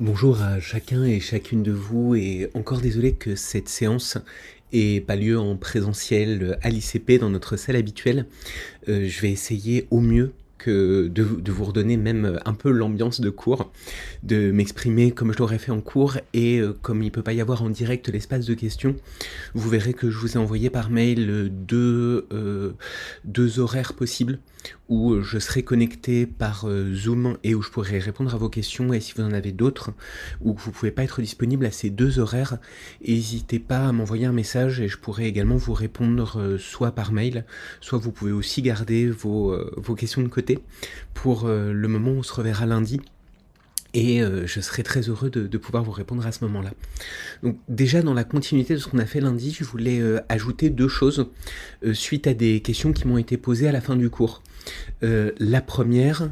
Bonjour à chacun et chacune de vous et encore désolé que cette séance ait pas lieu en présentiel à l'ICP dans notre salle habituelle. Je vais essayer au mieux que de vous redonner même un peu l'ambiance de cours, de m'exprimer comme je l'aurais fait en cours et comme il peut pas y avoir en direct l'espace de questions, vous verrez que je vous ai envoyé par mail deux horaires possibles où je serai connecté par Zoom et où je pourrai répondre à vos questions, et si vous en avez d'autres ou que vous pouvez pas être disponible à ces deux horaires, n'hésitez pas à m'envoyer un message et je pourrai également vous répondre soit par mail, soit vous pouvez aussi garder vos questions de côté pour le moment où on se reverra lundi. Et je serai très heureux de pouvoir vous répondre à ce moment-là. Donc déjà, dans la continuité de ce qu'on a fait lundi, je voulais ajouter deux choses suite à des questions qui m'ont été posées à la fin du cours. La première,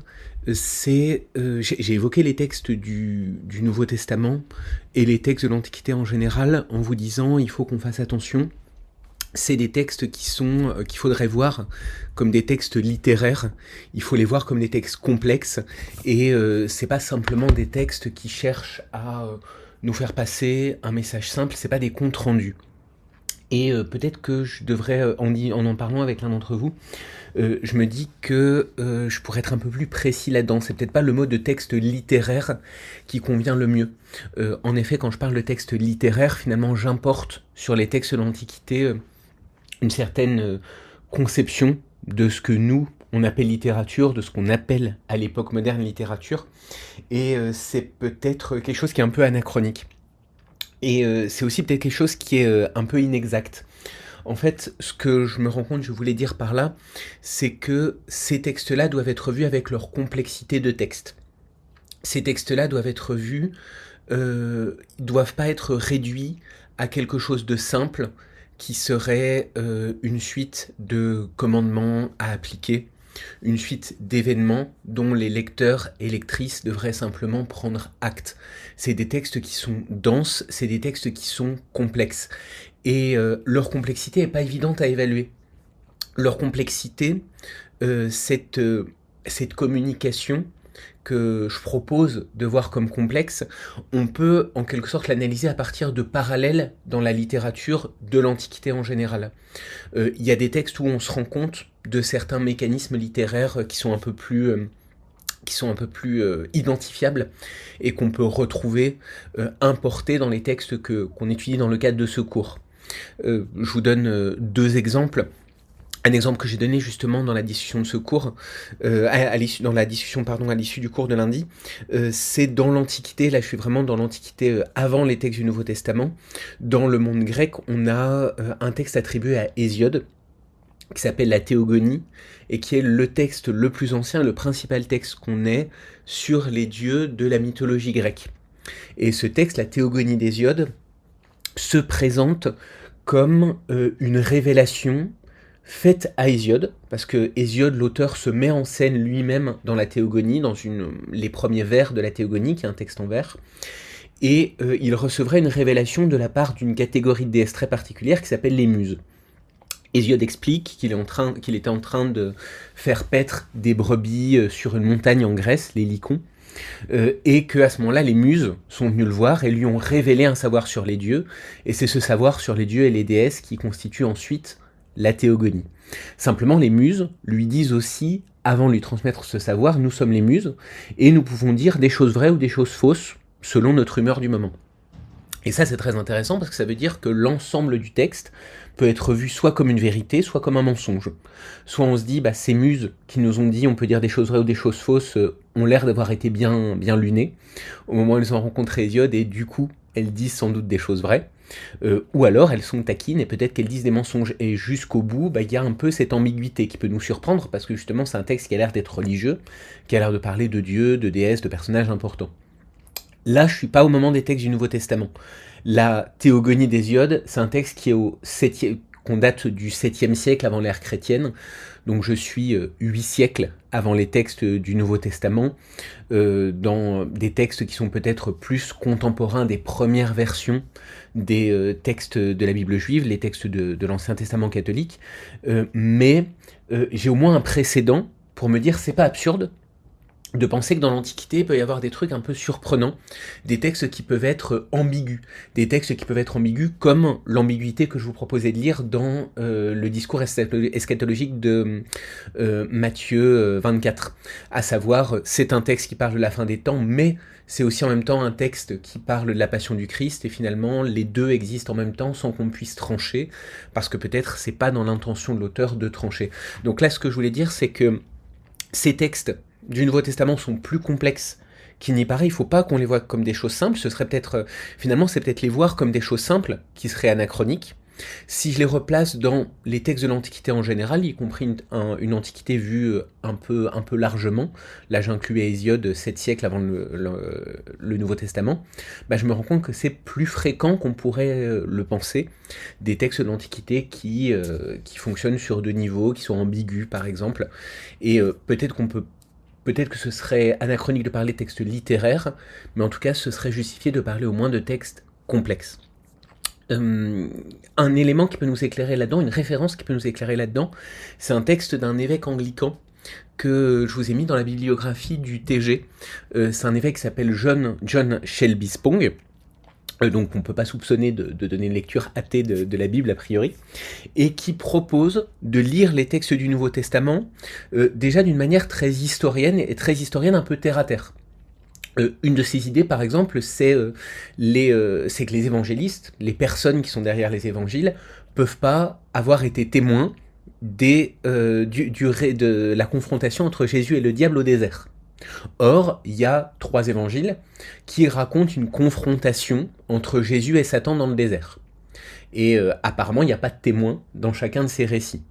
c'est... j'ai évoqué les textes du Nouveau Testament et les textes de l'Antiquité en général en vous disant il faut qu'on fasse attention. C'est des textes qu'il faudrait voir comme des textes littéraires, il faut les voir comme des textes complexes, et c'est pas simplement des textes qui cherchent à nous faire passer un message simple, c'est pas des comptes rendus. Et peut-être que je devrais, en parlant avec l'un d'entre vous, je me dis que je pourrais être un peu plus précis là-dedans. C'est peut-être pas le mot de texte littéraire qui convient le mieux. En effet, quand je parle de texte littéraire, finalement, j'importe sur les textes de l'Antiquité une certaine conception de ce que nous, on appelle littérature, de ce qu'on appelle à l'époque moderne littérature, et c'est peut-être quelque chose qui est un peu anachronique. Et c'est aussi peut-être quelque chose qui est un peu inexact. En fait, ce que je me rends compte, je voulais dire par là, c'est que ces textes-là doivent être vus avec leur complexité de texte. Ces textes-là doivent être vus, doivent pas être réduits à quelque chose de simple, qui serait une suite de commandements à appliquer, une suite d'événements dont les lecteurs et lectrices devraient simplement prendre acte. C'est des textes qui sont denses, c'est des textes qui sont complexes. Et leur complexité n'est pas évidente à évaluer. Leur complexité, cette communication que je propose de voir comme complexe, on peut en quelque sorte l'analyser à partir de parallèles dans la littérature de l'Antiquité en général. Il y a des textes où on se rend compte de certains mécanismes littéraires qui sont un peu plus identifiables et qu'on peut retrouver importés dans les textes qu'on étudie dans le cadre de ce cours. Je vous donne deux exemples. Un exemple que j'ai donné justement dans la discussion de ce cours, à l'issue du cours de lundi, c'est dans l'Antiquité. Là, je suis vraiment dans l'Antiquité avant les textes du Nouveau Testament. Dans le monde grec, on a un texte attribué à Hésiode qui s'appelle la Théogonie et qui est le texte le plus ancien, le principal texte qu'on ait sur les dieux de la mythologie grecque. Et ce texte, la Théogonie d'Hésiode, se présente comme une révélation faite à Hésiode, parce que Hésiode, l'auteur, se met en scène lui-même dans la Théogonie, dans les premiers vers de la Théogonie, qui est un texte en vers, et il recevrait une révélation de la part d'une catégorie de déesses très particulière qui s'appelle les Muses. Hésiode explique qu'il était en train de faire paître des brebis sur une montagne en Grèce, les Lycons, et qu'à ce moment-là, les Muses sont venues le voir et lui ont révélé un savoir sur les dieux, et c'est ce savoir sur les dieux et les déesses qui constitue ensuite la Théogonie. Simplement, les Muses lui disent aussi, avant de lui transmettre ce savoir, nous sommes les Muses, et nous pouvons dire des choses vraies ou des choses fausses, selon notre humeur du moment. Et ça, c'est très intéressant parce que ça veut dire que l'ensemble du texte peut être vu soit comme une vérité, soit comme un mensonge. Soit on se dit, ces Muses qui nous ont dit on peut dire des choses vraies ou des choses fausses ont l'air d'avoir été bien lunées au moment où elles ont rencontré Hésiode, et du coup, elles disent sans doute des choses vraies. Ou alors elles sont taquines et peut-être qu'elles disent des mensonges. Et jusqu'au bout, y a un peu cette ambiguïté qui peut nous surprendre parce que justement, c'est un texte qui a l'air d'être religieux, qui a l'air de parler de dieux, de déesses, de personnages importants. Là, je suis pas au moment des textes du Nouveau Testament. La Théogonie d'Hésiode, c'est un texte qui est qu'on date du 7e siècle avant l'ère chrétienne, donc je suis 8 siècles avant les textes du Nouveau Testament, dans des textes qui sont peut-être plus contemporains des premières versions des textes de la Bible juive, les textes de l'Ancien Testament catholique, mais j'ai au moins un précédent pour me dire c'est pas absurde, de penser que dans l'Antiquité, il peut y avoir des trucs un peu surprenants, des textes qui peuvent être ambigus, des textes qui peuvent être ambigus comme l'ambiguïté que je vous proposais de lire dans le discours eschatologique de Matthieu 24, à savoir, c'est un texte qui parle de la fin des temps, mais c'est aussi en même temps un texte qui parle de la passion du Christ, et finalement les deux existent en même temps sans qu'on puisse trancher, parce que peut-être c'est pas dans l'intention de l'auteur de trancher. Donc là, ce que je voulais dire, c'est que ces textes du Nouveau Testament sont plus complexes qu'il n'y paraît. Il ne faut pas qu'on les voit comme des choses simples. Ce serait peut-être, finalement, c'est peut-être les voir comme des choses simples qui seraient anachroniques. Si je les replace dans les textes de l'Antiquité en général, y compris une Antiquité vue un peu largement, là j'inclus Hésiode 7 siècles avant le Nouveau Testament, bah je me rends compte que c'est plus fréquent qu'on pourrait le penser, des textes de l'Antiquité qui fonctionnent sur deux niveaux, qui sont ambigus par exemple, et peut-être que ce serait anachronique de parler de textes littéraires, mais en tout cas ce serait justifié de parler au moins de textes complexes. Un élément qui peut nous éclairer là-dedans, une référence qui peut nous éclairer là-dedans, c'est un texte d'un évêque anglican que je vous ai mis dans la bibliographie du TG. C'est un évêque qui s'appelle John Shelby Spong, donc on ne peut pas soupçonner de donner une lecture athée de la Bible a priori, et qui propose de lire les textes du Nouveau Testament déjà d'une manière très historienne, et très historienne un peu terre-à-terre. Une de ces idées, par exemple, c'est que les évangélistes, les personnes qui sont derrière les évangiles, peuvent pas avoir été témoins de la confrontation entre Jésus et le diable au désert. Or, il y a 3 évangiles qui racontent une confrontation entre Jésus et Satan dans le désert. Et apparemment, il n'y a pas de témoin dans chacun de ces récits.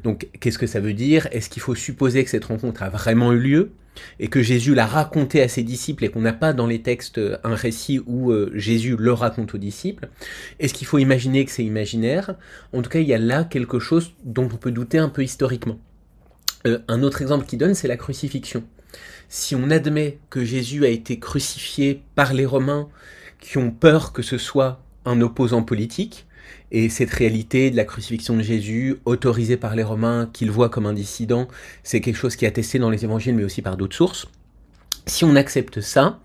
Donc, qu'est-ce que ça veut dire? Est-ce qu'il faut supposer que cette rencontre a vraiment eu lieu et que Jésus l'a raconté à ses disciples et qu'on n'a pas dans les textes un récit où Jésus le raconte aux disciples? Est-ce qu'il faut imaginer que c'est imaginaire? En tout cas, il y a là quelque chose dont on peut douter un peu historiquement. Un autre exemple qu'il donne, c'est la crucifixion. Si on admet que Jésus a été crucifié par les Romains qui ont peur que ce soit un opposant politique, et cette réalité de la crucifixion de Jésus, autorisée par les Romains, qu'ils voient comme un dissident, c'est quelque chose qui est attesté dans les évangiles, mais aussi par d'autres sources. Si on accepte ça,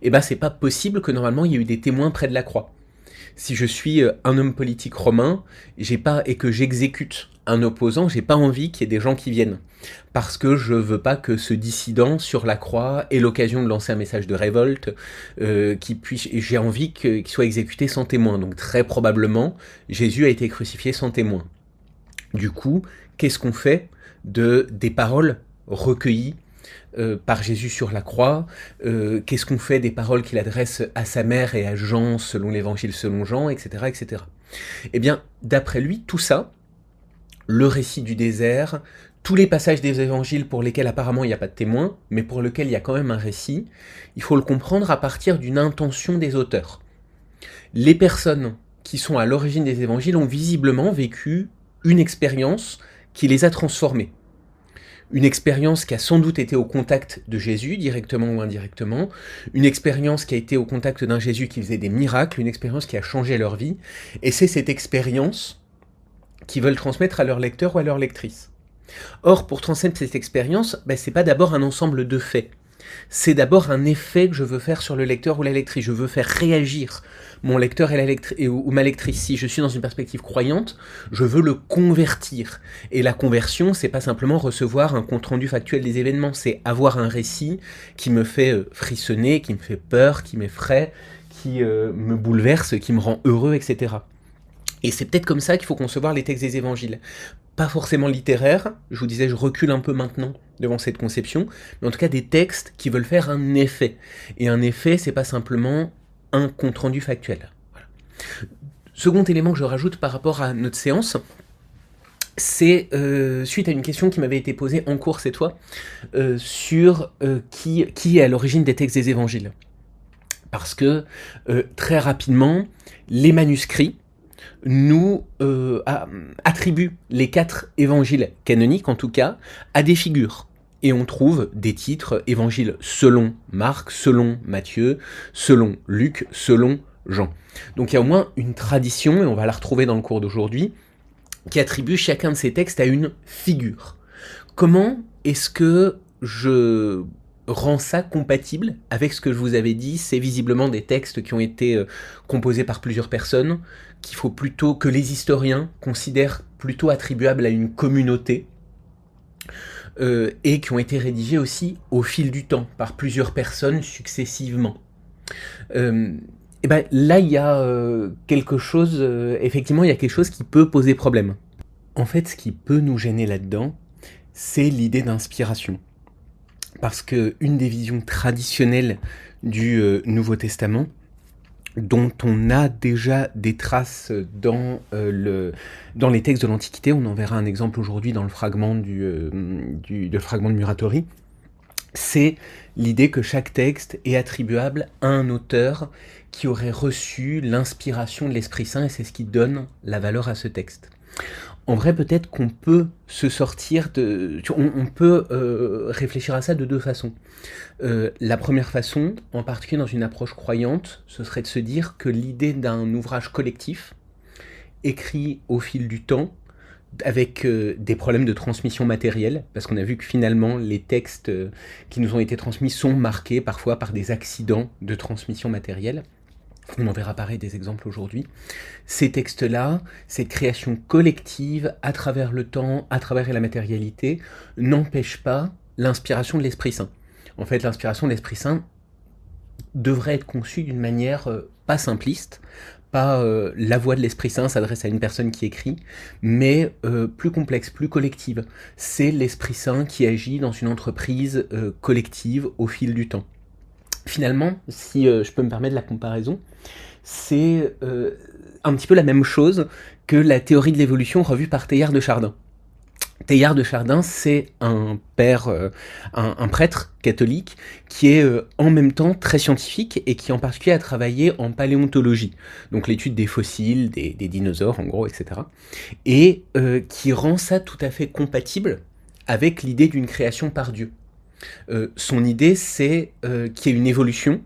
eh ben c'est pas possible que normalement il y ait eu des témoins près de la croix. Si je suis un homme politique romain, et que j'exécute un opposant, j'ai pas envie qu'il y ait des gens qui viennent. Parce que je veux pas que ce dissident sur la croix ait l'occasion de lancer un message de révolte, et j'ai envie qu'il soit exécuté sans témoin. Donc très probablement, Jésus a été crucifié sans témoin. Du coup, qu'est-ce qu'on fait des paroles recueillies par Jésus sur la croix? Qu'est-ce qu'on fait des paroles qu'il adresse à sa mère et à Jean selon l'évangile selon Jean, etc., etc. Eh bien, d'après lui, tout ça, le récit du désert, tous les passages des évangiles pour lesquels apparemment il n'y a pas de témoin, mais pour lesquels il y a quand même un récit, il faut le comprendre à partir d'une intention des auteurs. Les personnes qui sont à l'origine des évangiles ont visiblement vécu une expérience qui les a transformés. Une expérience qui a sans doute été au contact de Jésus, directement ou indirectement, une expérience qui a été au contact d'un Jésus qui faisait des miracles, une expérience qui a changé leur vie, et c'est cette expérience qu'ils veulent transmettre à leurs lecteurs ou à leurs lectrices. Or, pour transmettre cette expérience, c'est pas d'abord un ensemble de faits. C'est d'abord un effet que je veux faire sur le lecteur ou la lectrice. Je veux faire réagir mon lecteur ou ma lectrice. Si je suis dans une perspective croyante, je veux le convertir. Et la conversion, c'est pas simplement recevoir un compte-rendu factuel des événements, c'est avoir un récit qui me fait frissonner, qui me fait peur, qui m'effraie, qui me bouleverse, qui me rend heureux, etc. Et c'est peut-être comme ça qu'il faut concevoir les textes des évangiles. Pas forcément littéraires, je vous disais, je recule un peu maintenant devant cette conception, mais en tout cas des textes qui veulent faire un effet. Et un effet, c'est pas simplement un compte-rendu factuel. Voilà. Second élément que je rajoute par rapport à notre séance, c'est suite à une question qui m'avait été posée en cours cette fois, sur qui est à l'origine des textes des évangiles. Parce que très rapidement, les manuscrits nous attribue les 4 évangiles canoniques, en tout cas, à des figures. Et on trouve des titres, évangiles selon Marc, selon Matthieu, selon Luc, selon Jean. Donc il y a au moins une tradition, et on va la retrouver dans le cours d'aujourd'hui, qui attribue chacun de ces textes à une figure. Comment est-ce que je rend ça compatible avec ce que je vous avais dit. C'est visiblement des textes qui ont été composés par plusieurs personnes, qu'il faut plutôt que les historiens considèrent plutôt attribuables à une communauté, et qui ont été rédigés aussi au fil du temps, par plusieurs personnes successivement. Et ben, là, il y a quelque chose, effectivement, il y a quelque chose qui peut poser problème. En fait, ce qui peut nous gêner là-dedans, c'est l'idée d'inspiration. Parce qu'une des visions traditionnelles du Nouveau Testament, dont on a déjà des traces dans les textes de l'Antiquité, on en verra un exemple aujourd'hui dans le fragment le fragment de Muratori, c'est l'idée que chaque texte est attribuable à un auteur qui aurait reçu l'inspiration de l'Esprit Saint, et c'est ce qui donne la valeur à ce texte. En vrai, peut-être qu'on peut se sortir de... On peut réfléchir à ça de deux façons. La première façon, en particulier dans une approche croyante, ce serait de se dire que l'idée d'un ouvrage collectif, écrit au fil du temps, avec des problèmes de transmission matérielle, parce qu'on a vu que finalement les textes qui nous ont été transmis sont marqués parfois par des accidents de transmission matérielle. On en verra pareil des exemples aujourd'hui. Ces textes-là, cette création collective à travers le temps, à travers la matérialité, n'empêche pas l'inspiration de l'Esprit Saint. En fait, l'inspiration de l'Esprit Saint devrait être conçue d'une manière pas simpliste, pas la voix de l'Esprit Saint s'adresse à une personne qui écrit, mais plus complexe, plus collective. C'est l'Esprit Saint qui agit dans une entreprise collective au fil du temps. Finalement, si je peux me permettre la comparaison, c'est un petit peu la même chose que la théorie de l'évolution revue par Teilhard de Chardin. Teilhard de Chardin, c'est un père, un prêtre catholique qui est en même temps très scientifique et qui en particulier a travaillé en paléontologie, donc l'étude des fossiles, des dinosaures en gros, etc. Et qui rend ça tout à fait compatible avec l'idée d'une création par Dieu. Son idée, c'est qu'il y ait une évolution,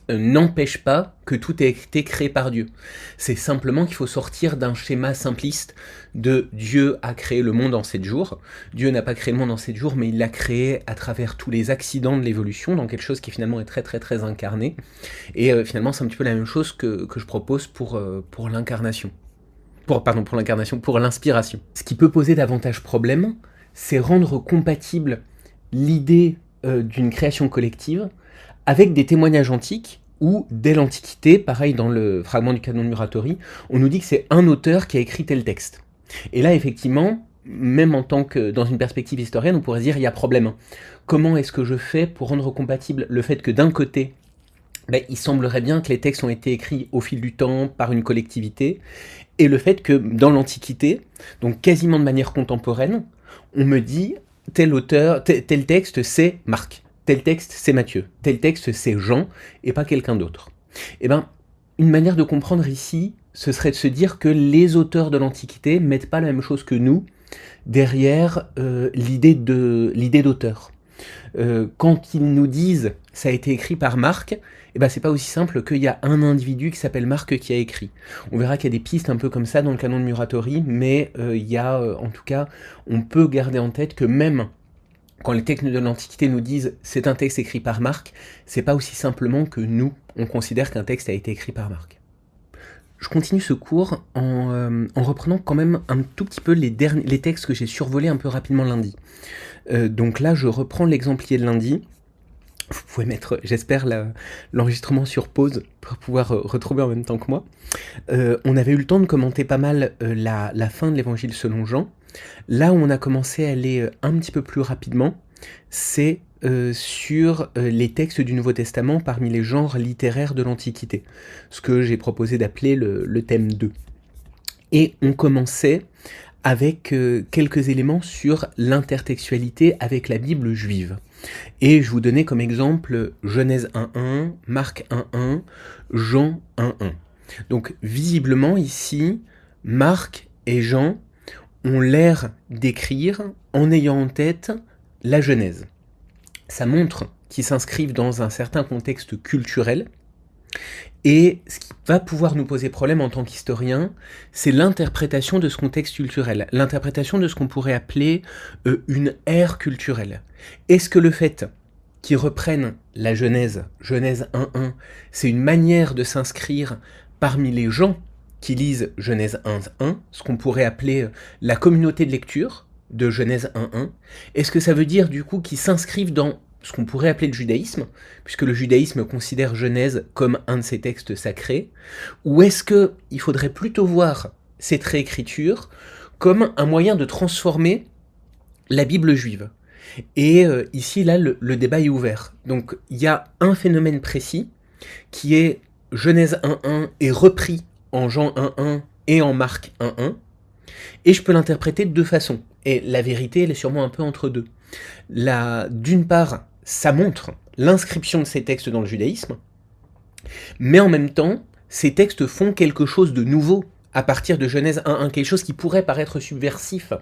n'empêche pas que tout ait été créé par Dieu. C'est simplement qu'il faut sortir d'un schéma simpliste de Dieu a créé le monde en 7 jours. Dieu n'a pas créé le monde en 7 jours, mais il l'a créé à travers tous les accidents de l'évolution, dans quelque chose qui finalement est très très très incarné. Et finalement, c'est un petit peu la même chose que je propose pour l'incarnation. Pour l'inspiration. Ce qui peut poser davantage problème, c'est rendre compatible l'idée d'une création collective avec des témoignages antiques où, dès l'Antiquité, pareil dans le fragment du canon de Muratori, on nous dit que c'est un auteur qui a écrit tel texte. Et là, effectivement, même en tant que dans une perspective historienne, on pourrait se dire il y a problème. Comment est-ce que je fais pour rendre compatible le fait que d'un côté, il semblerait bien que les textes ont été écrits au fil du temps par une collectivité, et le fait que dans l'Antiquité, donc quasiment de manière contemporaine, on me dit tel auteur, tel texte c'est Marc, tel texte c'est Matthieu, tel texte c'est Jean, et pas quelqu'un d'autre. Eh bien, une manière de comprendre ici, ce serait de se dire que les auteurs de l'Antiquité mettent pas la même chose que nous derrière l'idée d'auteur. Quand ils nous disent « ça a été écrit par Marc », eh ben c'est pas aussi simple qu'il y a un individu qui s'appelle Marc qui a écrit. On verra qu'il y a des pistes un peu comme ça dans le canon de Muratori, mais il y a, en tout cas, on peut garder en tête que même quand les textes de l'Antiquité nous disent « c'est un texte écrit par Marc », c'est pas aussi simplement que nous, on considère qu'un texte a été écrit par Marc. Je continue ce cours en reprenant quand même un tout petit peu les textes que j'ai survolés un peu rapidement lundi. Donc là, je reprends l'exemplier de lundi. Vous pouvez mettre, j'espère, l'enregistrement sur pause pour pouvoir retrouver en même temps que moi. On avait eu le temps de commenter pas mal la fin de l'Évangile selon Jean. Là où on a commencé à aller un petit peu plus rapidement, c'est sur les textes du Nouveau Testament parmi les genres littéraires de l'Antiquité, ce que j'ai proposé d'appeler le thème 2. Et on commençait avec quelques éléments sur l'intertextualité avec la Bible juive. Et je vous donnais comme exemple Genèse 1.1, Marc 1.1, Jean 1.1. Donc visiblement ici, Marc et Jean ont l'air d'écrire en ayant en tête la Genèse. Ça montre qu'ils s'inscrivent dans un certain contexte culturel, et ce qui va pouvoir nous poser problème en tant qu'historien, c'est l'interprétation de ce contexte culturel, l'interprétation de ce qu'on pourrait appeler une ère culturelle. Est-ce que le fait qui reprennent la Genèse, Genèse 1.1, c'est une manière de s'inscrire parmi les gens qui lisent Genèse 1.1, ce qu'on pourrait appeler la communauté de lecture de Genèse 1.1. Est-ce que ça veut dire du coup qu'ils s'inscrivent dans ce qu'on pourrait appeler le judaïsme, puisque le judaïsme considère Genèse comme un de ses textes sacrés, ou est-ce qu'il faudrait plutôt voir cette réécriture comme un moyen de transformer la Bible juive? Et ici, là, le débat est ouvert. Donc, il y a un phénomène précis qui est Genèse 1.1 est repris en Jean 1.1 et en Marc 1.1, et je peux l'interpréter de deux façons. Et la vérité, elle est sûrement un peu entre deux. D'une part, ça montre l'inscription de ces textes dans le judaïsme, mais en même temps, ces textes font quelque chose de nouveau à partir de Genèse 1.1, quelque chose qui pourrait paraître subversif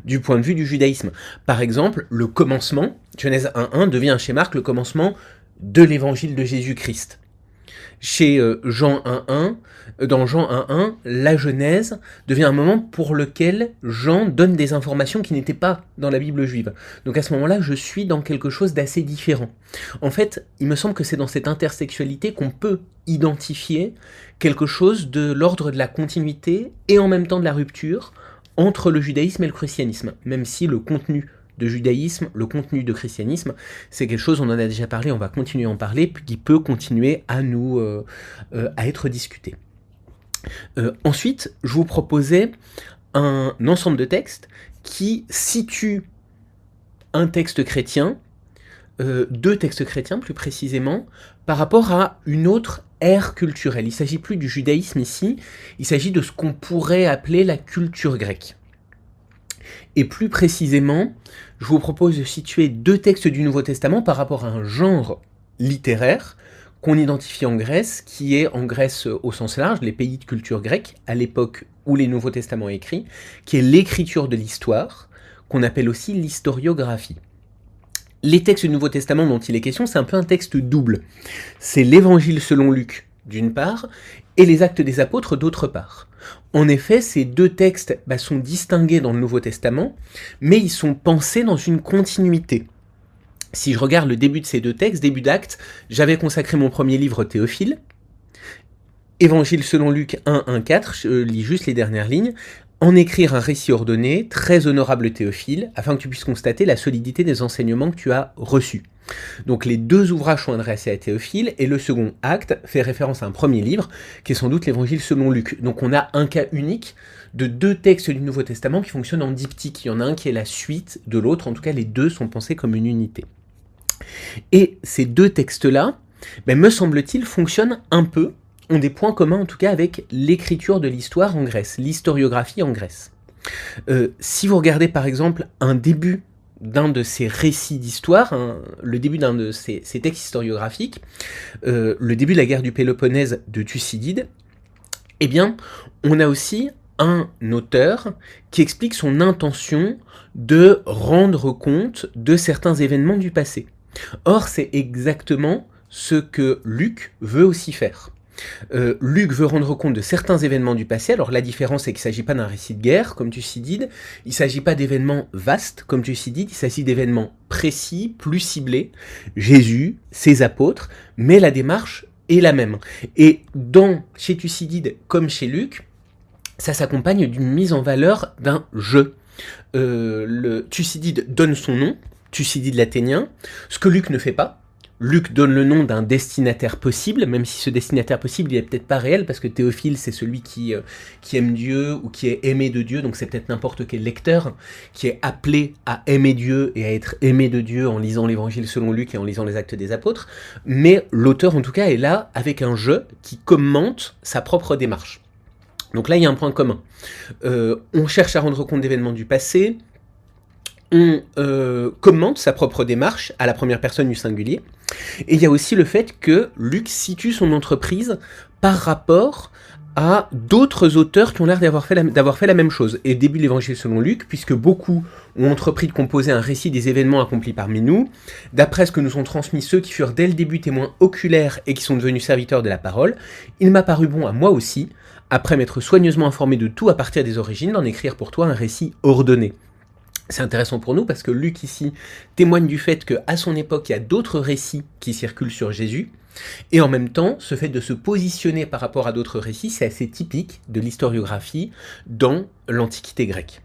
du point de vue du judaïsme. Par exemple, le commencement, Genèse 1.1 devient chez Marc le commencement de l'évangile de Jésus-Christ. Chez Jean 1.1, dans Jean 1.1, la Genèse devient un moment pour lequel Jean donne des informations qui n'étaient pas dans la Bible juive. Donc à ce moment-là, je suis dans quelque chose d'assez différent. En fait, il me semble que c'est dans cette intersexualité qu'on peut identifier quelque chose de l'ordre de la continuité et en même temps de la rupture entre le judaïsme et le christianisme, même si le contenu de judaïsme, le contenu de christianisme, c'est quelque chose, on en a déjà parlé, on va continuer à en parler, qui peut continuer à à être discuté. Ensuite, je vous proposais un ensemble de textes qui situent un texte chrétien, deux textes chrétiens plus précisément, par rapport à une autre ère culturelle. Il ne s'agit plus du judaïsme ici, il s'agit de ce qu'on pourrait appeler la culture grecque. Et plus précisément, je vous propose de situer deux textes du Nouveau Testament par rapport à un genre littéraire qu'on identifie en Grèce, qui est en Grèce au sens large, les pays de culture grecque, à l'époque où les Nouveaux Testaments sont écrits, qui est l'écriture de l'histoire, qu'on appelle aussi l'historiographie. Les textes du Nouveau Testament dont il est question, c'est un peu un texte double. C'est l'Évangile selon Luc, d'une part, et les Actes des Apôtres, d'autre part. En effet, ces deux textes sont distingués dans le Nouveau Testament, mais ils sont pensés dans une continuité. Si je regarde le début de ces deux textes, début d'Actes, j'avais consacré mon premier livre Théophile, Évangile selon Luc 1.1.4, je lis juste les dernières lignes, en écrire un récit ordonné, très honorable Théophile, afin que tu puisses constater la solidité des enseignements que tu as reçus. Donc les deux ouvrages sont adressés à Théophile, et le second acte fait référence à un premier livre, qui est sans doute l'Évangile selon Luc. Donc on a un cas unique de deux textes du Nouveau Testament qui fonctionnent en diptyque. Il y en a un qui est la suite de l'autre, en tout cas les deux sont pensés comme une unité. Et ces deux textes-là, me semble-t-il, fonctionnent un peu, ont des points communs en tout cas avec l'écriture de l'histoire en Grèce, l'historiographie en Grèce. Si vous regardez par exemple un début d'un de ces récits d'histoire, le début d'un de ces textes historiographiques, le début de la guerre du Péloponnèse de Thucydide, eh bien, on a aussi un auteur qui explique son intention de rendre compte de certains événements du passé. Or, c'est exactement ce que Luc veut aussi faire. Luc veut rendre compte de certains événements du passé. Alors la différence, c'est qu'il ne s'agit pas d'un récit de guerre, comme Thucydide, il ne s'agit pas d'événements vastes, comme Thucydide, il s'agit d'événements précis, plus ciblés, Jésus, ses apôtres, mais la démarche est la même. Et chez Thucydide, comme chez Luc, ça s'accompagne d'une mise en valeur d'un je. Thucydide donne son nom, Thucydide l'Athénien, ce que Luc ne fait pas. Luc donne le nom d'un destinataire possible, même si ce destinataire possible il n'est peut-être pas réel, parce que Théophile c'est celui qui aime Dieu ou qui est aimé de Dieu, donc c'est peut-être n'importe quel lecteur qui est appelé à aimer Dieu et à être aimé de Dieu en lisant l'Évangile selon Luc et en lisant les Actes des Apôtres, mais l'auteur en tout cas est là avec un je qui commente sa propre démarche. Donc là il y a un point commun. On cherche à rendre compte d'événements du passé, on commente sa propre démarche à la première personne du singulier, et il y a aussi le fait que Luc situe son entreprise par rapport à d'autres auteurs qui ont l'air d'avoir fait la même chose. Et début de l'Évangile selon Luc, puisque beaucoup ont entrepris de composer un récit des événements accomplis parmi nous, d'après ce que nous ont transmis ceux qui furent dès le début témoins oculaires et qui sont devenus serviteurs de la parole, il m'a paru bon à moi aussi, après m'être soigneusement informé de tout à partir des origines, d'en écrire pour toi un récit ordonné. C'est intéressant pour nous parce que Luc ici témoigne du fait qu'à son époque, il y a d'autres récits qui circulent sur Jésus, et en même temps, ce fait de se positionner par rapport à d'autres récits, c'est assez typique de l'historiographie dans l'Antiquité grecque.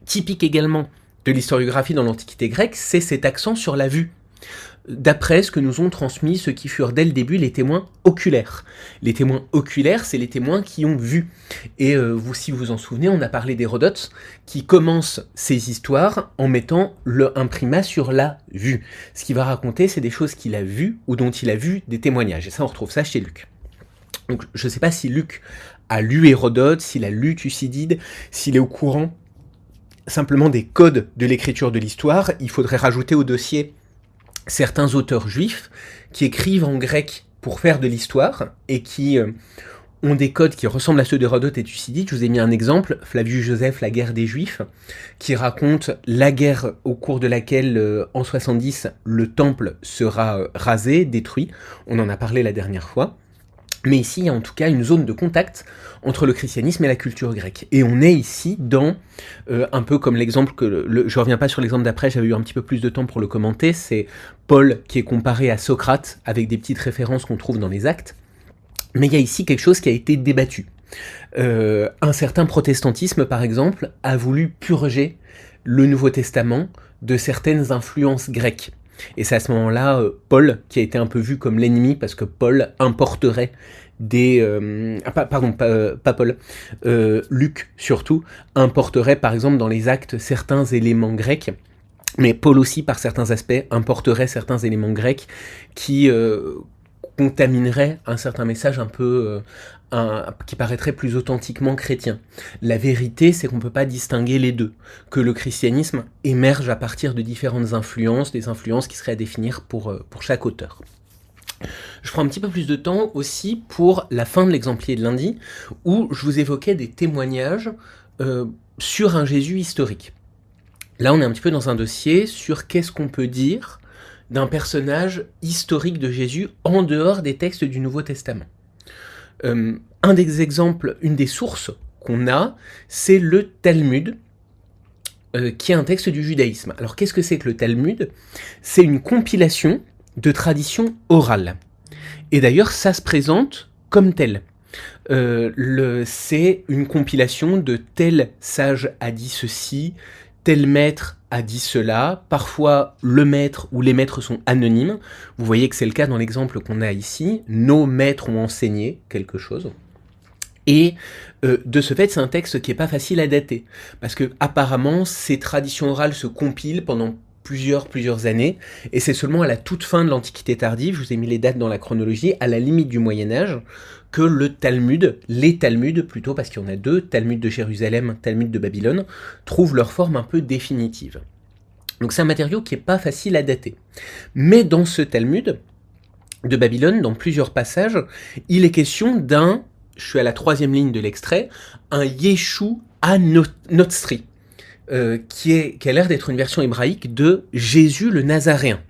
Typique également de l'historiographie dans l'Antiquité grecque, c'est cet accent sur la vue. D'après ce que nous ont transmis ceux qui furent dès le début les témoins oculaires. Les témoins oculaires, c'est les témoins qui ont vu. Et vous, si vous vous en souvenez, on a parlé d'Hérodote, qui commence ses histoires en mettant un primat sur la vue. Ce qu'il va raconter, c'est des choses qu'il a vues ou dont il a vu des témoignages. Et ça, on retrouve ça chez Luc. Donc, je ne sais pas si Luc a lu Hérodote, s'il a lu Thucydide, s'il est au courant simplement des codes de l'écriture de l'histoire. Il faudrait rajouter au dossier certains auteurs juifs qui écrivent en grec pour faire de l'histoire et qui ont des codes qui ressemblent à ceux d'Hérodote et Thucydide. Je vous ai mis un exemple, Flavius Joseph, La guerre des Juifs, qui raconte la guerre au cours de laquelle, en 70, le temple sera rasé, détruit. On en a parlé la dernière fois. Mais ici, il y a en tout cas une zone de contact entre le christianisme et la culture grecque. Et on est ici dans, un peu comme l'exemple je reviens pas sur l'exemple d'après, j'avais eu un petit peu plus de temps pour le commenter, c'est Paul qui est comparé à Socrate, avec des petites références qu'on trouve dans les Actes. Mais il y a ici quelque chose qui a été débattu. Un certain protestantisme, par exemple, a voulu purger le Nouveau Testament de certaines influences grecques. Et c'est à ce moment-là Paul qui a été un peu vu comme l'ennemi parce que Paul importerait Luc surtout importerait par exemple dans les Actes certains éléments grecs, mais Paul aussi par certains aspects importerait certains éléments grecs qui contamineraient un certain message un peu qui paraîtrait plus authentiquement chrétien. La vérité, c'est qu'on ne peut pas distinguer les deux, que le christianisme émerge à partir de différentes influences, des influences qui seraient à définir pour chaque auteur. Je prends un petit peu plus de temps aussi pour la fin de l'exemplier de lundi, où je vous évoquais des témoignages sur un Jésus historique. Là, on est un petit peu dans un dossier sur qu'est-ce qu'on peut dire d'un personnage historique de Jésus en dehors des textes du Nouveau Testament. Un des exemples, une des sources qu'on a, c'est le Talmud, qui est un texte du judaïsme. Alors qu'est-ce que c'est que le Talmud ? C'est une compilation de traditions orales. Et d'ailleurs, ça se présente comme tel. C'est une compilation de tel sage a dit ceci, tel maître a dit cela, parfois le maître ou les maîtres sont anonymes. Vous voyez que c'est le cas dans l'exemple qu'on a ici, nos maîtres ont enseigné quelque chose. Et de ce fait, c'est un texte qui n'est pas facile à dater, parce que apparemment, ces traditions orales se compilent pendant plusieurs années, et c'est seulement à la toute fin de l'Antiquité tardive, je vous ai mis les dates dans la chronologie, à la limite du Moyen-Âge, que les Talmuds plutôt, parce qu'il y en a deux, Talmud de Jérusalem, Talmud de Babylone, trouvent leur forme un peu définitive. Donc c'est un matériau qui n'est pas facile à dater. Mais dans ce Talmud de Babylone, dans plusieurs passages, il est question d'un, je suis à la 3e ligne de l'extrait, un Yeshu Notzri, qui a l'air d'être une version hébraïque de Jésus le Nazaréen.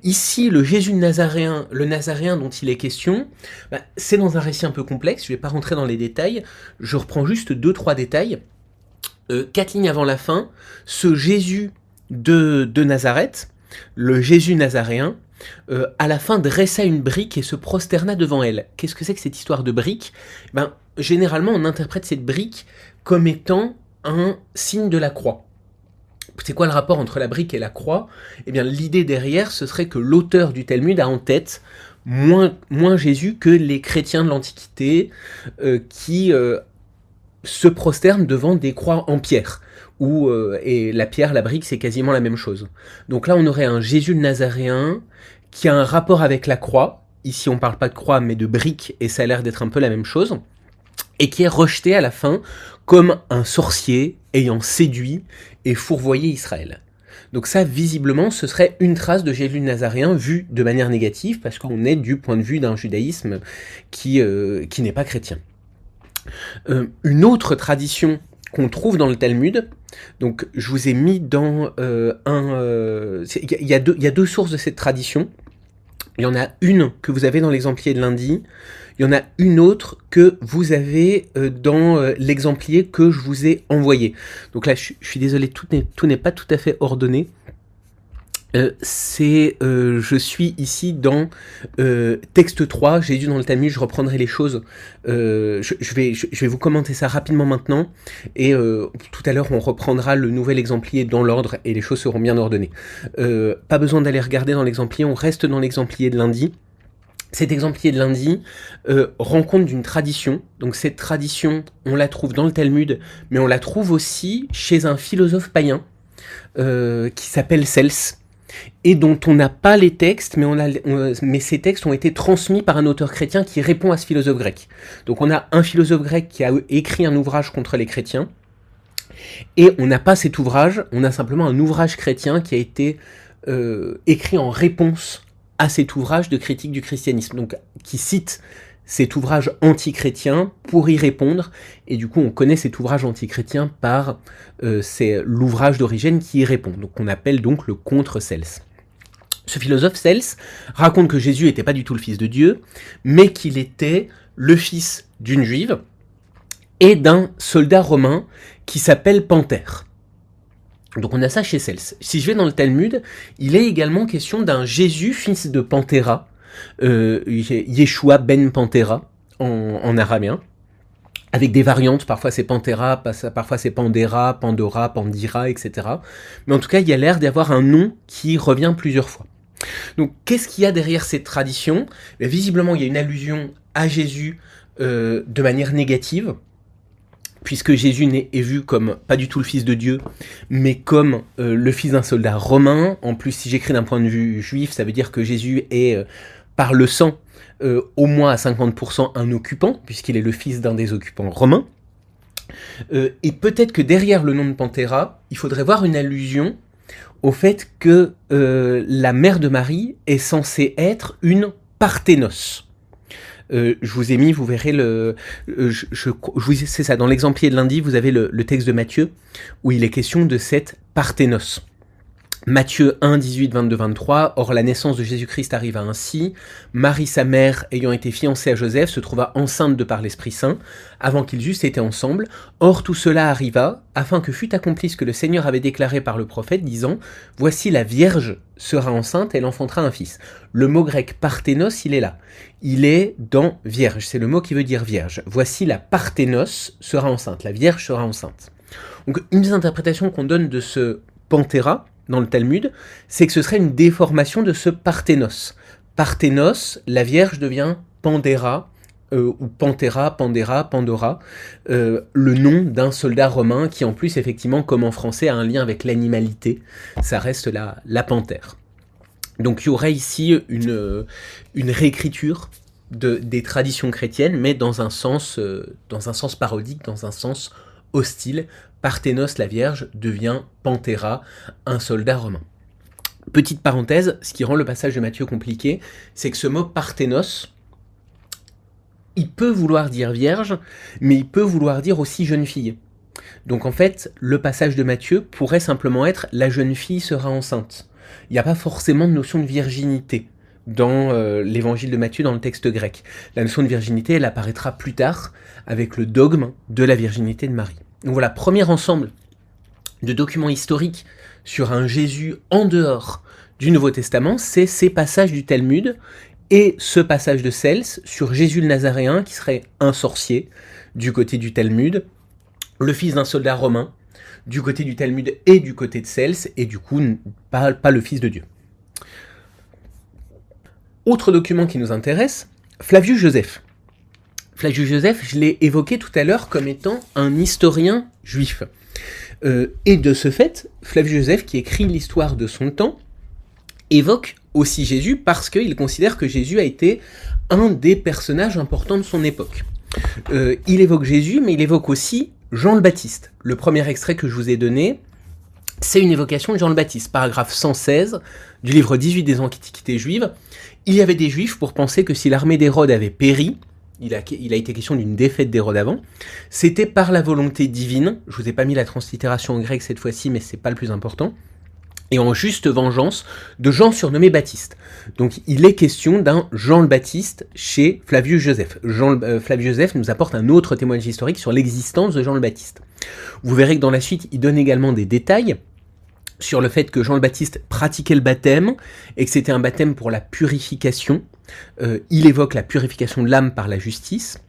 Ici, le Jésus le Nazaréen dont il est question, c'est dans un récit un peu complexe, je ne vais pas rentrer dans les détails, je reprends juste 2-3 détails. 4 lignes avant la fin, ce Jésus de Nazareth, le Jésus nazaréen, à la fin dressa une brique et se prosterna devant elle. Qu'est-ce que c'est que cette histoire de brique ? Généralement, on interprète cette brique comme étant un signe de la croix. C'est quoi le rapport entre la brique et la croix ? Eh bien, l'idée derrière, ce serait que l'auteur du Talmud a en tête moins Jésus que les chrétiens de l'Antiquité qui se prosternent devant des croix en pierre. Et la pierre, la brique, c'est quasiment la même chose. Donc là, on aurait un Jésus le Nazaréen qui a un rapport avec la croix. Ici, on ne parle pas de croix, mais de brique, et ça a l'air d'être un peu la même chose. Et qui est rejeté à la fin comme un sorcier ayant séduit et fourvoyé Israël. Donc ça, visiblement, ce serait une trace de Jésus le Nazaréen vue de manière négative, parce qu'on est du point de vue d'un judaïsme qui n'est pas chrétien. Une autre tradition qu'on trouve dans le Talmud, donc je vous ai mis dans il y a deux sources de cette tradition. Il y en a une que vous avez dans l'exemplier de lundi, il y en a une autre que vous avez dans l'exemplier que je vous ai envoyé. Donc là, je suis désolé, tout n'est pas tout à fait ordonné. Je suis ici dans texte 3, Jésus dans le Talmud, je reprendrai les choses, je vais vous commenter ça rapidement maintenant, et tout à l'heure on reprendra le nouvel exemplier dans l'ordre, et les choses seront bien ordonnées. Pas besoin d'aller regarder dans l'exemplier, on reste dans l'exemplier de lundi. Cet exemplier de lundi rend compte d'une tradition, donc cette tradition, on la trouve dans le Talmud, mais on la trouve aussi chez un philosophe païen qui s'appelle Cels, et dont on n'a pas les textes, mais ces textes ont été transmis par un auteur chrétien qui répond à ce philosophe grec. Donc on a un philosophe grec qui a écrit un ouvrage contre les chrétiens, et on n'a pas cet ouvrage, on a simplement un ouvrage chrétien qui a été écrit en réponse à cet ouvrage de critique du christianisme, donc qui cite cet ouvrage anti-chrétien pour y répondre, et du coup on connaît cet ouvrage anti-chrétien par c'est l'ouvrage d'origine qui y répond, donc on appelle donc le contre-Cels. Ce philosophe Cels raconte que Jésus n'était pas du tout le fils de Dieu, mais qu'il était le fils d'une juive et d'un soldat romain qui s'appelle Panthère. Donc on a ça chez Cels. Si je vais dans le Talmud, il est également question d'un Jésus, fils de Panthéra, Yeshua ben Panthera en araméen, avec des variantes, parfois c'est Panthéra, parfois c'est Pandera, Pandora, Pandira, etc. Mais en tout cas, il y a l'air d'y avoir un nom qui revient plusieurs fois. Donc qu'est-ce qu'il y a derrière cette tradition ? Visiblement, il y a une allusion à Jésus de manière négative, puisque Jésus est vu comme pas du tout le fils de Dieu, mais comme le fils d'un soldat romain. En plus, si j'écris d'un point de vue juif, ça veut dire que Jésus est, par le sang, au moins à 50% un occupant, puisqu'il est le fils d'un des occupants romains. Et peut-être que derrière le nom de Panthéra, il faudrait voir une allusion au fait que la mère de Marie est censée être une parthénos. Je vous ai mis, vous verrez c'est ça, dans l'exemplier de lundi, vous avez le texte de Matthieu, où il est question de cette parthénos. Matthieu 1, 18, 22, 23, « Or la naissance de Jésus-Christ arriva ainsi. Marie, sa mère, ayant été fiancée à Joseph, se trouva enceinte de par l'Esprit Saint, avant qu'ils eussent été ensemble. Or tout cela arriva, afin que fût accompli ce que le Seigneur avait déclaré par le prophète, disant, « Voici la Vierge sera enceinte, elle enfantera un fils. » Le mot grec parthénos, il est là. Il est dans Vierge, c'est le mot qui veut dire Vierge. « Voici la parthénos sera enceinte, la Vierge sera enceinte. » Donc une des interprétations qu'on donne de ce Panthéra, dans le Talmud, c'est que ce serait une déformation de ce parthénos. Parthénos, la Vierge devient Pandéra, ou Panthéra, Pandéra, Pandora, le nom d'un soldat romain qui en plus, effectivement, comme en français, a un lien avec l'animalité. Ça reste la panthère. Donc il y aurait ici une réécriture des traditions chrétiennes, mais dans un sens parodique, dans un sens hostile. Parthénos, la Vierge, devient Panthéra, un soldat romain. Petite parenthèse, ce qui rend le passage de Matthieu compliqué, c'est que ce mot Parthénos, il peut vouloir dire vierge, mais il peut vouloir dire aussi jeune fille. Donc en fait, le passage de Matthieu pourrait simplement être « la jeune fille sera enceinte ». Il n'y a pas forcément de notion de virginité dans l'évangile de Matthieu, dans le texte grec. La notion de virginité, elle apparaîtra plus tard avec le dogme de la virginité de Marie. Donc voilà, premier ensemble de documents historiques sur un Jésus en dehors du Nouveau Testament, c'est ces passages du Talmud et ce passage de Cels sur Jésus le Nazaréen, qui serait un sorcier du côté du Talmud, le fils d'un soldat romain du côté du Talmud et du côté de Cels, et du coup pas le fils de Dieu. Autre document qui nous intéresse, Flavius Joseph. Flavius Joseph, je l'ai évoqué tout à l'heure comme étant un historien juif. Et de ce fait, Flavius Joseph, qui écrit l'histoire de son temps, évoque aussi Jésus parce qu'il considère que Jésus a été un des personnages importants de son époque. Il évoque Jésus, mais il évoque aussi Jean le Baptiste. Le premier extrait que je vous ai donné, c'est une évocation de Jean le Baptiste, paragraphe 116 du livre 18 des Antiquités juives. Il y avait des Juifs pour penser que si l'armée d'Hérode avait péri, il a été question d'une défaite d'Hérode avant, c'était par la volonté divine. Je vous ai pas mis la translittération en grec cette fois-ci, mais c'est pas le plus important. et en juste vengeance de Jean surnommé Baptiste. Donc il est question d'un Jean le Baptiste chez Flavius Joseph. Flavius Joseph nous apporte un autre témoignage historique sur l'existence de Jean le Baptiste. Vous verrez que dans la suite, il donne également des détails sur le fait que Jean le Baptiste pratiquait le baptême et que c'était un baptême pour la purification. Il évoque la purification de l'âme par la justice.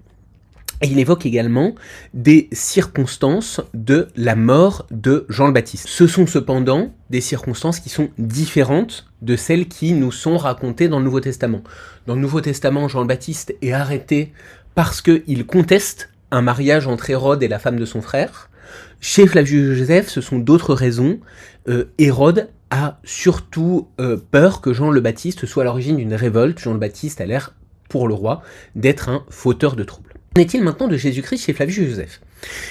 Et il évoque également des circonstances de la mort de Jean le Baptiste. Ce sont cependant des circonstances qui sont différentes de celles qui nous sont racontées dans le Nouveau Testament. Dans le Nouveau Testament, Jean le Baptiste est arrêté parce qu'il conteste un mariage entre Hérode et la femme de son frère. Chez Flavius Joseph, ce sont d'autres raisons. Hérode a surtout peur que Jean le Baptiste soit à l'origine d'une révolte. Jean le Baptiste a l'air, pour le roi, d'être un fauteur de troubles. Qu'en est-il maintenant de Jésus-Christ chez Flavius Joseph ?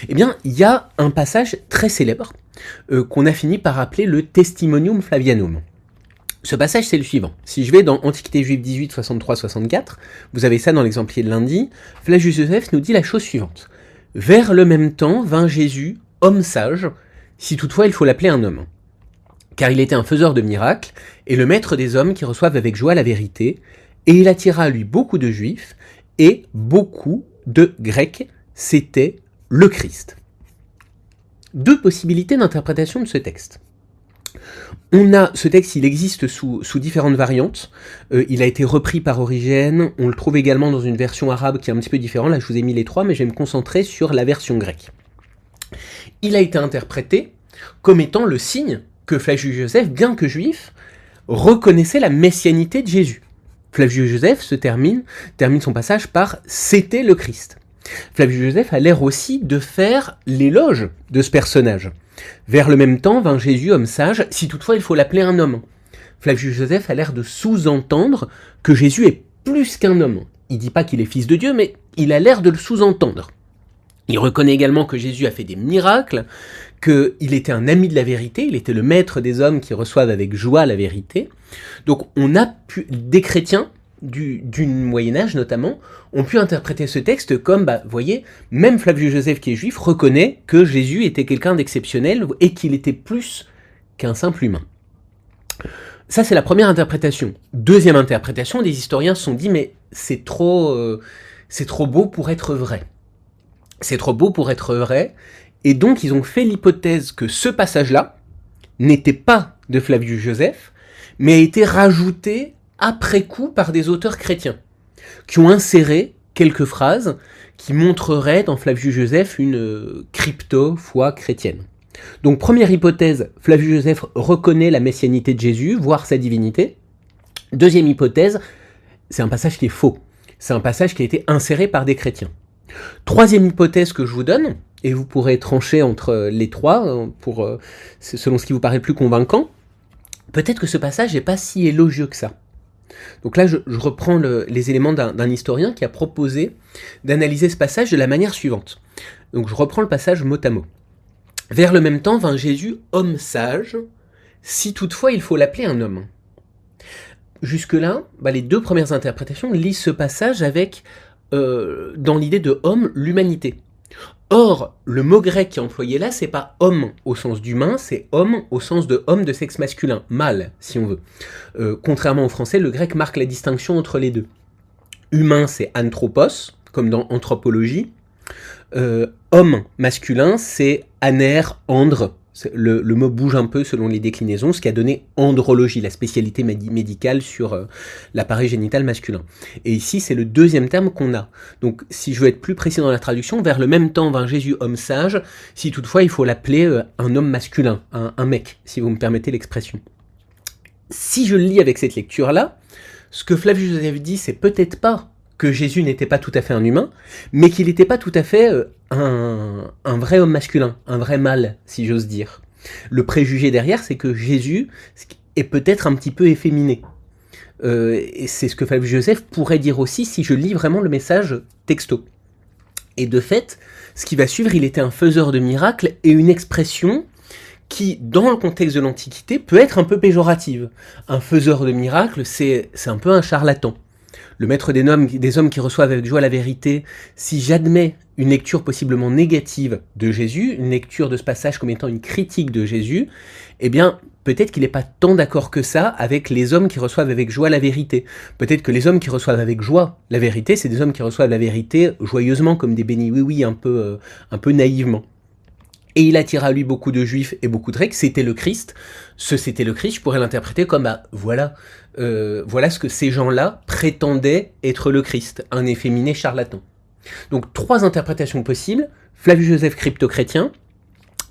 Eh bien, il y a un passage très célèbre qu'on a fini par appeler le Testimonium Flavianum. Ce passage, c'est le suivant. Si je vais dans Antiquité juive 18, 63-64, vous avez ça dans l'exemplier de lundi, Flavius Joseph nous dit la chose suivante. « Vers le même temps vint Jésus, homme sage, si toutefois il faut l'appeler un homme. Car il était un faiseur de miracles, et le maître des hommes qui reçoivent avec joie la vérité, et il attira à lui beaucoup de juifs, et beaucoup de Grecs, c'était le Christ. » Deux possibilités d'interprétation de ce texte. On a ce texte, il existe sous différentes variantes. Il a été repris par Origène. On le trouve également dans une version arabe qui est un petit peu différente. Là, je vous ai mis les trois, mais je vais me concentrer sur la version grecque. Il a été interprété comme étant le signe que Flavius Joseph, bien que juif, reconnaissait la messianité de Jésus. Flavius Joseph termine son passage par « c'était le Christ ». Flavius Joseph a l'air aussi de faire l'éloge de ce personnage. Vers le même temps vint Jésus, homme sage, si toutefois il faut l'appeler un homme. Flavius Joseph a l'air de sous-entendre que Jésus est plus qu'un homme. Il ne dit pas qu'il est fils de Dieu, mais il a l'air de le sous-entendre. Il reconnaît également que Jésus a fait des miracles, qu'il était un ami de la vérité, il était le maître des hommes qui reçoivent avec joie la vérité. Donc on a pu, des chrétiens du Moyen-Âge notamment, ont pu interpréter ce texte comme, vous voyez, même Flavius Joseph qui est juif reconnaît que Jésus était quelqu'un d'exceptionnel et qu'il était plus qu'un simple humain. Ça, c'est la première interprétation. Deuxième interprétation, des historiens se sont dit, mais c'est trop beau pour être vrai. C'est trop beau pour être vrai, et donc ils ont fait l'hypothèse que ce passage-là n'était pas de Flavius Joseph, mais a été rajouté après coup par des auteurs chrétiens, qui ont inséré quelques phrases qui montreraient dans Flavius Joseph une crypto-foi chrétienne. Donc première hypothèse, Flavius Joseph reconnaît la messianité de Jésus, voire sa divinité. Deuxième hypothèse, c'est un passage qui est faux. C'est un passage qui a été inséré par des chrétiens. Troisième hypothèse que je vous donne, et vous pourrez trancher entre les trois, selon ce qui vous paraît le plus convaincant, peut-être que ce passage n'est pas si élogieux que ça. Donc là, je reprends les éléments d'un historien qui a proposé d'analyser ce passage de la manière suivante. Donc je reprends le passage mot à mot. Vers le même temps vint Jésus, homme sage, si toutefois il faut l'appeler un homme. Jusque-là, les deux premières interprétations lisent ce passage avec, dans l'idée de homme, l'humanité. Or, le mot grec qui est employé là, c'est pas homme au sens d'humain, c'est homme au sens de homme de sexe masculin, mâle, si on veut. Contrairement au français, le grec marque la distinction entre les deux. Humain, c'est anthropos, comme dans anthropologie. Homme masculin, c'est aner, andre. Le mot bouge un peu selon les déclinaisons, ce qui a donné andrologie, la spécialité médicale sur l'appareil génital masculin. Et ici, c'est le deuxième terme qu'on a. Donc, si je veux être plus précis dans la traduction, vers le même temps vint Jésus, homme sage, si toutefois il faut l'appeler un homme masculin, un mec, si vous me permettez l'expression. Si je le lis avec cette lecture-là, ce que Flavius Joseph dit, c'est peut-être pas que Jésus n'était pas tout à fait un humain, mais qu'il n'était pas tout à fait un vrai homme masculin, un vrai mâle, si j'ose dire. Le préjugé derrière, c'est que Jésus est peut-être un petit peu efféminé. Et c'est ce que Flavius Joseph pourrait dire aussi si je lis vraiment le message texto. Et de fait, ce qui va suivre, il était un faiseur de miracles et une expression qui, dans le contexte de l'Antiquité, peut être un peu péjorative. Un faiseur de miracles, c'est un peu un charlatan. Le maître des hommes qui reçoivent avec joie la vérité, si j'admets une lecture possiblement négative de Jésus, une lecture de ce passage comme étant une critique de Jésus, eh bien, peut-être qu'il n'est pas tant d'accord que ça avec les hommes qui reçoivent avec joie la vérité. Peut-être que les hommes qui reçoivent avec joie la vérité, c'est des hommes qui reçoivent la vérité joyeusement, comme des bénis oui-oui, un peu naïvement. Et il attira à lui beaucoup de juifs et beaucoup de grecs, c'était le Christ. C'était le Christ, je pourrais l'interpréter comme, voilà ce que ces gens-là prétendaient être le Christ, un efféminé charlatan. Donc 3 interprétations possibles: Flavius Joseph crypto-chrétien,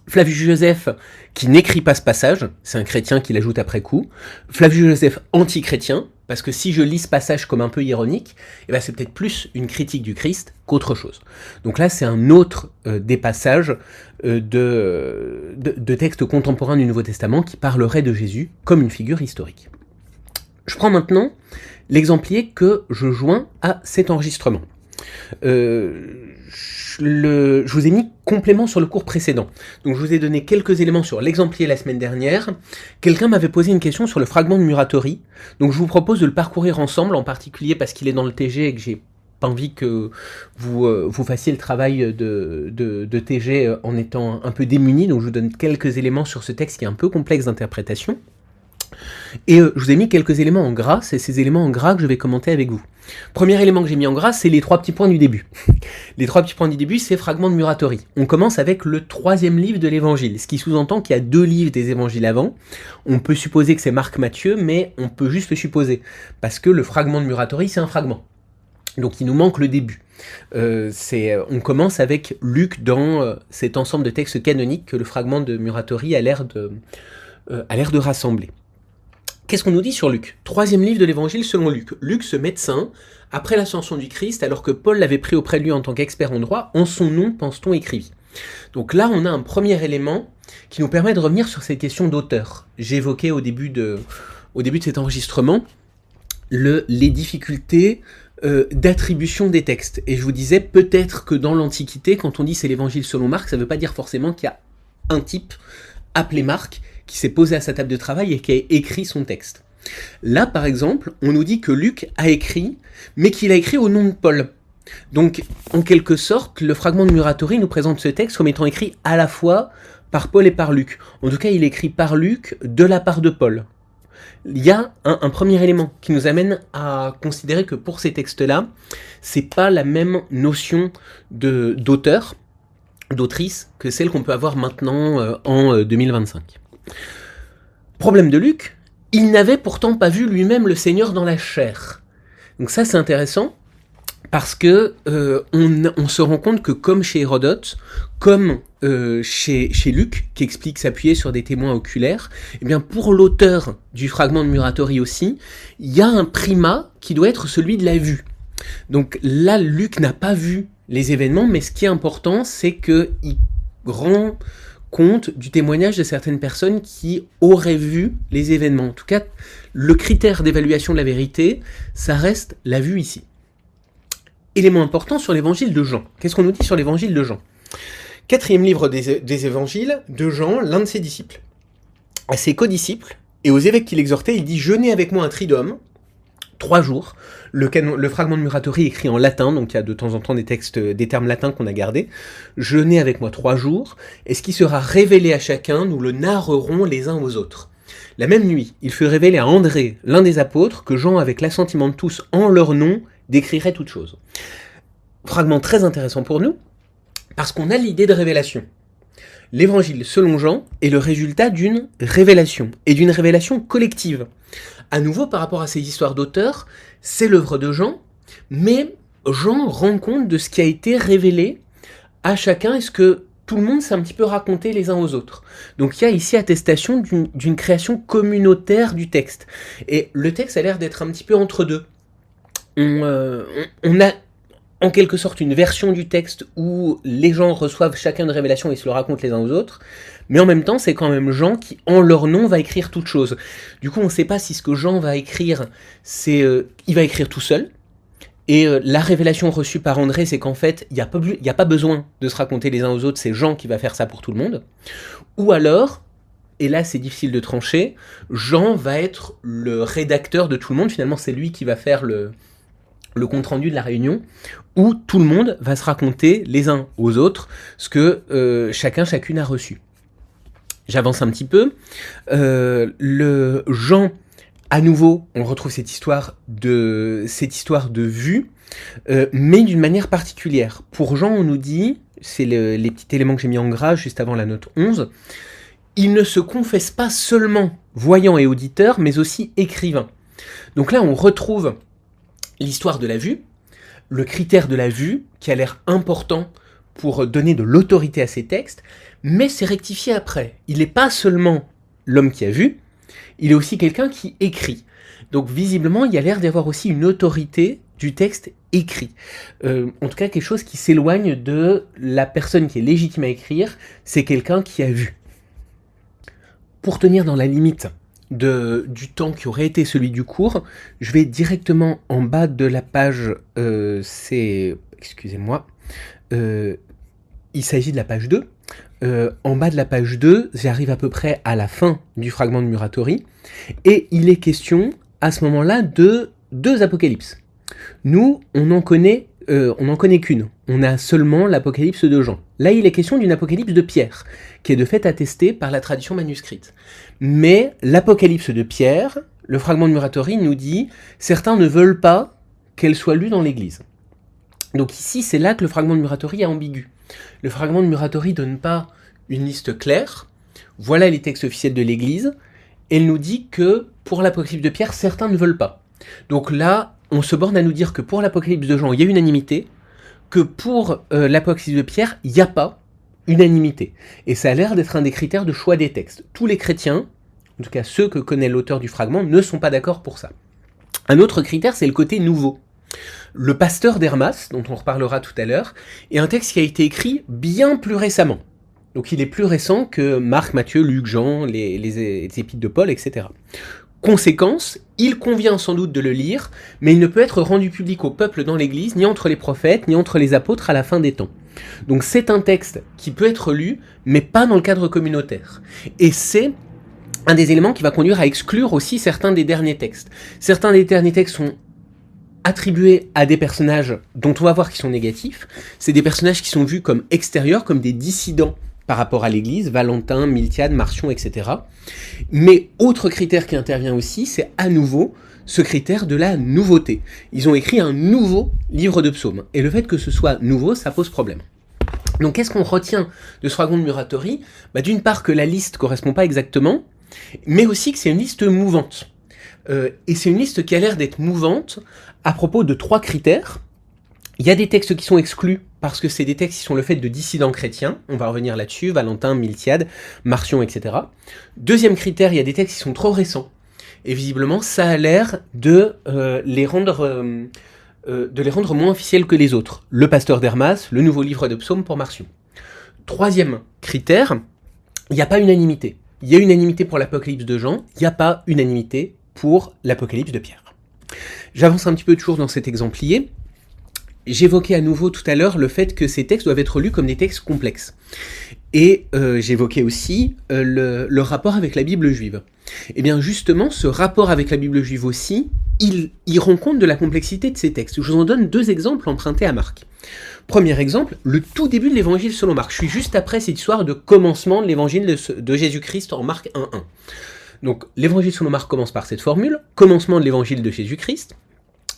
Flavius Joseph qui n'écrit pas ce passage, c'est un chrétien qui l'ajoute après coup, Flavius Joseph anti-chrétien, parce que si je lis ce passage comme un peu ironique, c'est peut-être plus une critique du Christ qu'autre chose. Donc là, c'est un autre des passages de textes contemporains du Nouveau Testament qui parleraient de Jésus comme une figure historique. Je prends maintenant l'exemplier que je joins à cet enregistrement. Je vous ai mis complément sur le cours précédent. Donc je vous ai donné quelques éléments sur l'exemplier la semaine dernière. Quelqu'un m'avait posé une question sur le fragment de Muratori. Donc je vous propose de le parcourir ensemble, en particulier parce qu'il est dans le TG et que j'ai pas envie que vous fassiez le travail de TG en étant un peu démuni. Donc je vous donne quelques éléments sur ce texte qui est un peu complexe d'interprétation. Et je vous ai mis quelques éléments en gras, c'est ces éléments en gras que je vais commenter avec vous. Premier élément que j'ai mis en gras, c'est les 3 petits points du début. Les 3 petits points du début, c'est fragment de Muratori. On commence avec le 3e livre de l'évangile, ce qui sous-entend qu'il y a 2 livres des évangiles avant. On peut supposer que c'est Marc-Matthieu, mais on peut juste le supposer, parce que le fragment de Muratori, c'est un fragment. Donc il nous manque le début. On commence avec Luc dans cet ensemble de textes canoniques que le fragment de Muratori a l'air de rassembler. Qu'est-ce qu'on nous dit sur Luc ? 3e livre de l'évangile selon Luc. Luc, ce médecin, après l'ascension du Christ, alors que Paul l'avait pris auprès de lui en tant qu'expert en droit, en son nom, pense-t-on, écrivit. Donc là, on a un premier élément qui nous permet de revenir sur cette question d'auteur. J'évoquais au début de cet enregistrement les difficultés d'attribution des textes. Et je vous disais, peut-être que dans l'Antiquité, quand on dit c'est l'évangile selon Marc, ça ne veut pas dire forcément qu'il y a un type appelé Marc qui s'est posé à sa table de travail et qui a écrit son texte. Là, par exemple, on nous dit que Luc a écrit, mais qu'il a écrit au nom de Paul. Donc, en quelque sorte, le fragment de Muratori nous présente ce texte comme étant écrit à la fois par Paul et par Luc. En tout cas, il est écrit par Luc de la part de Paul. Il y a un premier élément qui nous amène à considérer que pour ces textes-là, c'est pas la même notion d'auteur, d'autrice, que celle qu'on peut avoir maintenant en 2025. Problème de Luc, il n'avait pourtant pas vu lui-même le Seigneur dans la chair. Donc ça, c'est intéressant, parce que on se rend compte que comme chez Hérodote, comme chez Luc, qui explique s'appuyer sur des témoins oculaires, eh bien pour l'auteur du fragment de Muratori aussi, il y a un primat qui doit être celui de la vue. Donc là, Luc n'a pas vu les événements, mais ce qui est important, c'est qu'il rend compte du témoignage de certaines personnes qui auraient vu les événements. En tout cas, le critère d'évaluation de la vérité, ça reste la vue ici. Élément important sur l'évangile de Jean. Qu'est-ce qu'on nous dit sur l'évangile de Jean ? 4e livre des évangiles de Jean, l'un de ses disciples. À ses codisciples et aux évêques qui l'exhortaient, il dit « Jeûnez avec moi un triduum, 3 jours ». Le fragment de Muratori est écrit en latin, donc il y a de temps en temps des termes latins qu'on a gardés. « Jeûnez avec moi 3 jours, et ce qui sera révélé à chacun, nous le narrerons les uns aux autres. » La même nuit, il fut révélé à André, l'un des apôtres, que Jean, avec l'assentiment de tous en leur nom, décrirait toute chose. Fragment très intéressant pour nous, parce qu'on a l'idée de révélation. L'évangile selon Jean est le résultat d'une révélation, et d'une révélation collective. À nouveau, par rapport à ces histoires d'auteurs, c'est l'œuvre de Jean, mais Jean rend compte de ce qui a été révélé à chacun, et ce que tout le monde s'est un petit peu raconté les uns aux autres. Donc il y a ici attestation d'une création communautaire du texte. Et le texte a l'air d'être un petit peu entre deux. On a en quelque sorte une version du texte où les gens reçoivent chacun une révélation et se le racontent les uns aux autres, mais en même temps c'est quand même Jean qui en leur nom va écrire toute chose. Du coup on ne sait pas si ce que Jean va écrire, il va écrire tout seul, et la révélation reçue par André, c'est qu'en fait il n'y a pas besoin de se raconter les uns aux autres, c'est Jean qui va faire ça pour tout le monde, ou alors, et là c'est difficile de trancher, Jean va être le rédacteur de tout le monde, finalement c'est lui qui va faire le compte-rendu de la réunion, où tout le monde va se raconter les uns aux autres ce que chacune a reçu. J'avance un petit peu. Le Jean, à nouveau, on retrouve cette histoire de vue, mais d'une manière particulière. Pour Jean, on nous dit, c'est les petits éléments que j'ai mis en gras juste avant la note 11, il ne se confesse pas seulement voyant et auditeur, mais aussi écrivain. Donc là, on retrouve l'histoire de la vue, le critère de la vue, qui a l'air important pour donner de l'autorité à ces textes, mais c'est rectifié après. Il n'est pas seulement l'homme qui a vu, il est aussi quelqu'un qui écrit. Donc visiblement, il y a l'air d'avoir aussi une autorité du texte écrit. En tout cas, quelque chose qui s'éloigne de la personne qui est légitime à écrire, c'est quelqu'un qui a vu. Pour tenir dans la limite du temps qui aurait été celui du cours, je vais directement en bas de la page, excusez-moi, il s'agit de la page 2. En bas de la page 2, j'arrive à peu près à la fin du fragment de Muratori, et il est question à ce moment-là de 2 apocalypses. Nous, on n'en connaît qu'une. On a seulement l'apocalypse de Jean. Là, il est question d'une apocalypse de Pierre, qui est de fait attestée par la tradition manuscrite. Mais l'apocalypse de Pierre, le fragment de Muratori nous dit « Certains ne veulent pas qu'elle soit lue dans l'Église ». Donc ici, c'est là que le fragment de Muratori est ambigu. Le fragment de Muratori donne pas une liste claire. Voilà les textes officiels de l'Église. Elle nous dit que pour l'apocalypse de Pierre, certains ne veulent pas. Donc là, on se borne à nous dire que pour l'apocalypse de Jean, il y a unanimité, que pour l'apocalypse de Pierre, il n'y a pas unanimité. Et ça a l'air d'être un des critères de choix des textes. Tous les chrétiens, en tout cas ceux que connaît l'auteur du fragment, ne sont pas d'accord pour ça. Un autre critère, c'est le côté nouveau. Le pasteur d'Hermas, dont on reparlera tout à l'heure, est un texte qui a été écrit bien plus récemment. Donc il est plus récent que Marc, Matthieu, Luc, Jean, les épîtres de Paul, etc. Conséquence, il convient sans doute de le lire, mais il ne peut être rendu public au peuple dans l'Église, ni entre les prophètes, ni entre les apôtres à la fin des temps. Donc c'est un texte qui peut être lu, mais pas dans le cadre communautaire. Et c'est un des éléments qui va conduire à exclure aussi certains des derniers textes. Certains des derniers textes sont attribués à des personnages dont on va voir qu'ils sont négatifs. C'est des personnages qui sont vus comme extérieurs, comme des dissidents par rapport à l'Église, Valentin, Miltiade, Marcion, etc. Mais autre critère qui intervient aussi, c'est à nouveau ce critère de la nouveauté. Ils ont écrit un nouveau livre de psaumes, et le fait que ce soit nouveau, ça pose problème. Donc qu'est-ce qu'on retient de ce fragment de Muratori ? D'une part que la liste ne correspond pas exactement, mais aussi que c'est une liste mouvante. Et c'est une liste qui a l'air d'être mouvante à propos de 3 critères. Il y a des textes qui sont exclus parce que c'est des textes qui sont le fait de dissidents chrétiens. On va revenir là-dessus, Valentin, Miltiade, Marcion, etc. Deuxième critère, il y a des textes qui sont trop récents. Et visiblement, ça a l'air de les rendre moins officiels que les autres. Le pasteur d'Hermas, le nouveau livre de psaumes pour Marcion. Troisième critère, il n'y a pas unanimité. Il y a unanimité pour l'Apocalypse de Jean, il n'y a pas unanimité pour l'Apocalypse de Pierre. J'avance un petit peu toujours dans cet exemplier. J'évoquais à nouveau tout à l'heure le fait que ces textes doivent être lus comme des textes complexes. Et j'évoquais aussi le rapport avec la Bible juive. Et bien justement, ce rapport avec la Bible juive aussi, il rend compte de la complexité de ces textes. Je vous en donne 2 exemples empruntés à Marc. Premier exemple, le tout début de l'évangile selon Marc. Je suis juste après cette histoire de commencement de l'évangile de Jésus-Christ en Marc 1.1. Donc l'évangile selon Marc commence par cette formule, commencement de l'évangile de Jésus-Christ,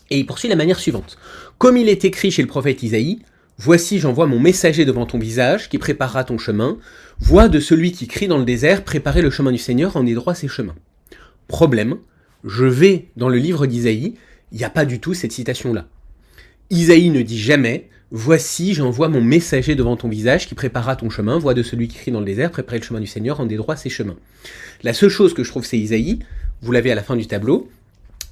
et il poursuit de la manière suivante. Comme il est écrit chez le prophète Isaïe, « Voici j'envoie mon messager devant ton visage, qui préparera ton chemin. Voix de celui qui crie dans le désert, préparez le chemin du Seigneur, rendez droit ses chemins. » Problème, je vais dans le livre d'Isaïe, il n'y a pas du tout cette citation-là. Isaïe ne dit jamais « Voici j'envoie mon messager devant ton visage, qui préparera ton chemin. Voix de celui qui crie dans le désert, préparez le chemin du Seigneur, rendez droit ses chemins. » La seule chose que je trouve c'est Isaïe, vous l'avez à la fin du tableau,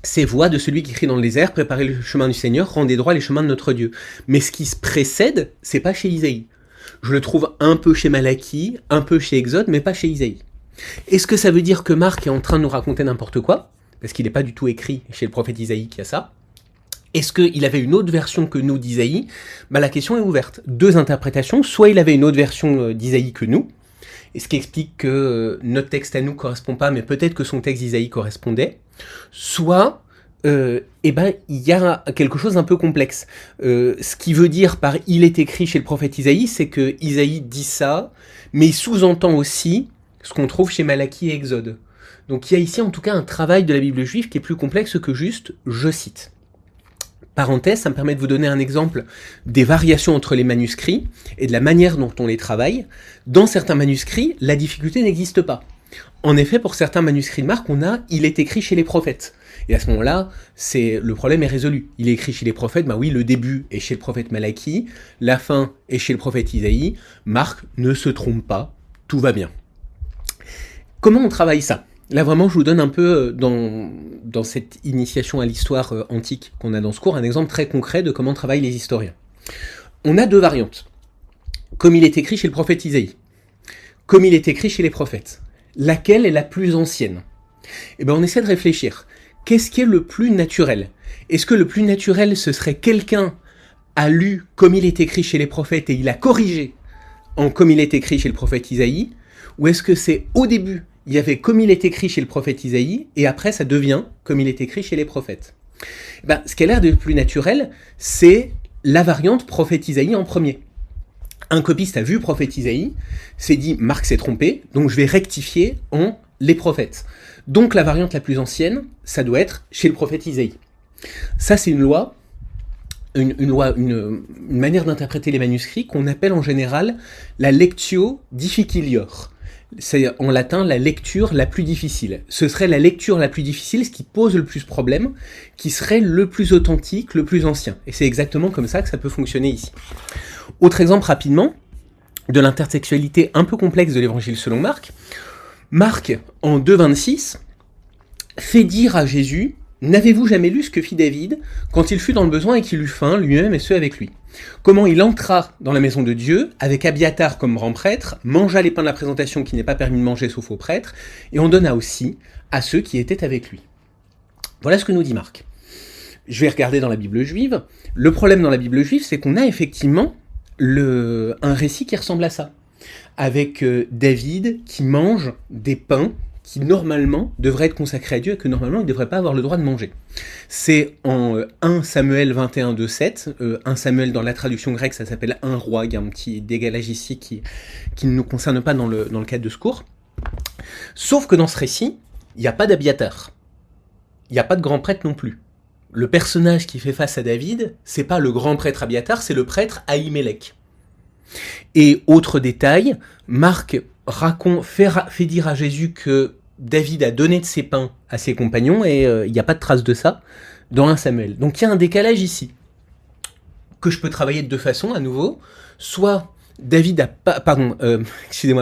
c'est voix de celui qui crie dans le désert, préparez le chemin du Seigneur, rendez droit les chemins de notre Dieu. Mais ce qui se précède, c'est pas chez Isaïe. Je le trouve un peu chez Malachie, un peu chez Exode, mais pas chez Isaïe. Est-ce que ça veut dire que Marc est en train de nous raconter n'importe quoi ? Parce qu'il n'est pas du tout écrit chez le prophète Isaïe qu'il y a ça. Est-ce qu'il avait une autre version que nous d'Isaïe ? La question est ouverte. 2 interprétations, soit il avait une autre version d'Isaïe que nous, et ce qui explique que notre texte à nous ne correspond pas, mais peut-être que son texte d'Isaïe correspondait, soit il y a quelque chose d'un peu complexe. Ce qui veut dire par « il est écrit chez le prophète Isaïe », c'est que Isaïe dit ça, mais il sous-entend aussi ce qu'on trouve chez Malachie et Exode. Donc il y a ici en tout cas un travail de la Bible juive qui est plus complexe que juste « je cite ». Parenthèse, ça me permet de vous donner un exemple des variations entre les manuscrits et de la manière dont on les travaille. Dans certains manuscrits, la difficulté n'existe pas. En effet, pour certains manuscrits de Marc, on a « il est écrit chez les prophètes ». Et à ce moment-là, le problème est résolu. Il est écrit chez les prophètes, ben oui, le début est chez le prophète Malachie, la fin est chez le prophète Isaïe. Marc ne se trompe pas, tout va bien. Comment on travaille ça ? Là, vraiment, je vous donne un peu, dans cette initiation à l'histoire antique qu'on a dans ce cours, un exemple très concret de comment travaillent les historiens. On a deux variantes. Comme il est écrit chez le prophète Isaïe, comme il est écrit chez les prophètes. Laquelle est la plus ancienne ? Eh bien, on essaie de réfléchir. Qu'est-ce qui est le plus naturel ? Est-ce que le plus naturel, ce serait quelqu'un a lu comme il est écrit chez les prophètes et il a corrigé en comme il est écrit chez le prophète Isaïe ? Ou est-ce que c'est au début, il y avait comme il est écrit chez le prophète Isaïe et après ça devient comme il est écrit chez les prophètes ? Ce qui a l'air de plus naturel, c'est la variante prophète Isaïe en premier. Un copiste a vu prophète Isaïe, s'est dit « Marc s'est trompé, donc je vais rectifier en les prophètes ». Donc la variante la plus ancienne, ça doit être chez le prophète Isaïe. Ça c'est une loi, une manière d'interpréter les manuscrits qu'on appelle en général la lectio difficilior. C'est en latin la lecture la plus difficile. Ce serait la lecture la plus difficile, ce qui pose le plus problème, qui serait le plus authentique, le plus ancien. Et c'est exactement comme ça que ça peut fonctionner ici. Autre exemple rapidement, de l'intersexualité un peu complexe de l'évangile selon Marc. Marc, en 2,26, fait dire à Jésus « N'avez-vous jamais lu ce que fit David quand il fut dans le besoin et qu'il eut faim, lui-même et ceux avec lui ? Comment il entra dans la maison de Dieu, avec Abiathar comme grand prêtre, mangea les pains de la présentation qui n'est pas permis de manger sauf aux prêtres, et en donna aussi à ceux qui étaient avec lui. » Voilà ce que nous dit Marc. Je vais regarder dans la Bible juive. Le problème dans la Bible juive, c'est qu'on a effectivement un récit qui ressemble à ça. Avec David qui mange des pains qui normalement devraient être consacrés à Dieu et que normalement il ne devrait pas avoir le droit de manger. C'est en 1 Samuel 21, 2, 7. 1 Samuel dans la traduction grecque, ça s'appelle 1 roi. Il y a un petit dégalage ici qui ne nous concerne pas dans le cadre de ce cours. Sauf que dans ce récit, il n'y a pas d'Abiathar. Il n'y a pas de grand prêtre non plus. Le personnage qui fait face à David, c'est pas le grand prêtre Abiathar, c'est le prêtre Ahimelech. Et autre détail, Marc fait dire à Jésus que David a donné de ses pains à ses compagnons et il n'y a pas de trace de ça dans 1 Samuel. Donc il y a un décalage ici que je peux travailler de deux façons à nouveau. Soit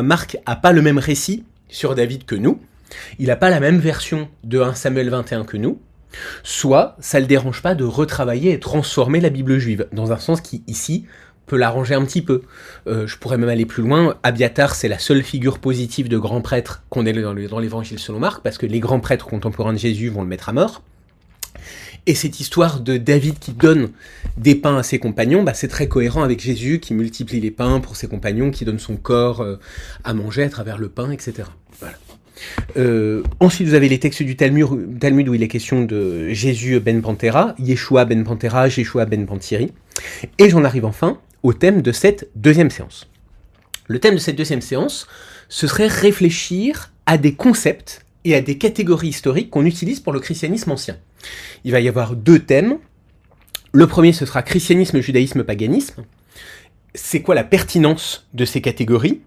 Marc a pas le même récit sur David que nous, il n'a pas la même version de 1 Samuel 21 que nous. Soit ça ne le dérange pas de retravailler et transformer la Bible juive dans un sens qui ici peut l'arranger un petit peu. Je pourrais même aller plus loin. Abiathar, c'est la seule figure positive de grand prêtre qu'on ait dans l'évangile selon Marc, parce que les grands prêtres contemporains de Jésus vont le mettre à mort. Et cette histoire de David qui donne des pains à ses compagnons, c'est très cohérent avec Jésus qui multiplie les pains pour ses compagnons, qui donne son corps à manger à travers le pain, etc. Voilà. Ensuite, vous avez les textes du Talmud où il est question de Jésus ben Pantera, Yeshua ben Pantera, Yeshua ben Pantiri. Et j'en arrive enfin au thème de cette deuxième séance. Le thème de cette deuxième séance, ce serait réfléchir à des concepts et à des catégories historiques qu'on utilise pour le christianisme ancien. Il va y avoir deux thèmes. Le premier, ce sera christianisme, judaïsme, paganisme. C'est quoi la pertinence de ces catégories ?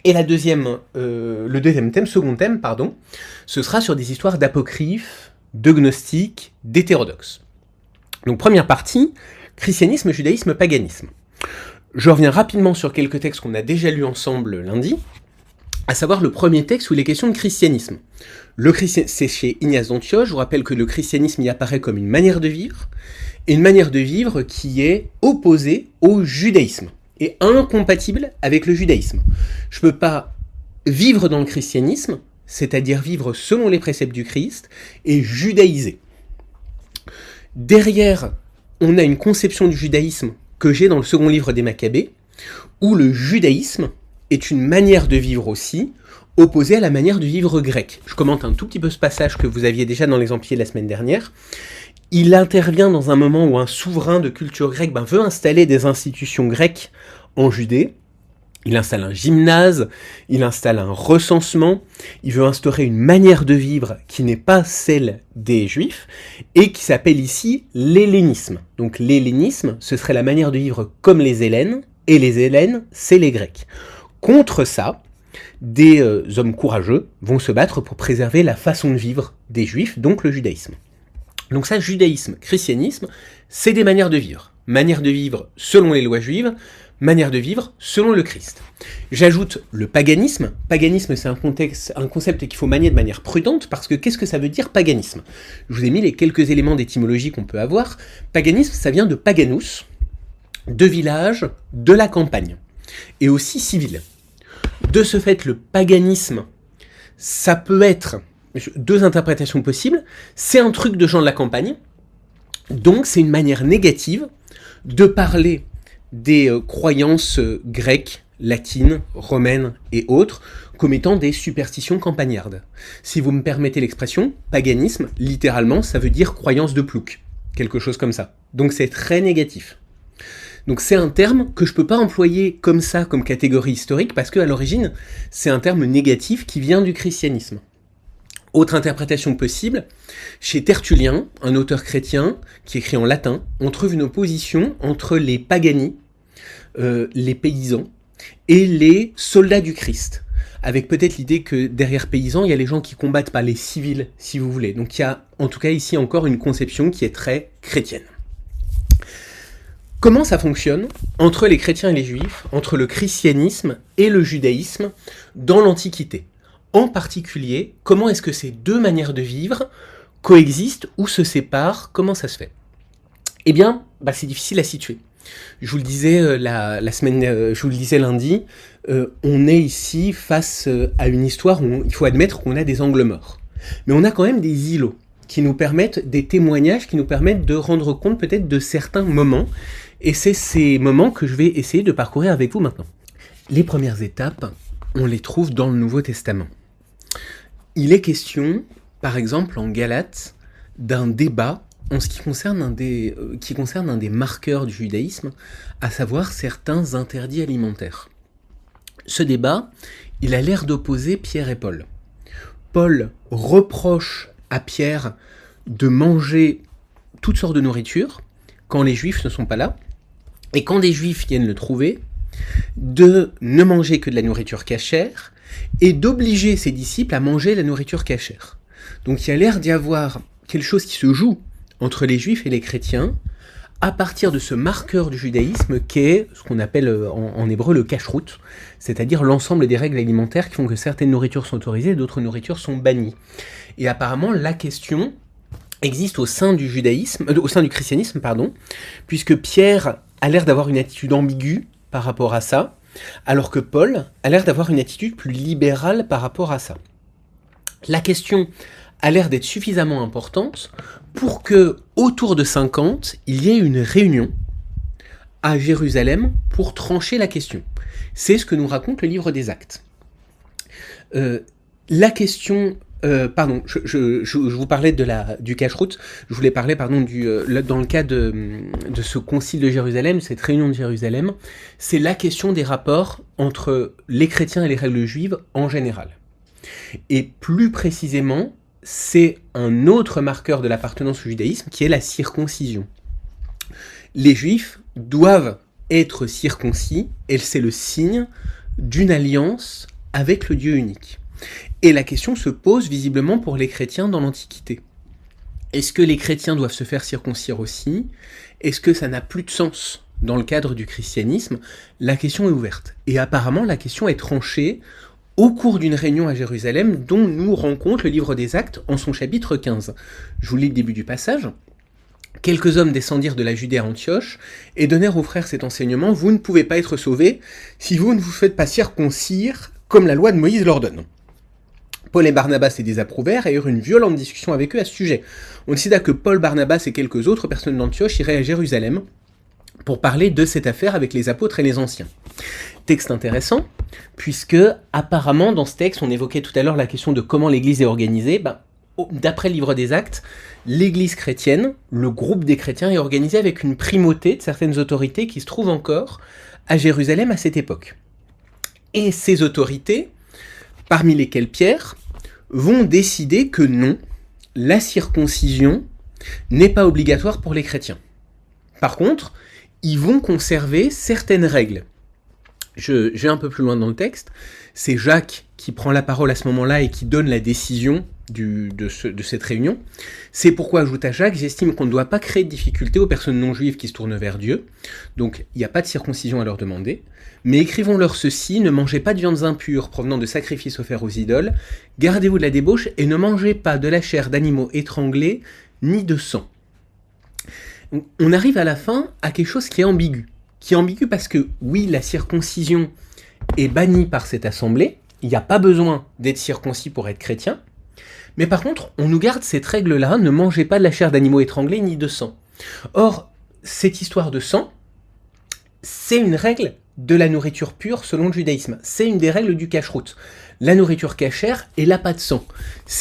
Et le second thème, ce sera sur des histoires d'apocryphes, de gnostiques, d'hétérodoxes. Donc première partie, christianisme, judaïsme, paganisme. Je reviens rapidement sur quelques textes qu'on a déjà lus ensemble lundi, à savoir le premier texte où il est question de christianisme. C'est chez Ignace d'Antioche. Je vous rappelle que le christianisme y apparaît comme une manière de vivre, et une manière de vivre qui est opposée au judaïsme, et incompatible avec le judaïsme. Je ne peux pas vivre dans le christianisme, c'est-à-dire vivre selon les préceptes du Christ, et judaïser. Derrière, on a une conception du judaïsme que j'ai dans le second livre des Maccabées, où le judaïsme est une manière de vivre aussi, opposée à la manière de vivre grecque. Je commente un tout petit peu ce passage que vous aviez déjà dans l'exemplier de la semaine dernière. Il intervient dans un moment où un souverain de culture grecque veut installer des institutions grecques en Judée, Il installe un gymnase, il installe un recensement, il veut instaurer une manière de vivre qui n'est pas celle des Juifs et qui s'appelle ici l'hellénisme. Donc l'hellénisme, ce serait la manière de vivre comme les Hellènes, et les Hellènes, c'est les Grecs. Contre ça, des hommes courageux vont se battre pour préserver la façon de vivre des Juifs, donc le judaïsme. Donc ça, judaïsme, christianisme, c'est des manières de vivre. Manière de vivre selon les lois juives, manière de vivre selon le Christ. J'ajoute le paganisme. Paganisme, c'est un concept qu'il faut manier de manière prudente, parce que qu'est-ce que ça veut dire paganisme? Je vous ai mis les quelques éléments d'étymologie qu'on peut avoir. Paganisme, ça vient de paganus, de village, de la campagne, et aussi civil. De ce fait, le paganisme, ça peut être deux interprétations possibles. C'est un truc de gens de la campagne, donc c'est une manière négative de parler des croyances grecques, latines, romaines et autres, comme étant des superstitions campagnardes. Si vous me permettez l'expression, paganisme, littéralement, ça veut dire croyance de plouc, quelque chose comme ça. Donc c'est très négatif. Donc c'est un terme que je peux pas employer comme ça, comme catégorie historique, parce qu'à l'origine, c'est un terme négatif qui vient du christianisme. Autre interprétation possible, chez Tertullien, un auteur chrétien qui écrit en latin, on trouve une opposition entre les pagani, les paysans, et les soldats du Christ, avec peut-être l'idée que derrière paysans, il y a les gens qui combattent, pas les civils, si vous voulez. Donc il y a en tout cas ici encore une conception qui est très chrétienne. Comment ça fonctionne entre les chrétiens et les juifs, entre le christianisme et le judaïsme dans l'Antiquité? En particulier, comment est-ce que ces deux manières de vivre coexistent ou se séparent? Comment ça se fait? Eh bien, c'est difficile à situer. Je vous le disais je vous le disais lundi, on est ici face à une histoire où il faut admettre qu'on a des angles morts. Mais on a quand même des îlots qui nous permettent, des témoignages qui nous permettent de rendre compte peut-être de certains moments. Et c'est ces moments que je vais essayer de parcourir avec vous maintenant. Les premières étapes, on les trouve dans le Nouveau Testament. Il est question, par exemple en Galates, d'un débat en ce qui concerne un des marqueurs du judaïsme, à savoir certains interdits alimentaires. Ce débat, il a l'air d'opposer Pierre et Paul. Paul reproche à Pierre de manger toutes sortes de nourriture quand les Juifs ne sont pas là, et quand des Juifs viennent le trouver, de ne manger que de la nourriture cachère, et d'obliger ses disciples à manger la nourriture cachère. Donc il y a l'air d'y avoir quelque chose qui se joue entre les Juifs et les chrétiens, à partir de ce marqueur du judaïsme qui est ce qu'on appelle en hébreu le kashrut, c'est-à-dire l'ensemble des règles alimentaires qui font que certaines nourritures sont autorisées et d'autres nourritures sont bannies. Et apparemment, la question existe au sein du christianisme, puisque Pierre a l'air d'avoir une attitude ambiguë par rapport à ça, alors que Paul a l'air d'avoir une attitude plus libérale par rapport à ça. La question a l'air d'être suffisamment importante pour que, autour de 50, il y ait une réunion à Jérusalem pour trancher la question. C'est ce que nous raconte le livre des Actes. La question... je vous parlais du kashrut, je voulais parler dans le cas de ce concile de Jérusalem, cette réunion de Jérusalem, c'est la question des rapports entre les chrétiens et les règles juives en général. Et plus précisément, c'est un autre marqueur de l'appartenance au judaïsme qui est la circoncision. Les juifs doivent être circoncis et c'est le signe d'une alliance avec le Dieu unique. Et la question se pose visiblement pour les chrétiens dans l'Antiquité. Est-ce que les chrétiens doivent se faire circoncire aussi? Est-ce que ça n'a plus de sens dans le cadre du christianisme? La question est ouverte. Et apparemment, la question est tranchée au cours d'une réunion à Jérusalem dont nous rend compte le livre des Actes en son chapitre 15. Je vous lis le début du passage. « Quelques hommes descendirent de la Judée à Antioche et donnèrent aux frères cet enseignement. Vous ne pouvez pas être sauvés si vous ne vous faites pas circoncire comme la loi de Moïse l'ordonne. » Paul et Barnabas les désapprouvèrent et eurent une violente discussion avec eux à ce sujet. On décida que Paul, Barnabas et quelques autres personnes d'Antioche iraient à Jérusalem pour parler de cette affaire avec les apôtres et les anciens. Texte intéressant, puisque apparemment dans ce texte, on évoquait tout à l'heure la question de comment l'Église est organisée. D'après le livre des Actes, l'Église chrétienne, le groupe des chrétiens, est organisé avec une primauté de certaines autorités qui se trouvent encore à Jérusalem à cette époque. Et ces autorités, parmi lesquelles Pierre, vont décider que non, la circoncision n'est pas obligatoire pour les chrétiens. Par contre, ils vont conserver certaines règles. Je vais un peu plus loin dans le texte. C'est Jacques qui prend la parole à ce moment-là et qui donne la décision de cette réunion. C'est pourquoi, ajouta Jacques, j'estime qu'on ne doit pas créer de difficultés aux personnes non juives qui se tournent vers Dieu. Donc, il n'y a pas de circoncision à leur demander. Mais écrivons-leur ceci, ne mangez pas de viandes impures provenant de sacrifices offerts aux idoles, gardez-vous de la débauche et ne mangez pas de la chair d'animaux étranglés, ni de sang. On arrive à la fin à quelque chose qui est ambigu. Qui est ambigu parce que, oui, la circoncision est bannie par cette assemblée, il n'y a pas besoin d'être circoncis pour être chrétien, mais par contre, on nous garde cette règle-là, ne mangez pas de la chair d'animaux étranglés ni de sang. Or, cette histoire de sang, c'est une règle de la nourriture pure selon le judaïsme. C'est une des règles du cache-route. La nourriture cachère, elle n'a pas de sang.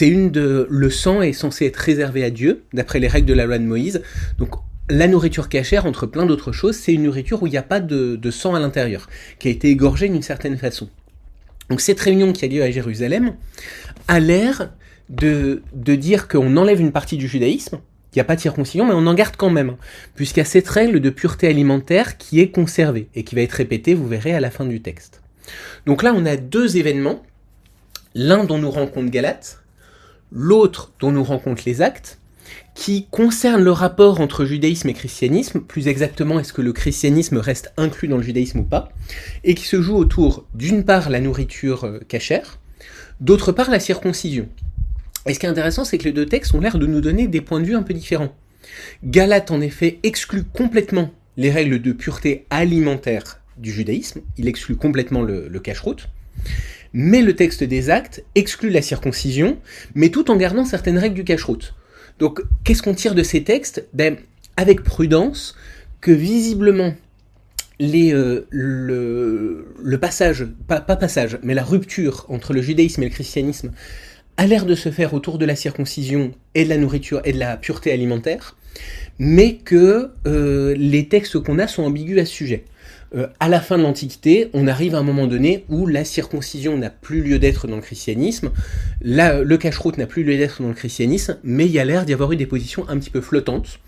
Le sang est censé être réservé à Dieu, d'après les règles de la loi de Moïse. Donc, la nourriture cachère, entre plein d'autres choses, c'est une nourriture où il n'y a pas de sang à l'intérieur, qui a été égorgé d'une certaine façon. Donc cette réunion qui a lieu à Jérusalem a l'air de dire qu'on enlève une partie du judaïsme, il n'y a pas de circoncision, mais on en garde quand même, puisqu'il y a cette règle de pureté alimentaire qui est conservée, et qui va être répétée, vous verrez, à la fin du texte. Donc là, on a deux événements, l'un dont nous rend compte Galate, l'autre dont nous rend compte les Actes, qui concerne le rapport entre judaïsme et christianisme, plus exactement est-ce que le christianisme reste inclus dans le judaïsme ou pas, et qui se joue autour d'une part la nourriture cachère, d'autre part la circoncision. Et ce qui est intéressant, c'est que les deux textes ont l'air de nous donner des points de vue un peu différents. Galate, en effet, exclut complètement les règles de pureté alimentaire du judaïsme, il exclut complètement le cache-route, mais le texte des Actes exclut la circoncision, mais tout en gardant certaines règles du cache-route. Donc, qu'est-ce qu'on tire de ces textes ? Avec prudence, que visiblement, le passage, pas passage, mais la rupture entre le judaïsme et le christianisme a l'air de se faire autour de la circoncision et de la nourriture et de la pureté alimentaire, mais que les textes qu'on a sont ambigus à ce sujet. À la fin de l'Antiquité, on arrive à un moment donné où la circoncision n'a plus lieu d'être dans le christianisme, le cache-route n'a plus lieu d'être dans le christianisme, mais il y a l'air d'y avoir eu des positions un petit peu flottantes,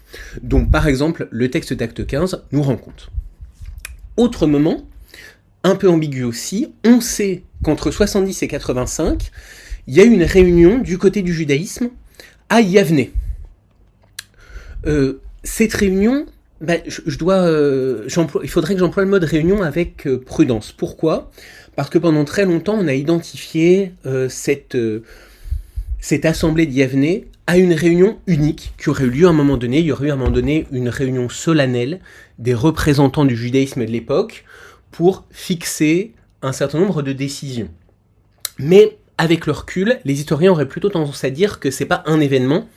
dont par exemple le texte d'Acte 15 nous rend compte. Autre moment, un peu ambigu aussi, on sait qu'entre 70 et 85, il y a eu une réunion du côté du judaïsme à Yavne. Cette réunion... il faudrait que j'emploie le mode réunion avec prudence. Pourquoi ? Parce que pendant très longtemps, on a identifié cette assemblée d'Yavne à une réunion unique qui aurait eu lieu à un moment donné. Il y aurait eu à un moment donné une réunion solennelle des représentants du judaïsme de l'époque pour fixer un certain nombre de décisions. Mais avec le recul, les historiens auraient plutôt tendance à dire que c'est pas un événement,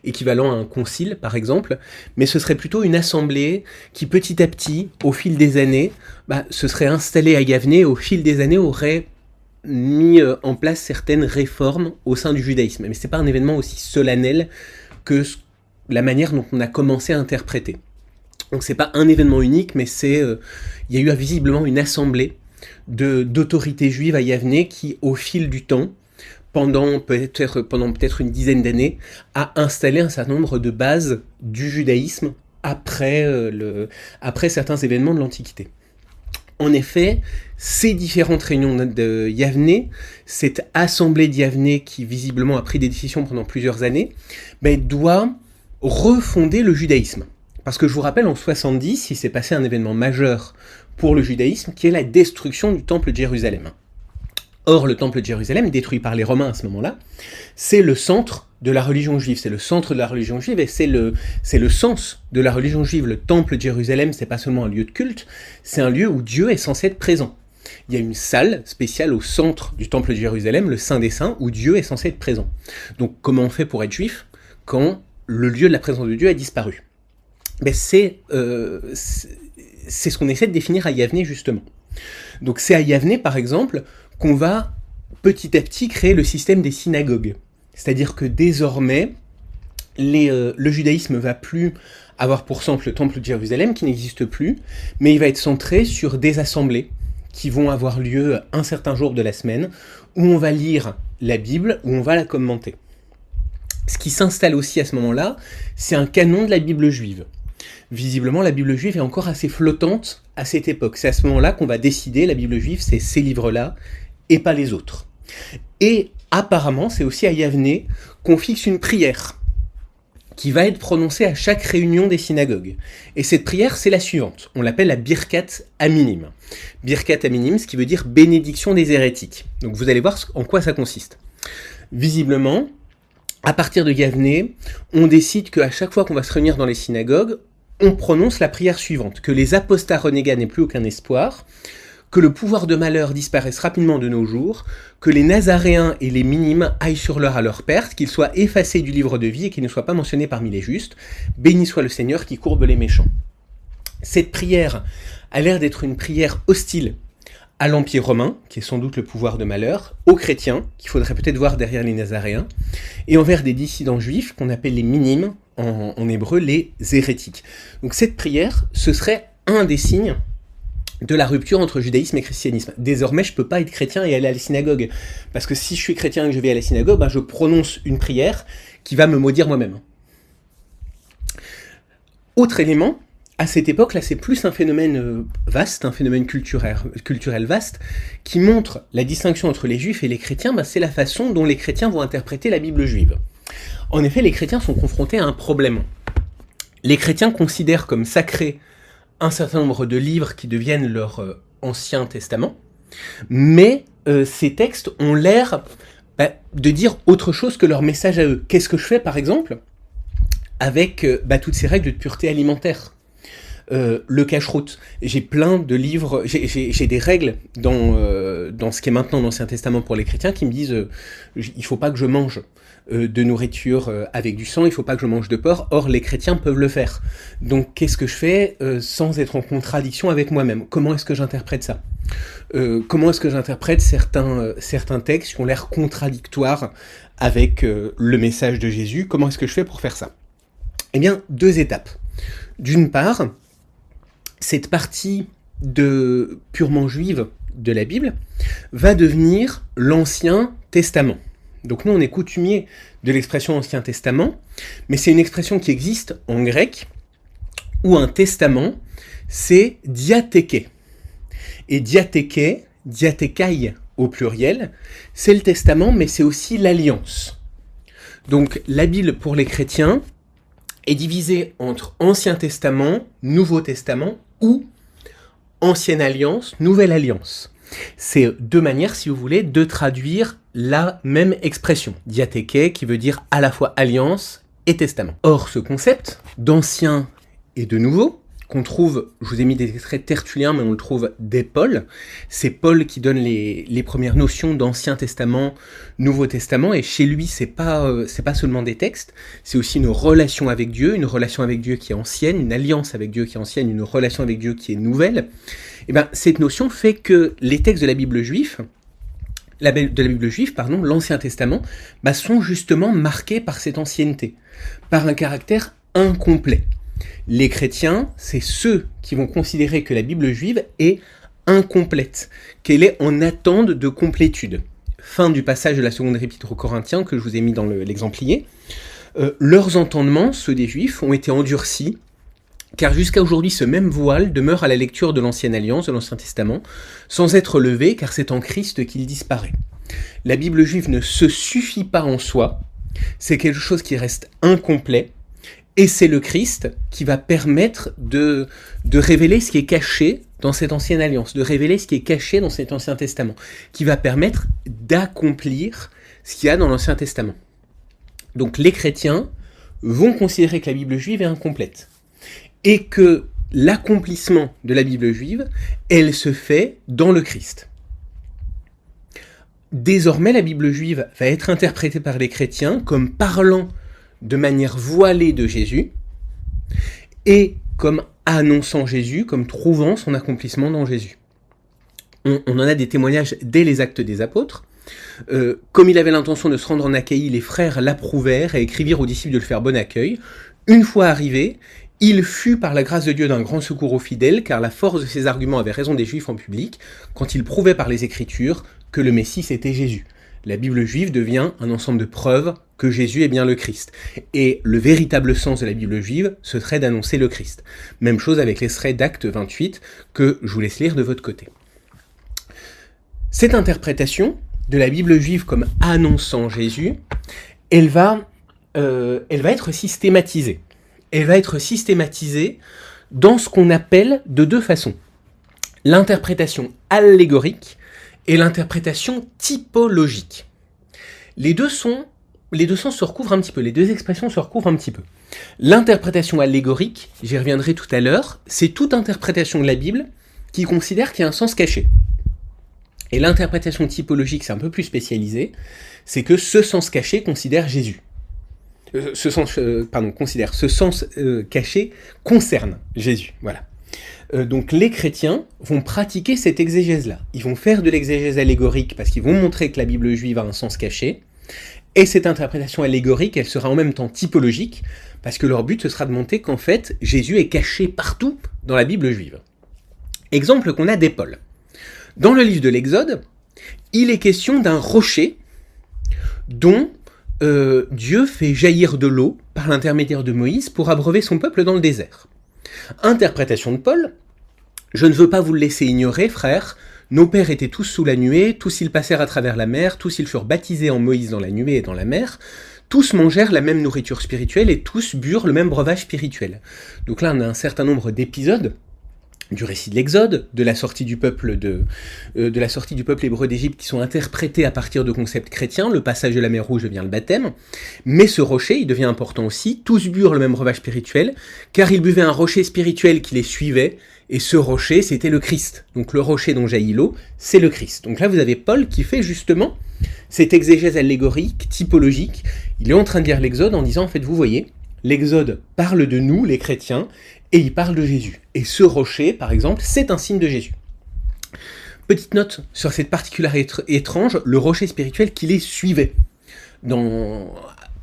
équivalent à un concile par exemple, mais ce serait plutôt une assemblée qui petit à petit, au fil des années, se serait installée à Yavne et au fil des années aurait mis en place certaines réformes au sein du judaïsme. Mais c'est pas un événement aussi solennel que la manière dont on a commencé à interpréter. Donc c'est pas un événement unique, mais il y a eu visiblement une assemblée d'autorités juives à Yavne qui, au fil du temps, pendant peut-être une dizaine d'années, a installé un certain nombre de bases du judaïsme après certains événements de l'Antiquité. En effet, ces différentes réunions de Yavne, cette assemblée de Yavne qui visiblement a pris des décisions pendant plusieurs années, doit refonder le judaïsme. Parce que je vous rappelle, en 70, il s'est passé un événement majeur pour le judaïsme, qui est la destruction du temple de Jérusalem. Or, le temple de Jérusalem, détruit par les Romains à ce moment-là, c'est le centre de la religion juive, c'est le centre de la religion juive, et c'est le sens de la religion juive. Le temple de Jérusalem, c'est pas seulement un lieu de culte, c'est un lieu où Dieu est censé être présent. Il y a une salle spéciale au centre du temple de Jérusalem, le Saint des Saints, où Dieu est censé être présent. Donc, comment on fait pour être juif quand le lieu de la présence de Dieu a disparu ? C'est ce qu'on essaie de définir à Yavne, justement. Donc c'est à Yavne, par exemple, qu'on va petit à petit créer le système des synagogues. C'est-à-dire que désormais, le judaïsme ne va plus avoir pour centre le temple de Jérusalem, qui n'existe plus, mais il va être centré sur des assemblées qui vont avoir lieu un certain jour de la semaine, où on va lire la Bible, où on va la commenter. Ce qui s'installe aussi à ce moment-là, c'est un canon de la Bible juive. Visiblement, la Bible juive est encore assez flottante à cette époque. C'est à ce moment-là qu'on va décider, la Bible juive, c'est ces livres-là, et pas les autres. Et apparemment, c'est aussi à Yavné qu'on fixe une prière qui va être prononcée à chaque réunion des synagogues. Et cette prière, c'est la suivante. On l'appelle la Birkat Aminim. Birkat Aminim, ce qui veut dire bénédiction des hérétiques. Donc vous allez voir en quoi ça consiste. Visiblement, à partir de Yavné, on décide qu'à chaque fois qu'on va se réunir dans les synagogues, on prononce la prière suivante, que les apostats renégats n'aient plus aucun espoir, que le pouvoir de malheur disparaisse rapidement de nos jours, que les Nazaréens et les minimes aillent sur l'heure à leur perte, qu'ils soient effacés du livre de vie et qu'ils ne soient pas mentionnés parmi les justes. Béni soit le Seigneur qui courbe les méchants. Cette prière a l'air d'être une prière hostile à l'Empire romain, qui est sans doute le pouvoir de malheur, aux chrétiens, qu'il faudrait peut-être voir derrière les Nazaréens, et envers des dissidents juifs qu'on appelle les minimes, en hébreu les hérétiques. Donc cette prière, ce serait un des signes de la rupture entre judaïsme et christianisme. Désormais, je ne peux pas être chrétien et aller à la synagogue. Parce que si je suis chrétien et que je vais à la synagogue, je prononce une prière qui va me maudire moi-même. Autre élément, à cette époque, là, c'est plus un phénomène vaste, un phénomène culturel vaste, qui montre la distinction entre les juifs et les chrétiens, c'est la façon dont les chrétiens vont interpréter la Bible juive. En effet, les chrétiens sont confrontés à un problème. Les chrétiens considèrent comme sacrés un certain nombre de livres qui deviennent leur Ancien Testament, mais ces textes ont l'air de dire autre chose que leur message à eux. Qu'est-ce que je fais, par exemple, avec toutes ces règles de pureté alimentaire ? Le cache-route. J'ai plein de livres, j'ai des règles dans ce qui est maintenant l'Ancien Testament pour les chrétiens qui me disent il faut pas que je mange de nourriture avec du sang, il faut pas que je mange de porc, or les chrétiens peuvent le faire. Donc qu'est-ce que je fais sans être en contradiction avec moi-même ? Comment est-ce que j'interprète ça ? Comment est-ce que j'interprète certains textes qui ont l'air contradictoires avec le message de Jésus ? Comment est-ce que je fais pour faire ça ? Eh bien, 2 étapes. D'une part, cette partie purement juive de la Bible va devenir l'Ancien Testament. Donc nous, on est coutumier de l'expression Ancien Testament, mais c'est une expression qui existe en grec, où un testament, c'est diatheke. Et diathekai au pluriel, c'est le testament, mais c'est aussi l'alliance. Donc la Bible pour les chrétiens est divisée entre Ancien Testament, Nouveau Testament, ou Ancienne Alliance, Nouvelle Alliance. C'est 2 manières, si vous voulez, de traduire la même expression. Diatheke, qui veut dire à la fois alliance et testament. Or, ce concept d'ancien et de nouveau, qu'on trouve, je vous ai mis des extraits de Tertullien, mais on le trouve dès Paul. C'est Paul qui donne les premières notions d'Ancien Testament, Nouveau Testament, et chez lui, c'est pas seulement des textes, c'est aussi une relation avec Dieu qui est ancienne, une alliance avec Dieu qui est ancienne, une relation avec Dieu qui est nouvelle. Et cette notion fait que les textes de la Bible juive, l'Ancien Testament, sont justement marqués par cette ancienneté, par un caractère incomplet. Les chrétiens, c'est ceux qui vont considérer que la Bible juive est incomplète, qu'elle est en attente de complétude. Fin du passage de la seconde épître aux Corinthiens que je vous ai mis dans l'exemplier. Leurs entendements, ceux des Juifs, ont été endurcis, car jusqu'à aujourd'hui, ce même voile demeure à la lecture de l'Ancienne Alliance, de l'Ancien Testament, sans être levé, car c'est en Christ qu'il disparaît. La Bible juive ne se suffit pas en soi, c'est quelque chose qui reste incomplet, et c'est le Christ qui va permettre de révéler ce qui est caché dans cette ancienne alliance, de révéler ce qui est caché dans cet Ancien Testament, qui va permettre d'accomplir ce qu'il y a dans l'Ancien Testament. Donc les chrétiens vont considérer que la Bible juive est incomplète, et que l'accomplissement de la Bible juive, elle se fait dans le Christ. Désormais, la Bible juive va être interprétée par les chrétiens comme parlant de manière voilée de Jésus, et comme annonçant Jésus, comme trouvant son accomplissement dans Jésus. On en a des témoignages dès les Actes des Apôtres. Comme il avait l'intention de se rendre en Achaïe, les frères l'approuvèrent et écrivirent aux disciples de le faire bon accueil. Une fois arrivés, Il fut par la grâce de Dieu d'un grand secours aux fidèles, car la force de ses arguments avait raison des Juifs en public, quand il prouvait par les Écritures que le Messie c'était Jésus. La Bible juive devient un ensemble de preuves que Jésus est bien le Christ. Et le véritable sens de la Bible juive, ce serait d'annoncer le Christ. Même chose avec l'extrait d'Acte 28, que je vous laisse lire de votre côté. Cette interprétation de la Bible juive comme annonçant Jésus, elle va être systématisée. Elle va être systématisée dans ce qu'on appelle de deux façons. L'interprétation allégorique et l'interprétation typologique. Les deux sens se recouvrent un petit peu, les deux expressions se recouvrent un petit peu. L'interprétation allégorique, j'y reviendrai tout à l'heure, c'est toute interprétation de la Bible qui considère qu'il y a un sens caché. Et l'interprétation typologique, c'est un peu plus spécialisé, c'est que ce sens caché considère Jésus. Ce sens caché concerne Jésus. Voilà. Donc les chrétiens vont pratiquer cette exégèse-là. Ils vont faire de l'exégèse allégorique parce qu'ils vont montrer que la Bible juive a un sens caché. Et cette interprétation allégorique, elle sera en même temps typologique parce que leur but, ce sera de montrer qu'en fait, Jésus est caché partout dans la Bible juive. Exemple qu'on a d'Épaule. Dans le livre de l'Exode, il est question d'un rocher dont Dieu fait jaillir de l'eau par l'intermédiaire de Moïse pour abreuver son peuple dans le désert. Interprétation de Paul, je ne veux pas vous le laisser ignorer, frères, nos pères étaient tous sous la nuée, tous ils passèrent à travers la mer, tous ils furent baptisés en Moïse dans la nuée et dans la mer, tous mangèrent la même nourriture spirituelle et tous burent le même breuvage spirituel. Donc là on a un certain nombre d'épisodes du récit de l'Exode, de la sortie du peuple hébreu d'Égypte qui sont interprétés à partir de concepts chrétiens, le passage de la mer Rouge devient le baptême, mais ce rocher, il devient important aussi, tous burent le même breuvage spirituel, car ils buvaient un rocher spirituel qui les suivait, et ce rocher, c'était le Christ. Donc le rocher dont jaillit l'eau, c'est le Christ. Donc là, vous avez Paul qui fait justement cette exégèse allégorique, typologique, il est en train de lire l'Exode en disant, en fait, vous voyez, l'Exode parle de nous, les chrétiens, et il parle de Jésus. Et ce rocher, par exemple, c'est un signe de Jésus. Petite note sur cette particularité étrange, le rocher spirituel qui les suivait.